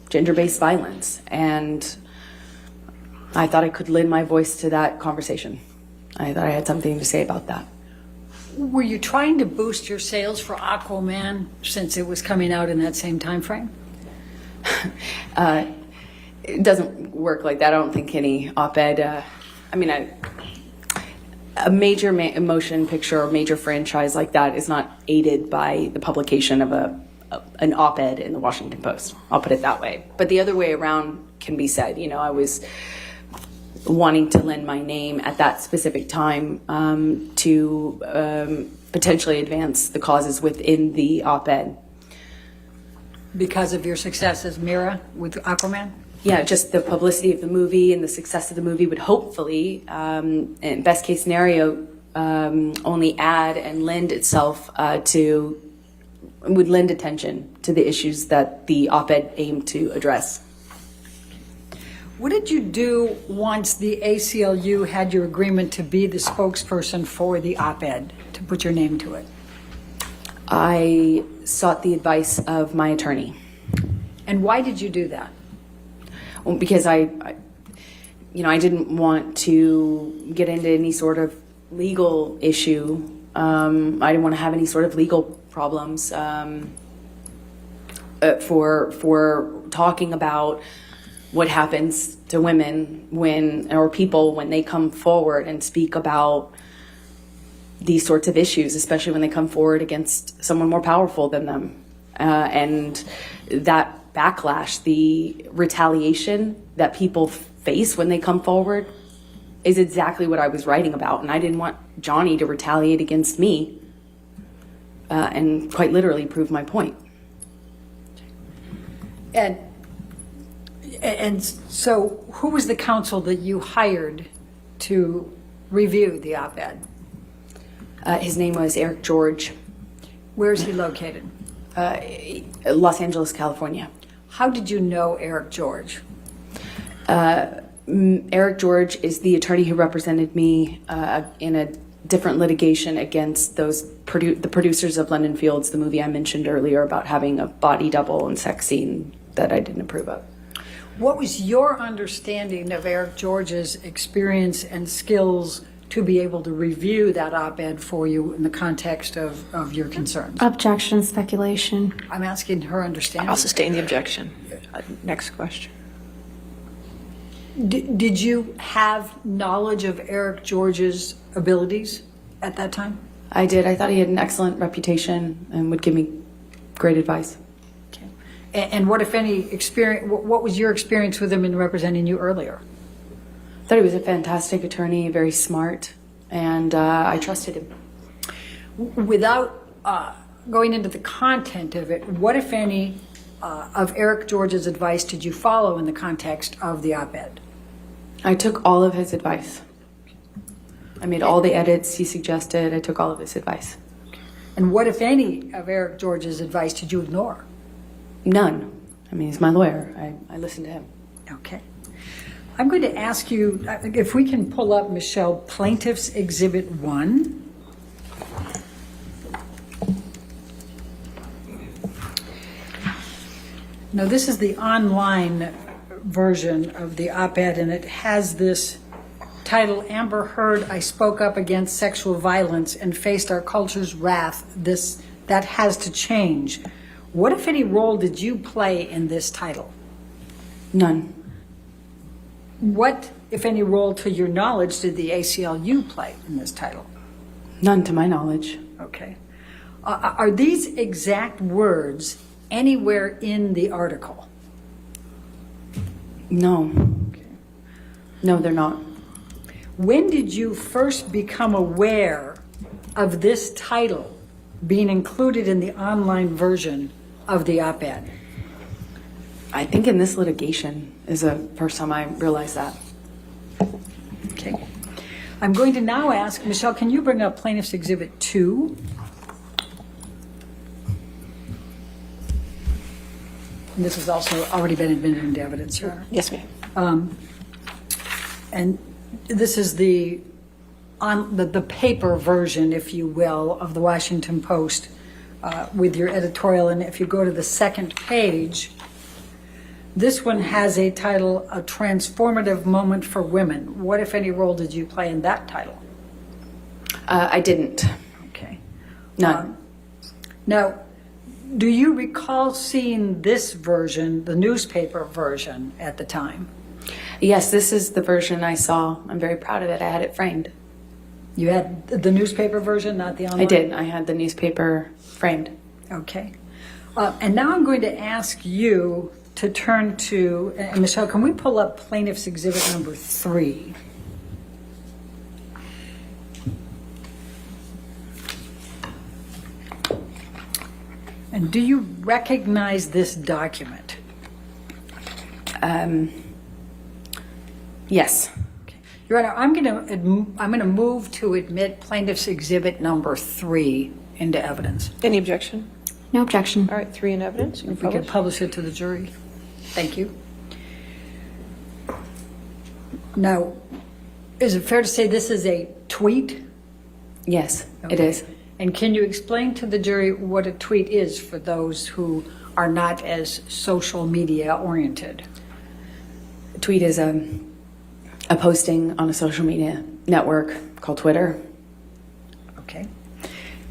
gender-based violence. And I thought I could lend my voice to that conversation. I thought I had something to say about that. Were you trying to boost your sales for Aquaman since it was coming out in that same time frame? It doesn't work like that. I don't think any op-ed, a major motion picture or major franchise like that is not aided by the publication of an op-ed in the Washington Post. I'll put it that way. But the other way around can be said. I was wanting to lend my name at that specific time to potentially advance the causes within the op-ed. Because of your success as Mira with Aquaman? Yeah, just the publicity of the movie and the success of the movie would hopefully, in best case scenario, only add and lend itself would lend attention to the issues that the op-ed aimed to address. What did you do once the ACLU had your agreement to be the spokesperson for the op-ed, to put your name to it? I sought the advice of my attorney. And why did you do that? Well, because I didn't want to get into any sort of legal issue. I didn't want to have any sort of legal problems for talking about what happens to women or people when they come forward and speak about these sorts of issues, especially when they come forward against someone more powerful than them. And that backlash, the retaliation that people face when they come forward is exactly what I was writing about. And I didn't want Johnny to retaliate against me and quite literally prove my point. And so who was the counsel that you hired to review the op-ed? His name was Eric George. Where is he located? Los Angeles, California. How did you know Eric George? Eric George is the attorney who represented me in a different litigation against the producers of London Fields, the movie I mentioned earlier about having a body double and sex scene that I didn't approve of. What was your understanding of Eric George's experience and skills to be able to review that op-ed for you in the context of your concerns? Objection, speculation. I'm asking her understanding. I'll sustain the objection. Next question. Did you have knowledge of Eric George's abilities at that time? I did. I thought he had an excellent reputation and would give me great advice. Okay. And what, if any, what was your experience with him in representing you earlier? I thought he was a fantastic attorney, very smart, and I trusted him. Without going into the content of it, what, if any, of Eric George's advice did you follow in the context of the op-ed? I took all of his advice. I made all the edits he suggested. I took all of his advice. And what, if any, of Eric George's advice did you ignore? None. I mean, he's my lawyer. I listened to him. Okay. I'm going to ask you, if we can pull up, Michelle, Plaintiff's Exhibit 1. Now, this is the online version of the op-ed, and it has this title, Amber Heard, I spoke up against sexual violence and faced our culture's wrath. That has to change. What, if any, role did you play in this title? None. What, if any, role to your knowledge did the ACLU play in this title? None to my knowledge. Okay. Are these exact words anywhere in the article? No. Okay. No, they're not. When did you first become aware of this title being included in the online version of the op-ed? I think in this litigation is the first time I realized that. Okay. I'm going to now ask, Michelle, can you bring up Plaintiff's Exhibit 2? And this has also already been admitted into evidence, sir. Yes, ma'am. And this is the paper version, if you will, of the Washington Post with your editorial. And if you go to the second page, this one has a title, A Transformative Moment for Women. What, if any, role did you play in that title? I didn't. Okay. None. Now, Do you recall seeing this version, the newspaper version, at the time? Yes, this is the version I saw. I'm very proud of it. I had it framed. You had the newspaper version, not the online? I did. I had the newspaper framed. Okay. And now I'm going to ask you to turn to, and Michelle, can we pull up plaintiff's exhibit number 3? And do you recognize this document? Yes. Your Honor, I'm going to move to admit plaintiff's exhibit number 3 into evidence. Any objection? No objection. All right, 3 in evidence. You If we can could publish it to the jury. Thank you. Now, is it fair to say this is a tweet? Yes, it is. And can you explain to the jury what a tweet is for those who are not as social media oriented? A tweet is a posting on a social media network called Twitter. Okay.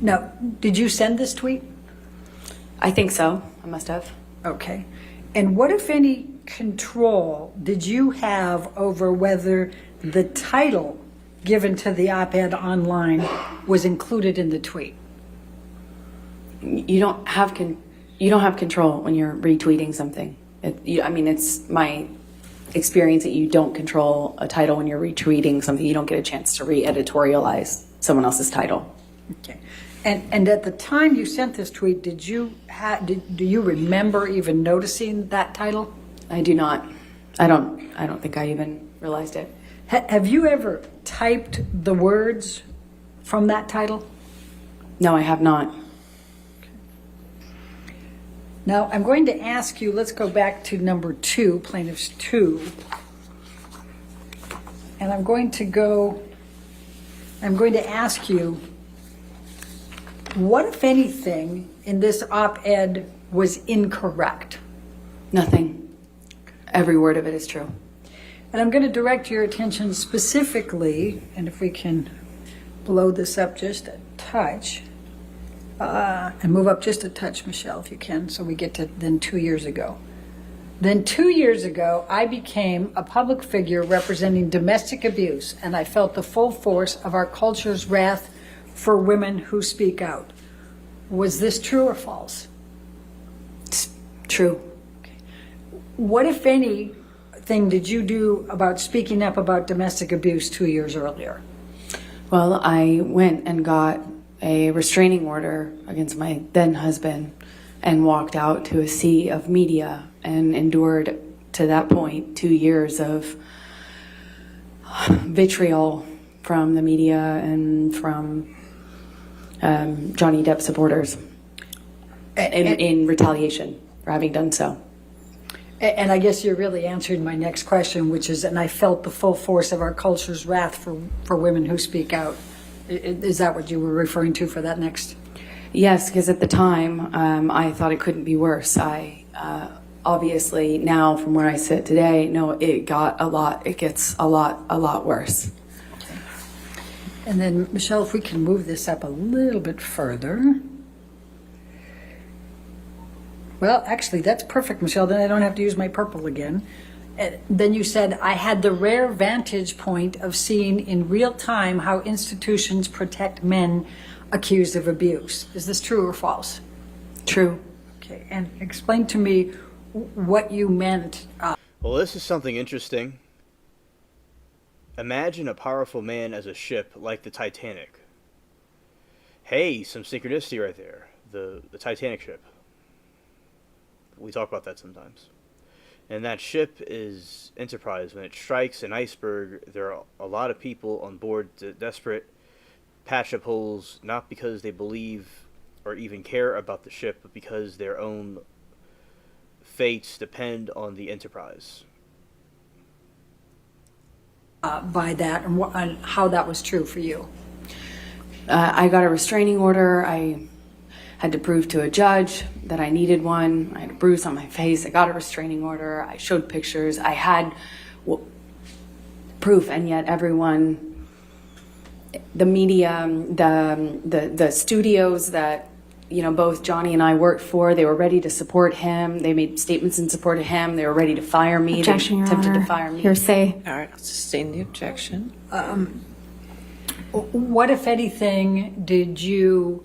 Now, did you send this tweet? I think so. I must have. Okay. And what, if any, control did you have over whether the title given to the op-ed online was included in the tweet? You don't have control when you're retweeting something. It's my experience that you don't control a title when you're retweeting something. You don't get a chance to re-editorialize someone else's title. Okay. And at the time you sent this tweet, do you remember even noticing that title? I do not. I don't think I even realized it. Have you ever typed the words from that title? No, I have not. Now, I'm going to ask you, let's go back to number 2, plaintiff's 2. And I'm going to ask you, what, if anything, in this op-ed was incorrect? Nothing. Every word of it is true. And I'm going to direct your attention specifically, and if we can blow this up just a touch, and move up just a touch, Michelle, if you can, so we get to then 2 years ago. Then 2 years ago, I became a public figure representing domestic abuse, and I felt the full force of our culture's wrath for women who speak out. Was this true or false? It's true. Okay. What, if anything, did you do about speaking up about domestic abuse 2 years earlier? Well, I went and got a restraining order against my then husband and walked out to a sea of media and endured, to that point, 2 years of vitriol from the media and from Johnny Depp supporters in retaliation for having done so. And I guess you're really answering my next question, which is, and I felt the full force of our culture's wrath for women who speak out. Is that what you were referring to for that next? Yes, because at the time, I thought it couldn't be worse. I obviously now, from where I sit today, know it gets a lot worse. Okay. And then, Michelle, if we can move this up a little bit further. Well, actually, that's perfect, Michelle. Then I don't have to use my purple again. And then you said, I had the rare vantage point of seeing in real time how institutions protect men accused of abuse. Is this true or false? True. Okay, and explain to me what you meant. Well, this is something interesting. Imagine a powerful man as a ship like the Titanic. Hey, some synchronicity right there. The Titanic ship. We talk about that sometimes. And that ship is Enterprise. When it strikes an iceberg, there are a lot of people on board desperate patch up holes, not because they believe or even care about the ship, but because their own fates depend on the Enterprise. By that and how that was true for you. I got a restraining order. I had to prove to a judge that I needed one. I had a bruise on my face. I got a restraining order. I showed pictures. I had proof, and yet everyone, the media, the studios that both Johnny and I worked for. They were ready to support him. They made statements in support of him. They were ready to fire me. Objection, they Your attempted Honor. to fire me. Hearsay. All right, I'll sustain the objection. What, if anything, did you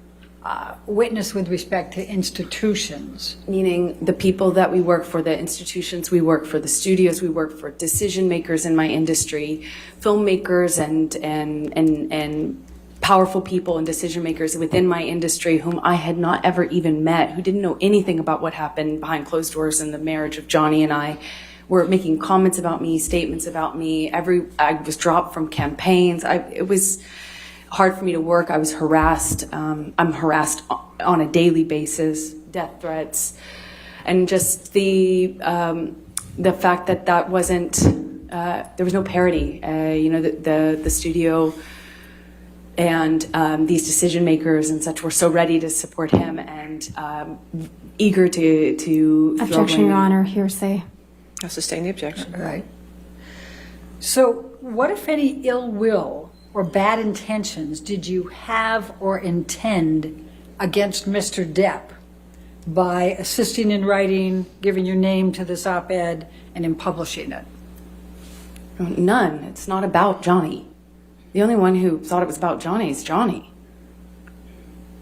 witness with respect to institutions? Meaning the people that we work for, the institutions we work for, the studios we work for, decision makers in my industry, filmmakers and powerful people and decision makers within my industry whom I had not ever even met, who didn't know anything about what happened behind closed doors in the marriage of Johnny and I, were making comments about me, statements about me. I was dropped from campaigns. It was hard for me to work. I was harassed. I'm harassed on a daily basis, death threats, and just the fact that wasn't, there was no parity. The studio and these decision makers and such were so ready to support him and eager to Objection, Your Honor. Hearsay. I'll sustain the objection. All right. So what, if any, ill will or bad intentions did you have or intend against Mr. Depp by assisting in writing, giving your name to this op-ed, and in publishing it? None. It's not about Johnny. The only one who thought it was about Johnny is Johnny.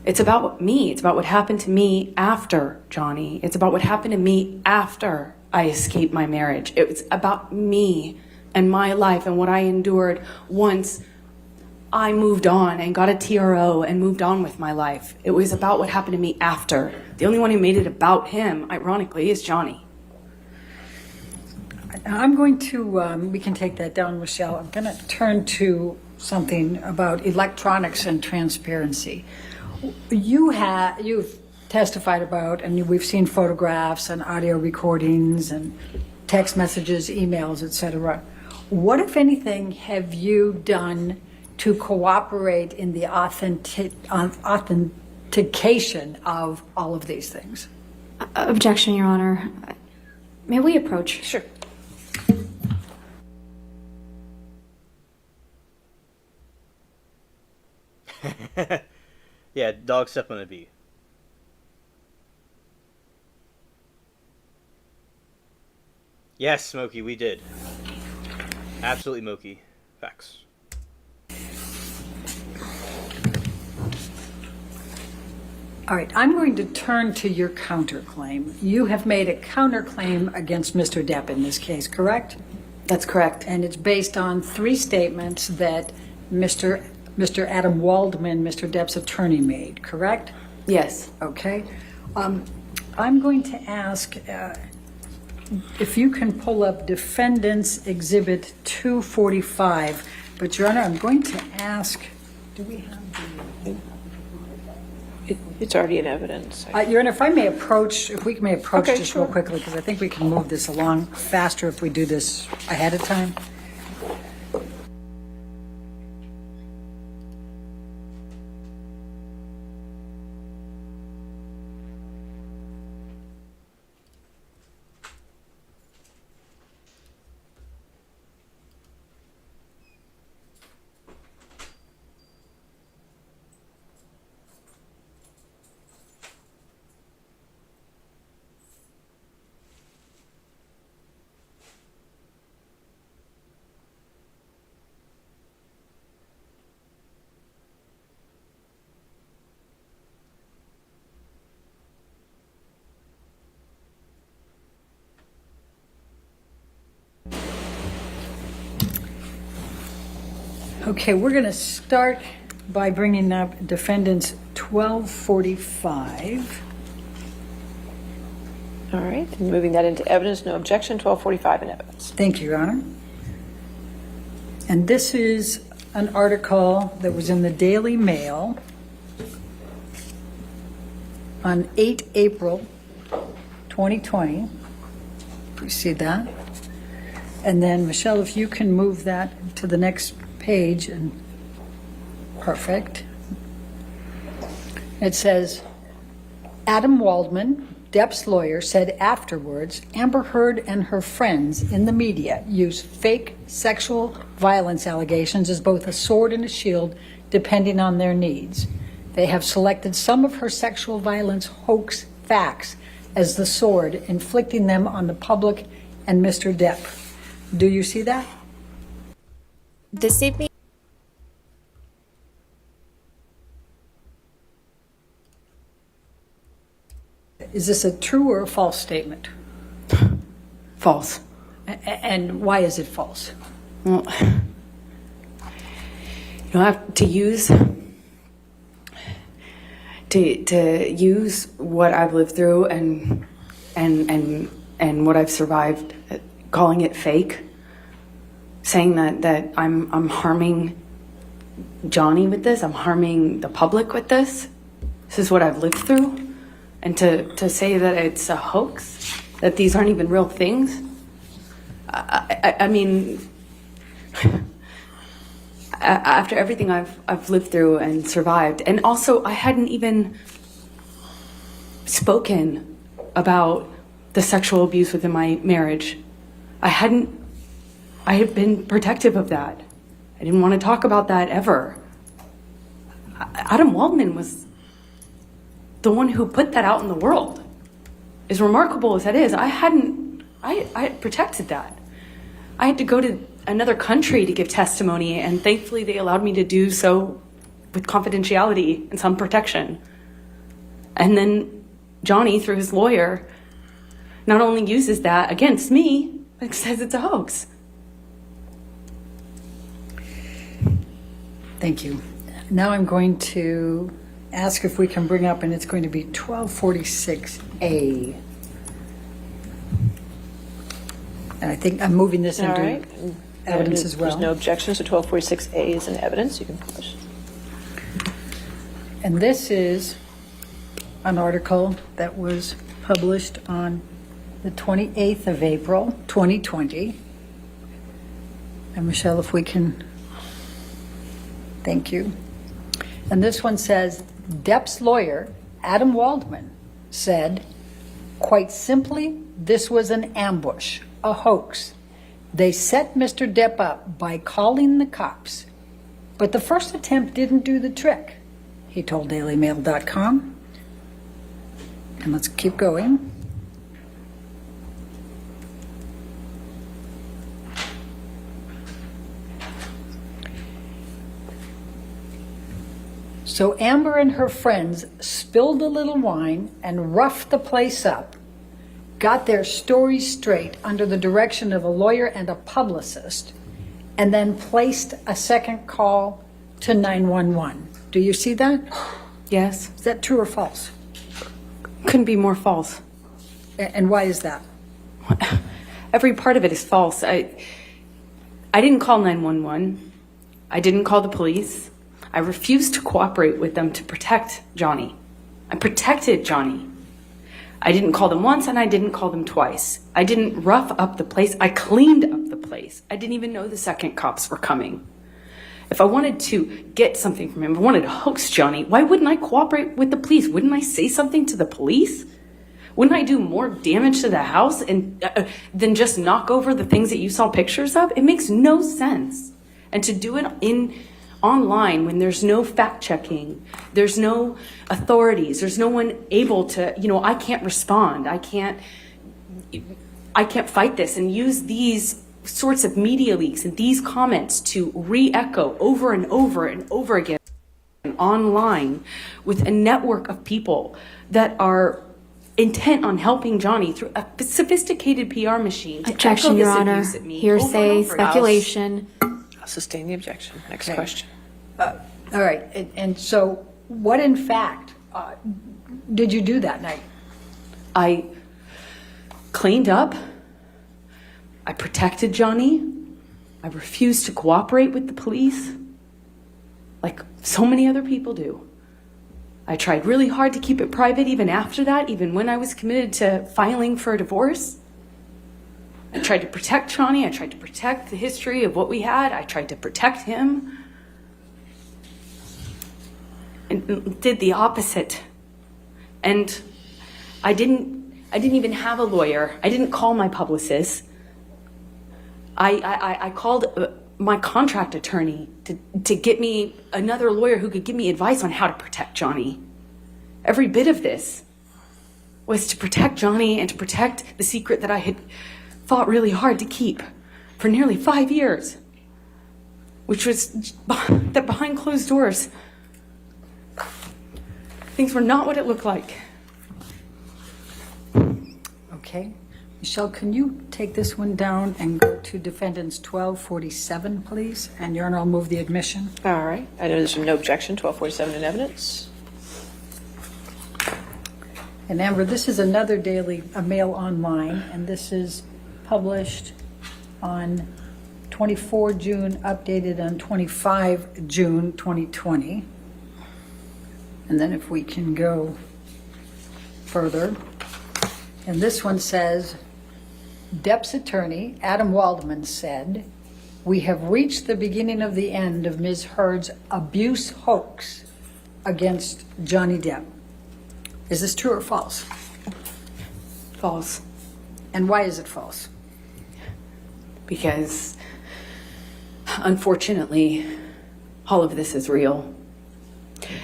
It's about me. It's about what happened to me after Johnny. It's about what happened to me after I escaped my marriage. It was about me and my life and what I endured once I moved on and got a TRO and moved on with my life. It was about what happened to me after. The only one who made it about him, ironically, is Johnny. I'm going to, we can take that down, Michelle. I'm going to turn to something about electronics and transparency. You've testified about, and we've seen photographs and audio recordings and text messages, emails, etc. What, if anything, have you done to cooperate in the authentication of all of these things? Objection, Your Honor. May we approach? Sure. Yeah, dog step on a bee. Yes, Smokey, we did. Absolutely, Smokey. Facts. All right, I'm going to turn to your counterclaim. You have made a counterclaim against Mr. Depp in this case, correct? That's correct. And it's based on 3 statements that Mr. Adam Waldman, Mr. Depp's attorney, made, correct? Yes. Okay. I'm going to ask if you can pull up Defendant's Exhibit 245. But, Your Honor, I'm going to ask, do we have the... It's already in evidence. Your Honor, if we may approach Okay, just sure. real quickly, because I think we can move this along faster if we do this ahead of time. Okay, we're going to start by bringing up Defendant's 1245. All right, and moving that into evidence, no objection, 1245 in evidence. Thank you, Your Honor. And this is an article that was in the Daily Mail on 8 April 2020. You see that? And then, Michelle, if you can move that to the next page, and perfect. It says, Adam Waldman, Depp's lawyer, said afterwards, Amber Heard and her friends in the media use fake sexual violence allegations as both a sword and a shield, depending on their needs. They have selected some of her sexual violence hoax facts as the sword, inflicting them on the public and Mr. Depp. Do you see that? This evening. Is this a true or a false statement? False. And why is it false? Well, you have to use what I've lived through and what I've survived, calling it fake, saying that I'm harming Johnny with this, I'm harming the public with this. This is what I've lived through, and to say that it's a hoax, that these aren't even real things. I mean, after everything I've lived through and survived, and also I hadn't even spoken about the sexual abuse within my marriage. I had been protective of that. I didn't want to talk about that ever. Adam Waldman was the one who put that out in the world. As remarkable as that is, I protected that. I had to go to another country to give testimony, and thankfully they allowed me to do so with confidentiality and some protection. And then Johnny, through his lawyer, not only uses that against me, but says it's a hoax. Thank you. Now I'm going to ask if we can bring up, and it's going to be 1246A. And I think I'm moving this into evidence as well. There's no objection, so 1246A is in evidence. You can publish. And this is an article that was published on the 28th of April, 2020. And Michelle, if we can, thank you. And this one says, Depp's lawyer, Adam Waldman, said, quite simply, this was an ambush, a hoax. They set Mr. Depp up by calling the cops. But the first attempt didn't do the trick, he told DailyMail.com. And let's keep going. So Amber and her friends spilled a little wine and roughed the place up, got their stories straight under the direction of a lawyer and a publicist, and then placed a second call to 911. Do you see that? Yes. Is that true or false? Couldn't be more false. And why is that? Every part of it is false. I didn't call 911. I didn't call the police. I refused to cooperate with them to protect Johnny. I protected Johnny. I didn't call them once and I didn't call them twice. I didn't rough up the place. I cleaned up the place. I didn't even know the second cops were coming. If I wanted to get something from him, if I wanted to hoax Johnny, why wouldn't I cooperate with the police? Wouldn't I say something to the police? Wouldn't I do more damage to the house than just knock over the things that you saw pictures of? It makes no sense. And to do it online when there's no fact checking, there's no authorities, there's no one able to, I can't respond. I can't fight this and use these sorts of media leaks and these comments to re-echo over and over and over again online with a network of people that are intent on helping Johnny through a sophisticated PR machine. Objection, Your Honor. Hearsay, speculation. I'll sustain the objection. Next question. All right. And so what, in fact, did you do that night? I cleaned up. I protected Johnny. I refused to cooperate with the police, like so many other people do. I tried really hard to keep it private even after that, even when I was committed to filing for a divorce. I tried to protect Johnny. I tried to protect the history of what we had. I tried to protect him. And did the opposite. And I didn't even have a lawyer. I didn't call my publicist. I called my contract attorney to get me another lawyer who could give me advice on how to protect Johnny. Every bit of this was to protect Johnny and to protect the secret that I had fought really hard to keep for nearly 5 years, which was that behind closed doors, things were not what it looked like. Okay. Michelle, can you take this one down and go to defendants 1247, please? And Your Honor, I'll move the admission. All right. I know there's no objection. 1247 in evidence. And Amber, this is another daily, a Mail Online, and this is published on 24 June, updated on 25 June 2020. And then if we can go further. And this one says, Depp's attorney, Adam Waldman, said, "We have reached the beginning of the end of Ms. Heard's abuse hoax against Johnny Depp." Is this true or false? False. And why is it false? Because, unfortunately, all of this is real.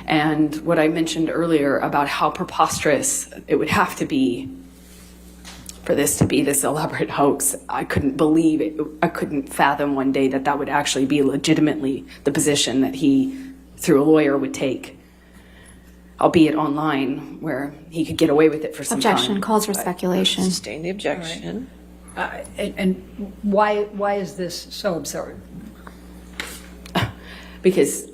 And what I mentioned earlier about how preposterous it would have to be for this to be this elaborate hoax, I couldn't believe it. I couldn't fathom one day that that would actually be legitimately the position that he, through a lawyer, would take, albeit online, where he could get away with it for some time. Objection. Calls for speculation. Sustain the objection. And why is this so absurd? Because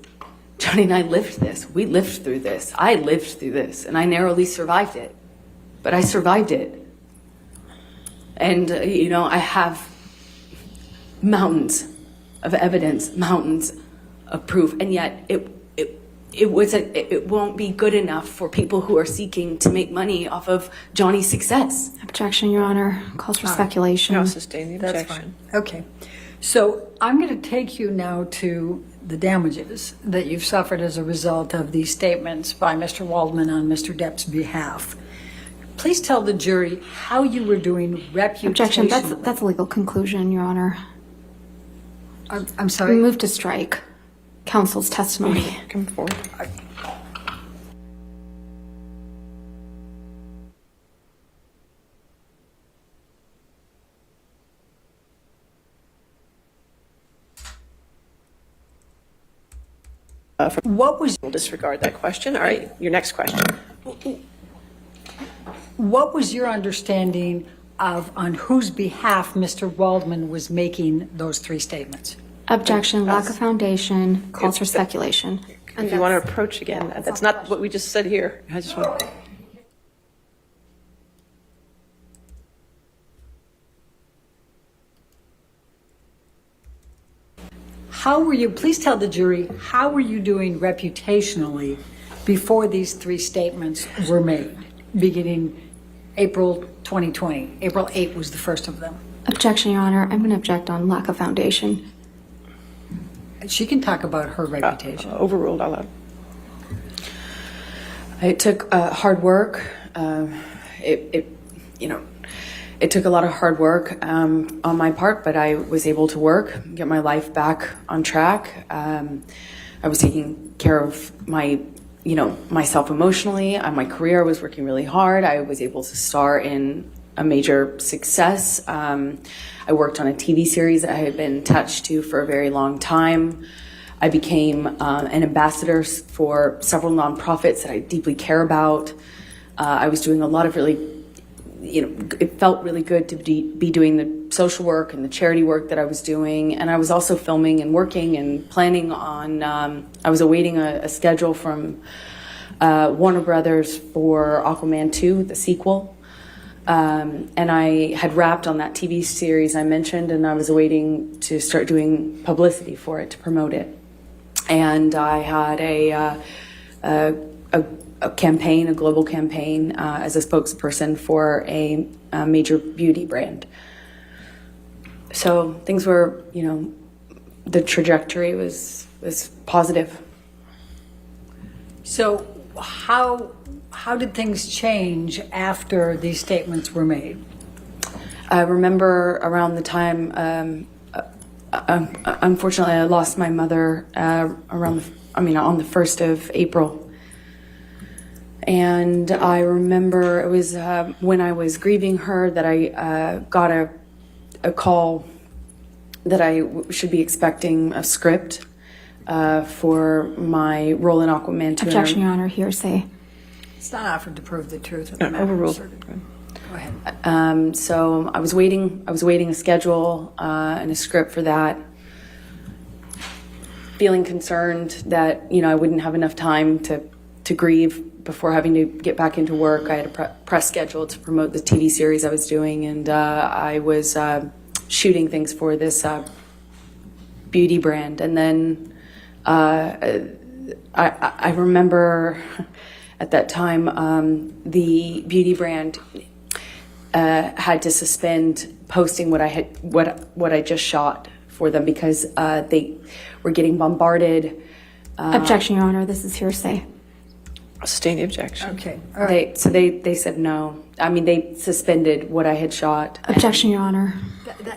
Johnny and I lived this. We lived through this. I lived through this, and I narrowly survived it. But I survived it. And, I have mountains of evidence, mountains of proof, and yet it won't be good enough for people who are seeking to make money off of Johnny's success. Objection, Your Honor. Calls for speculation. I'll sustain the That's objection. fine. Okay. So I'm going to take you now to the damages that you've suffered as a result of these statements by Mr. Waldman on Mr. Depp's behalf. Please tell the jury how you were doing reputationally. Objection. That's a legal conclusion, Your Honor. I'm sorry? Move to strike counsel's testimony. Come forward. What was? We'll disregard that question. All right, your next question. What was your understanding of on whose behalf Mr. Waldman was making those three statements? Objection. Lack of foundation. Calls for speculation. If you want to approach again, that's not what we just said here. I just want. How were you, please tell the jury, how were you doing reputationally before these three statements were made, beginning April 2020? April 8 was the first of them. Objection, Your Honor. I'm going to object on lack of foundation. She can talk about her reputation. Overruled, I'll allow. It took hard work. It took a lot of hard work on my part, but I was able to work, get my life back on track. I was taking care of myself emotionally. My career, I was working really hard. I was able to star in a major success. I worked on a TV series that I had been attached to for a very long time. I became an ambassador for several nonprofits that I deeply care about. I was doing a lot of really, it felt really good to be doing the social work and the charity work that I was doing. And I was also filming and working and planning on, I was awaiting a schedule from Warner Brothers for Aquaman 2, the sequel. And I had wrapped on that TV series I mentioned, and I was awaiting to start doing publicity for it to promote it. And I had a campaign, a global campaign, as a spokesperson for a major beauty brand. So things were, the trajectory was positive. So how did things change after these statements were made? I remember around the time unfortunately, I lost my mother on the 1st of April. And I remember it was when I was grieving her that I got a call that I should be expecting a script for my role in Aquaman 2. Objection, Your Honor, hearsay. It's not offered to prove the truth of the matter. Overruled. Go ahead. So I was waiting a schedule and a script for that. Feeling concerned that, I wouldn't have enough time to grieve before having to get back into work. I had a press schedule to promote the TV series I was doing, and I was shooting things for this beauty brand. And then I remember at that time the beauty brand had to suspend posting what I just shot for them because they were getting bombarded. Objection, Your Honor, this is hearsay. I'll sustain the objection. Okay. All right. They said no. I mean, they suspended what I had shot. Objection, Your Honor.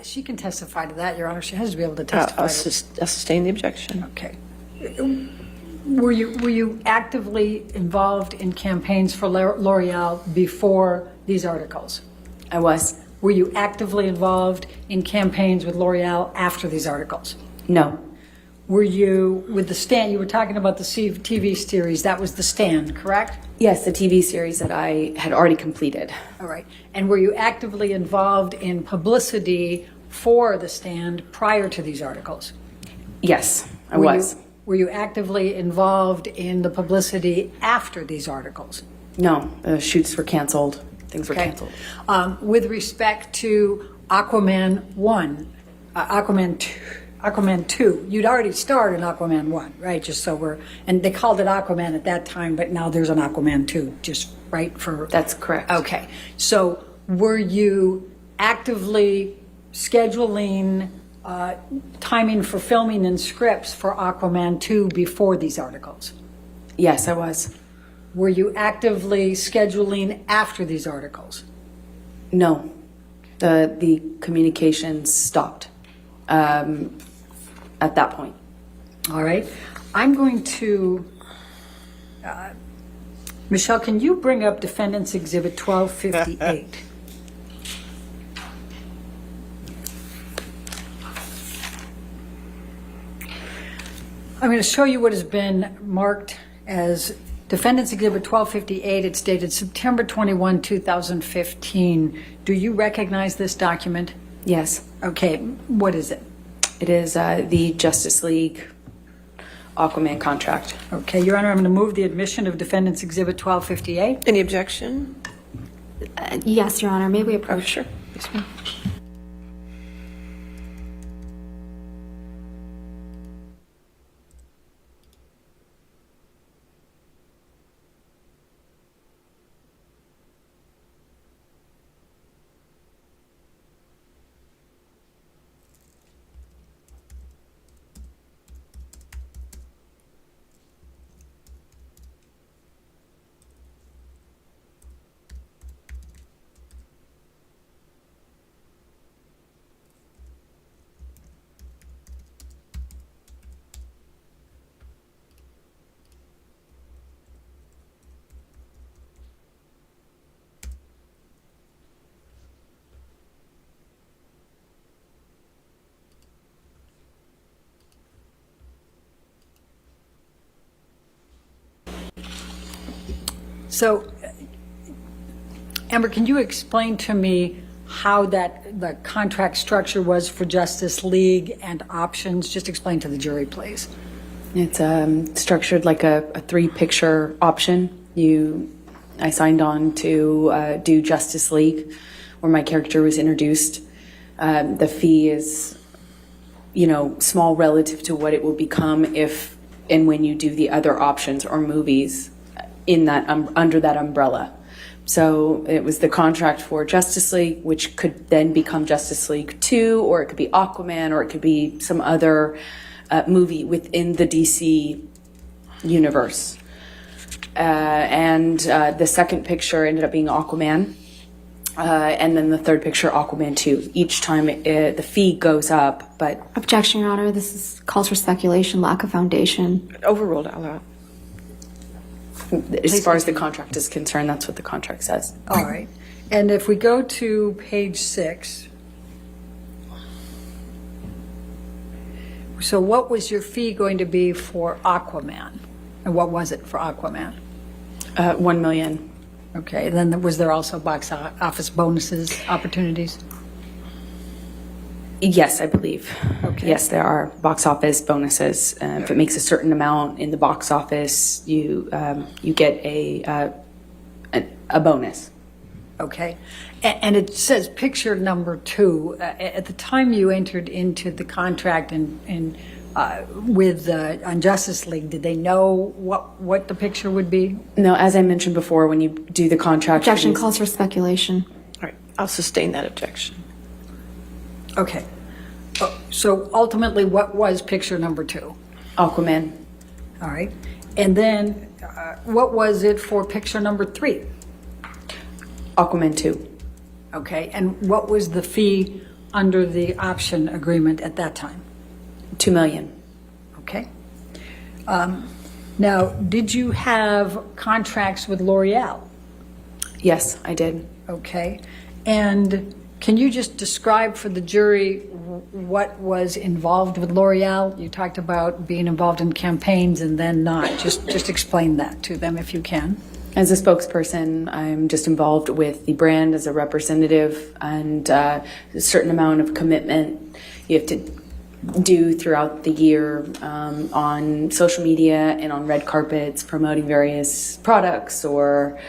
She can testify to that, Your Honor. She has to be able to testify. I'll sustain the objection. Okay. Were you actively involved in campaigns for L'Oreal before these articles? I was. Were you actively involved in campaigns with L'Oreal after these articles? No. Were you with The Stand? You were talking about the TV series. That was The Stand, correct? Yes, the TV series that I had already completed. All right. And were you actively involved in publicity for The Stand prior to these articles? Yes, I was. Were you actively involved in the publicity after these articles? No, shoots were canceled. Things were canceled. With respect to Aquaman 1, Aquaman 2, you'd already starred in Aquaman 1, right? Just so and they called it Aquaman at that time, but now there's an Aquaman 2, just right for... That's correct. Okay. So were you actively scheduling timing for filming and scripts for Aquaman 2 before these articles? Yes, I was. Were you actively scheduling after these articles? No. The communications stopped at that point. All right. I'm going to... Michelle, can you bring up Defendant's Exhibit 1258? I'm going to show you what has been marked as Defendant's Exhibit 1258. It's dated September 21, 2015. Do you recognize this document? Yes. Okay. What is it? It is the Justice League Aquaman contract. Okay, Your Honor, I'm going to move the admission of Defendant's Exhibit 1258. Any objection? Yes, Your Honor. May we approach? Sure. Yes, ma'am. So, Amber, can you explain to me how the contract structure was for Justice League and options? Just explain to the jury, please. It's structured like a 3-picture option. I signed on to do Justice League, where my character was introduced. The fee is, small relative to what it will become if and when you do the other options or movies in that under that umbrella. So it was the contract for Justice League, which could then become Justice League 2, or it could be Aquaman, or it could be some other movie within the DC universe. And the second picture ended up being Aquaman. And then the third picture, Aquaman 2. Each time the fee goes up, but... Objection, Your Honor. This calls for speculation, lack of foundation. Overruled, I'll As far as the contract is concerned, that's what the contract says. All right. And if we go to page 6, so what was your fee going to be for Aquaman? And what was it for Aquaman? $1 million. Okay, then was there also box office bonuses, opportunities? Yes, I believe. Okay. Yes, there are box office bonuses. If it makes a certain amount in the box office, you get a bonus. Okay. And it says picture number 2. At the time you entered into the contract with on Justice League, did they know what the picture would be? No, as I mentioned before, when you do the contract... Objection calls for speculation. All right, I'll sustain that objection. Okay. So ultimately, what was picture number 2? Aquaman. All right. And then what was it for picture number 3? Aquaman 2. Okay. And what was the fee under the option agreement at that time? $2 million. Okay. Now, did you have contracts with L'Oreal? Yes, I did. Okay. And can you just describe for the jury what was involved with L'Oreal? You talked about being involved in campaigns and then not. Just explain that to them if you can. As a spokesperson, I'm just involved with the brand as a representative, and a certain amount of commitment you have to do throughout the year on social media and on red carpets promoting various products or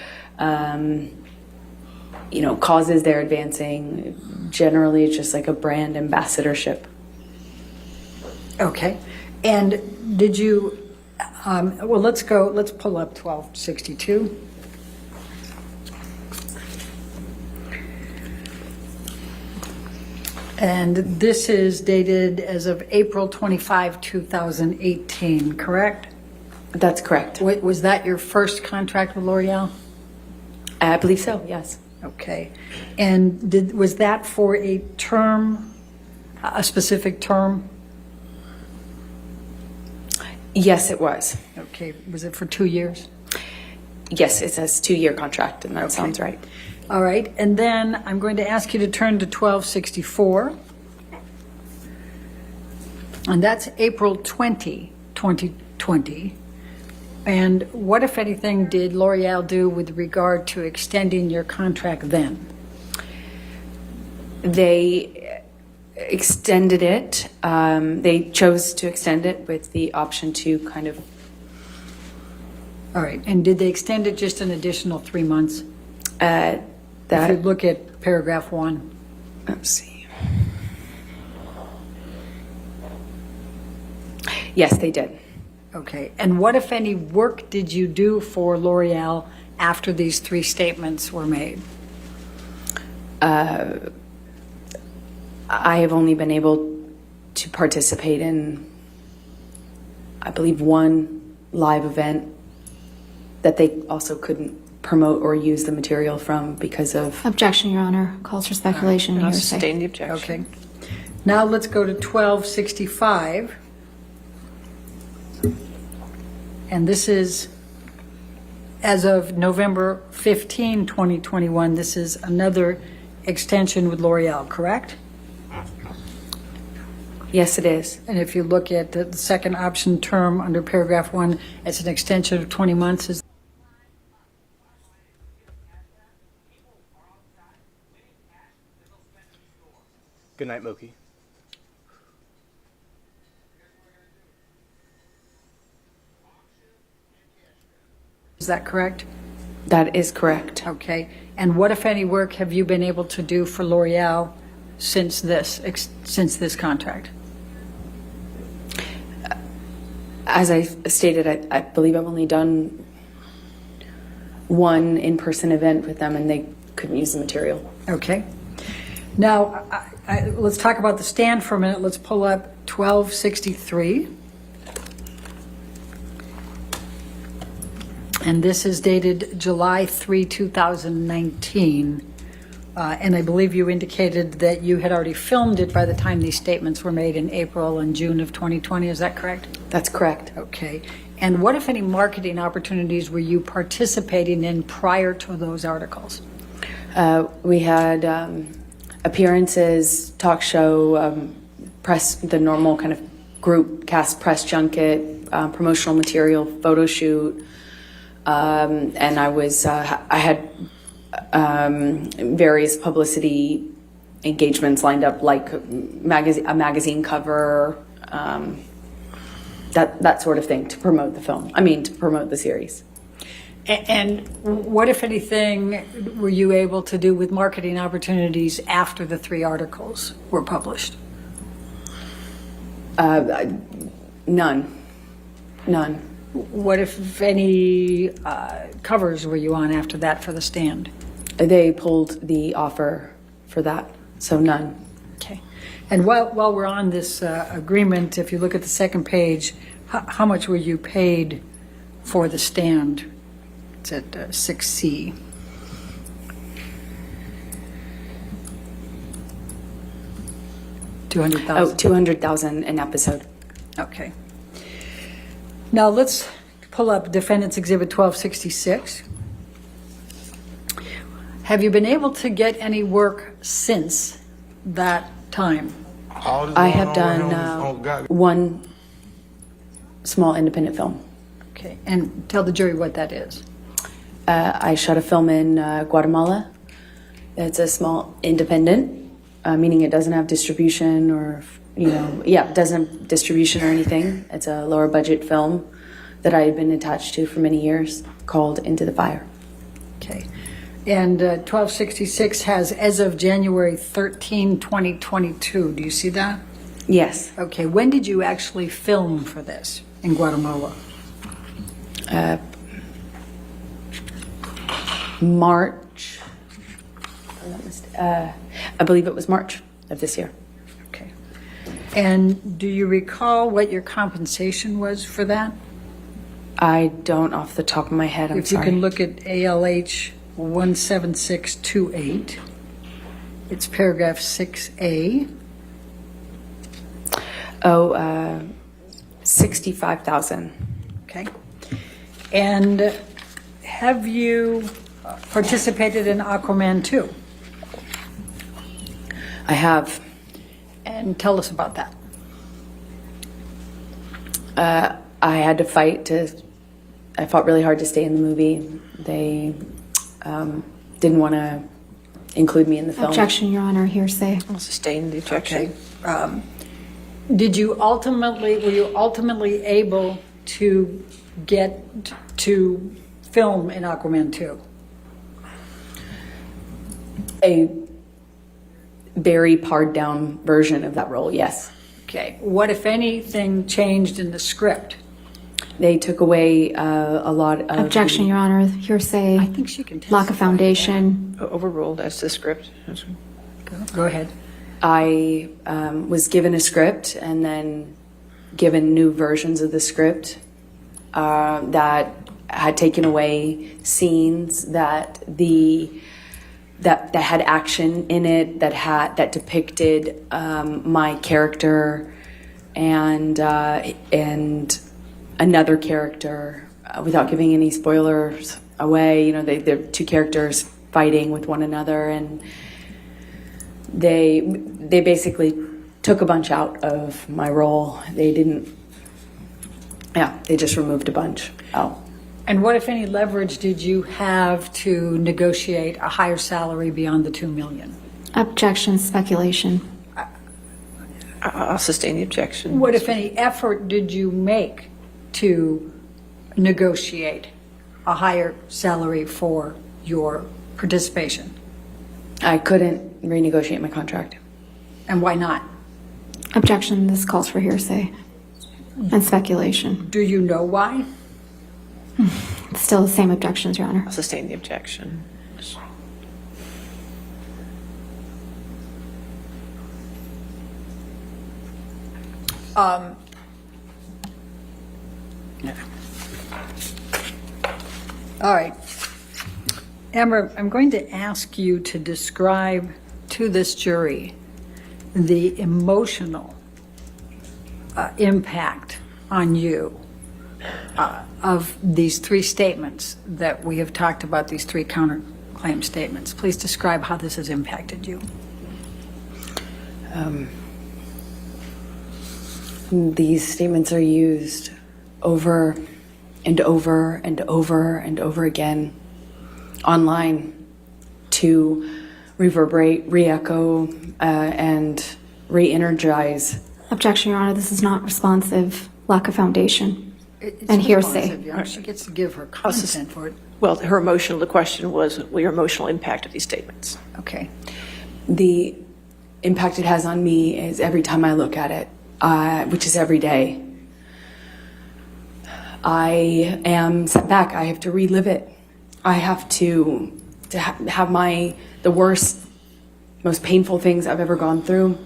causes they're advancing. Generally, it's just like a brand ambassadorship. Okay. And did you, let's pull up 1262. And this is dated as of April 25, 2018, correct? That's correct. Was that your first contract with L'Oreal? I believe so, yes. Okay. And was that for a term, a specific term? Yes, it was. Okay. Was it for 2 years? Yes, it says 2-year contract, and that sounds right. All right. And then I'm going to ask you to turn to 1264. And that's April 20, 2020. And what, if anything, did L'Oreal do with regard to extending your contract then? They extended it. They chose to extend it with the option to kind of... All right. And did they extend it just an additional 3 months? If you look at paragraph 1. Let's see. Yes, they did. Okay. And what, if any, work did you do for L'Oreal after these 3 statements were made? I have only been able to participate in, I believe, 1 live event that they also couldn't promote or use the material from because of... Objection, Your Honor. Calls for speculation and I'll hearsay. sustain the objection. Okay. Now let's go to 1265. And this is, as of November 15, 2021, this is another extension with L'Oreal, correct? Yes, it is. And if you look at the second option term under paragraph 1, it's an extension of 20 months. Good night, Mookie. Is that correct? That is correct. Okay. And what, if any, work have you been able to do for L'Oreal since this contract? As I stated, I believe I've only done 1 in-person event with them, and they couldn't use the material. Okay. Now, let's talk about the stand for a minute. Let's pull up 1263. And this is dated July 3, 2019. And I believe you indicated that you had already filmed it by the time these statements were made in April and June of 2020. Is that correct? That's correct. Okay. And what, if any, marketing opportunities were you participating in prior to those articles? We had appearances, talk show, press, the normal kind of group cast press junket, promotional material, photo shoot, and I had various publicity engagements lined up, like a magazine cover, that sort of thing, to promote the film. To promote the series. And what, if anything, were you able to do with marketing opportunities after the 3 articles were published? None. What, if any, covers were you on after that for The Stand? They pulled the offer for that, so none. Okay. And while we're on this agreement, if you look at the second page, how much were you paid for The Stand? It's at 6C. $200,000. Oh, $200,000 an episode. Okay. Now let's pull up Defendant's Exhibit 1266. Have you been able to get any work since that time? I have done one small independent film. Okay, and tell the jury what that is. I shot a film in Guatemala. It's a small independent, meaning it doesn't have distribution or, it doesn't have distribution or anything. It's a lower budget film that I had been attached to for many years, called Into the Fire. Okay. And 1266 has, as of January 13, 2022. Do you see that? Yes. Okay. When did you actually film for this in Guatemala? March. I believe it was March of this year. Okay. And do you recall what your compensation was for that? I don't off the top of my head. I'm sorry. If you can look at ALH 17628, it's paragraph 6A. Oh, 65,000. Okay. And have you participated in Aquaman 2? I have. And tell us about that. I had to fight I fought really hard to stay in the movie. They didn't want to include me in the film. Objection, Your Honor, hearsay. I'll sustain the objection. Okay. Were you ultimately able to get to film in Aquaman 2? A very pared down version of that role, yes. Okay. What, if anything, changed in the script? They took away a lot of... Objection, Your Honor, hearsay. I think she can Lack of foundation. Overruled as the script. Go ahead. I was given a script and then given new versions of the script that had taken away scenes that had action in it, that depicted my character and another character, without giving any spoilers away. They're two characters fighting with one another, and they basically took a bunch out of my role. They just removed a bunch out. And what, if any, leverage did you have to negotiate a higher salary beyond the $2 million? Objection, speculation. I'll sustain the objection. What, if any, effort did you make to negotiate a higher salary for your participation? I couldn't renegotiate my contract. And why not? Objection, this calls for hearsay and speculation. Do you know why? It's still the same objections, Your Honor. I'll sustain the objection. All right. Amber, I'm going to ask you to describe to this jury the emotional impact on you of these three statements that we have talked about, these three counterclaim statements. Please describe how this has impacted you. These statements are used over and over and over and over again online to reverberate, re-echo, and re-energize. Objection, Your Honor, this is not responsive, lack of foundation, It's and hearsay. responsive, Your Honor. She gets to give her content for it. Well, the question was your emotional impact of these statements. Okay. The impact it has on me is every time I look at it, which is every day. I am set back. I have to relive it. I have to have the worst, most painful things I've ever gone through,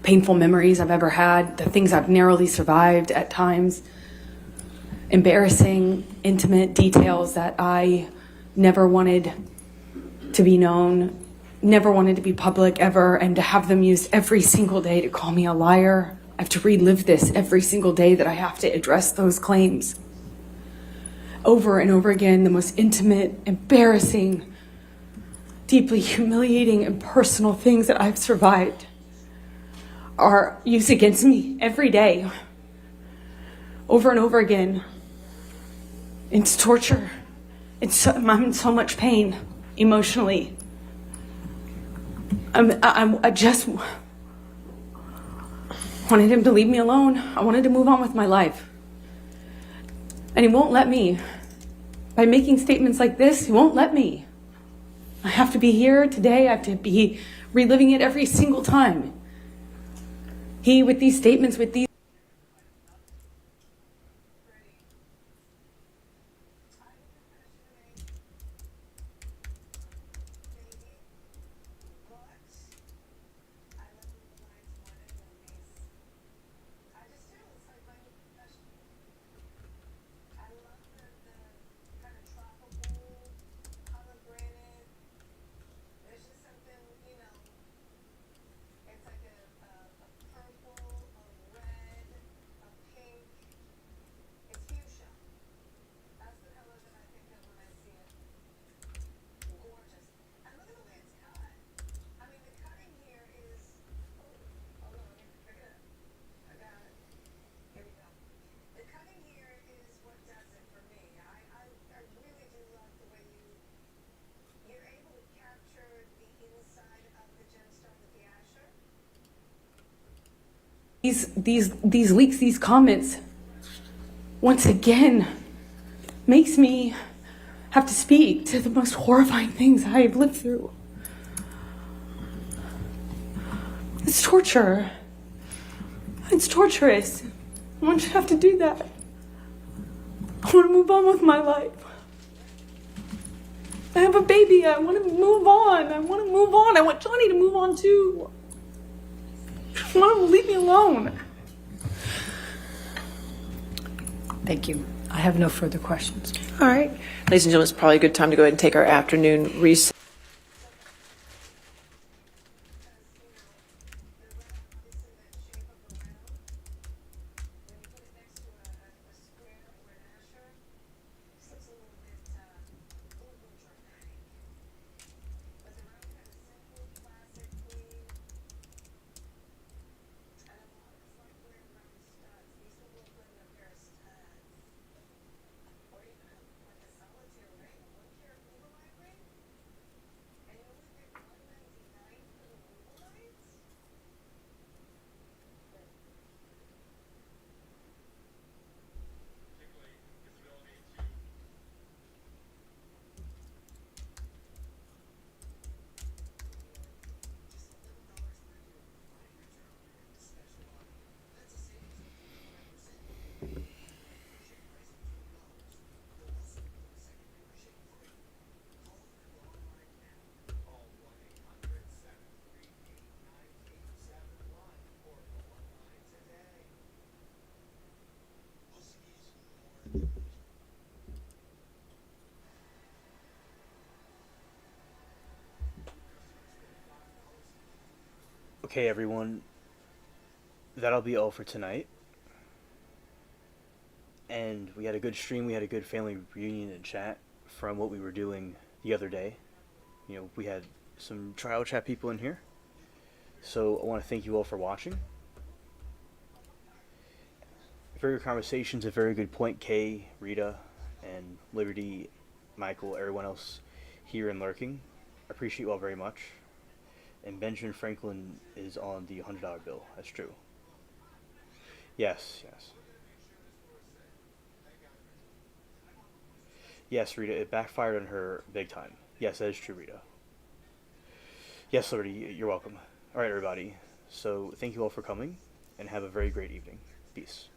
painful memories I've ever had, the things I've narrowly survived at times, embarrassing, intimate details that I never wanted to be known, never wanted to be public ever, and to have them used every single day to call me a liar. I have to relive this every single day that I have to address those claims. Over and over again, the most intimate, embarrassing, deeply humiliating and personal things that I've survived are used against me every day, over and over again. It's torture. I'm in so much pain emotionally. I just wanted him to leave me alone. I wanted to move on with my life. And he won't let me. By making statements like this, he won't let me. I have to be here today. I have to be reliving it every single time. He, with these statements, with these these leaks, these comments, once again, makes me have to speak to the most horrifying things I have lived through. It's torture. It's torturous. I want you to have to do that. I want to move on with my life. I have a baby. I want to move on. I want Johnny to move on too. I want him to leave me alone. Thank you. I have no further questions. All right. Ladies and gentlemen, it's probably a good time to go ahead and take our afternoon recess. Okay, everyone. That'll be all for tonight. And we had a good stream. We had a good family reunion and chat from what we were doing the other day. You know, we had some trial chat people in here. So I want to thank you all for watching. Very good conversations, a very good point. Kay, Rita, and Liberty, Michael, everyone else here and lurking. I appreciate you all very much. And Benjamin Franklin is on the $100 bill. That's true. Yes, yes. Yes, Rita, it backfired on her big time. Yes, that is true, Rita. Yes, Liberty, you're welcome. Alright, everybody. So, thank you all for coming, and have a very great evening. Peace.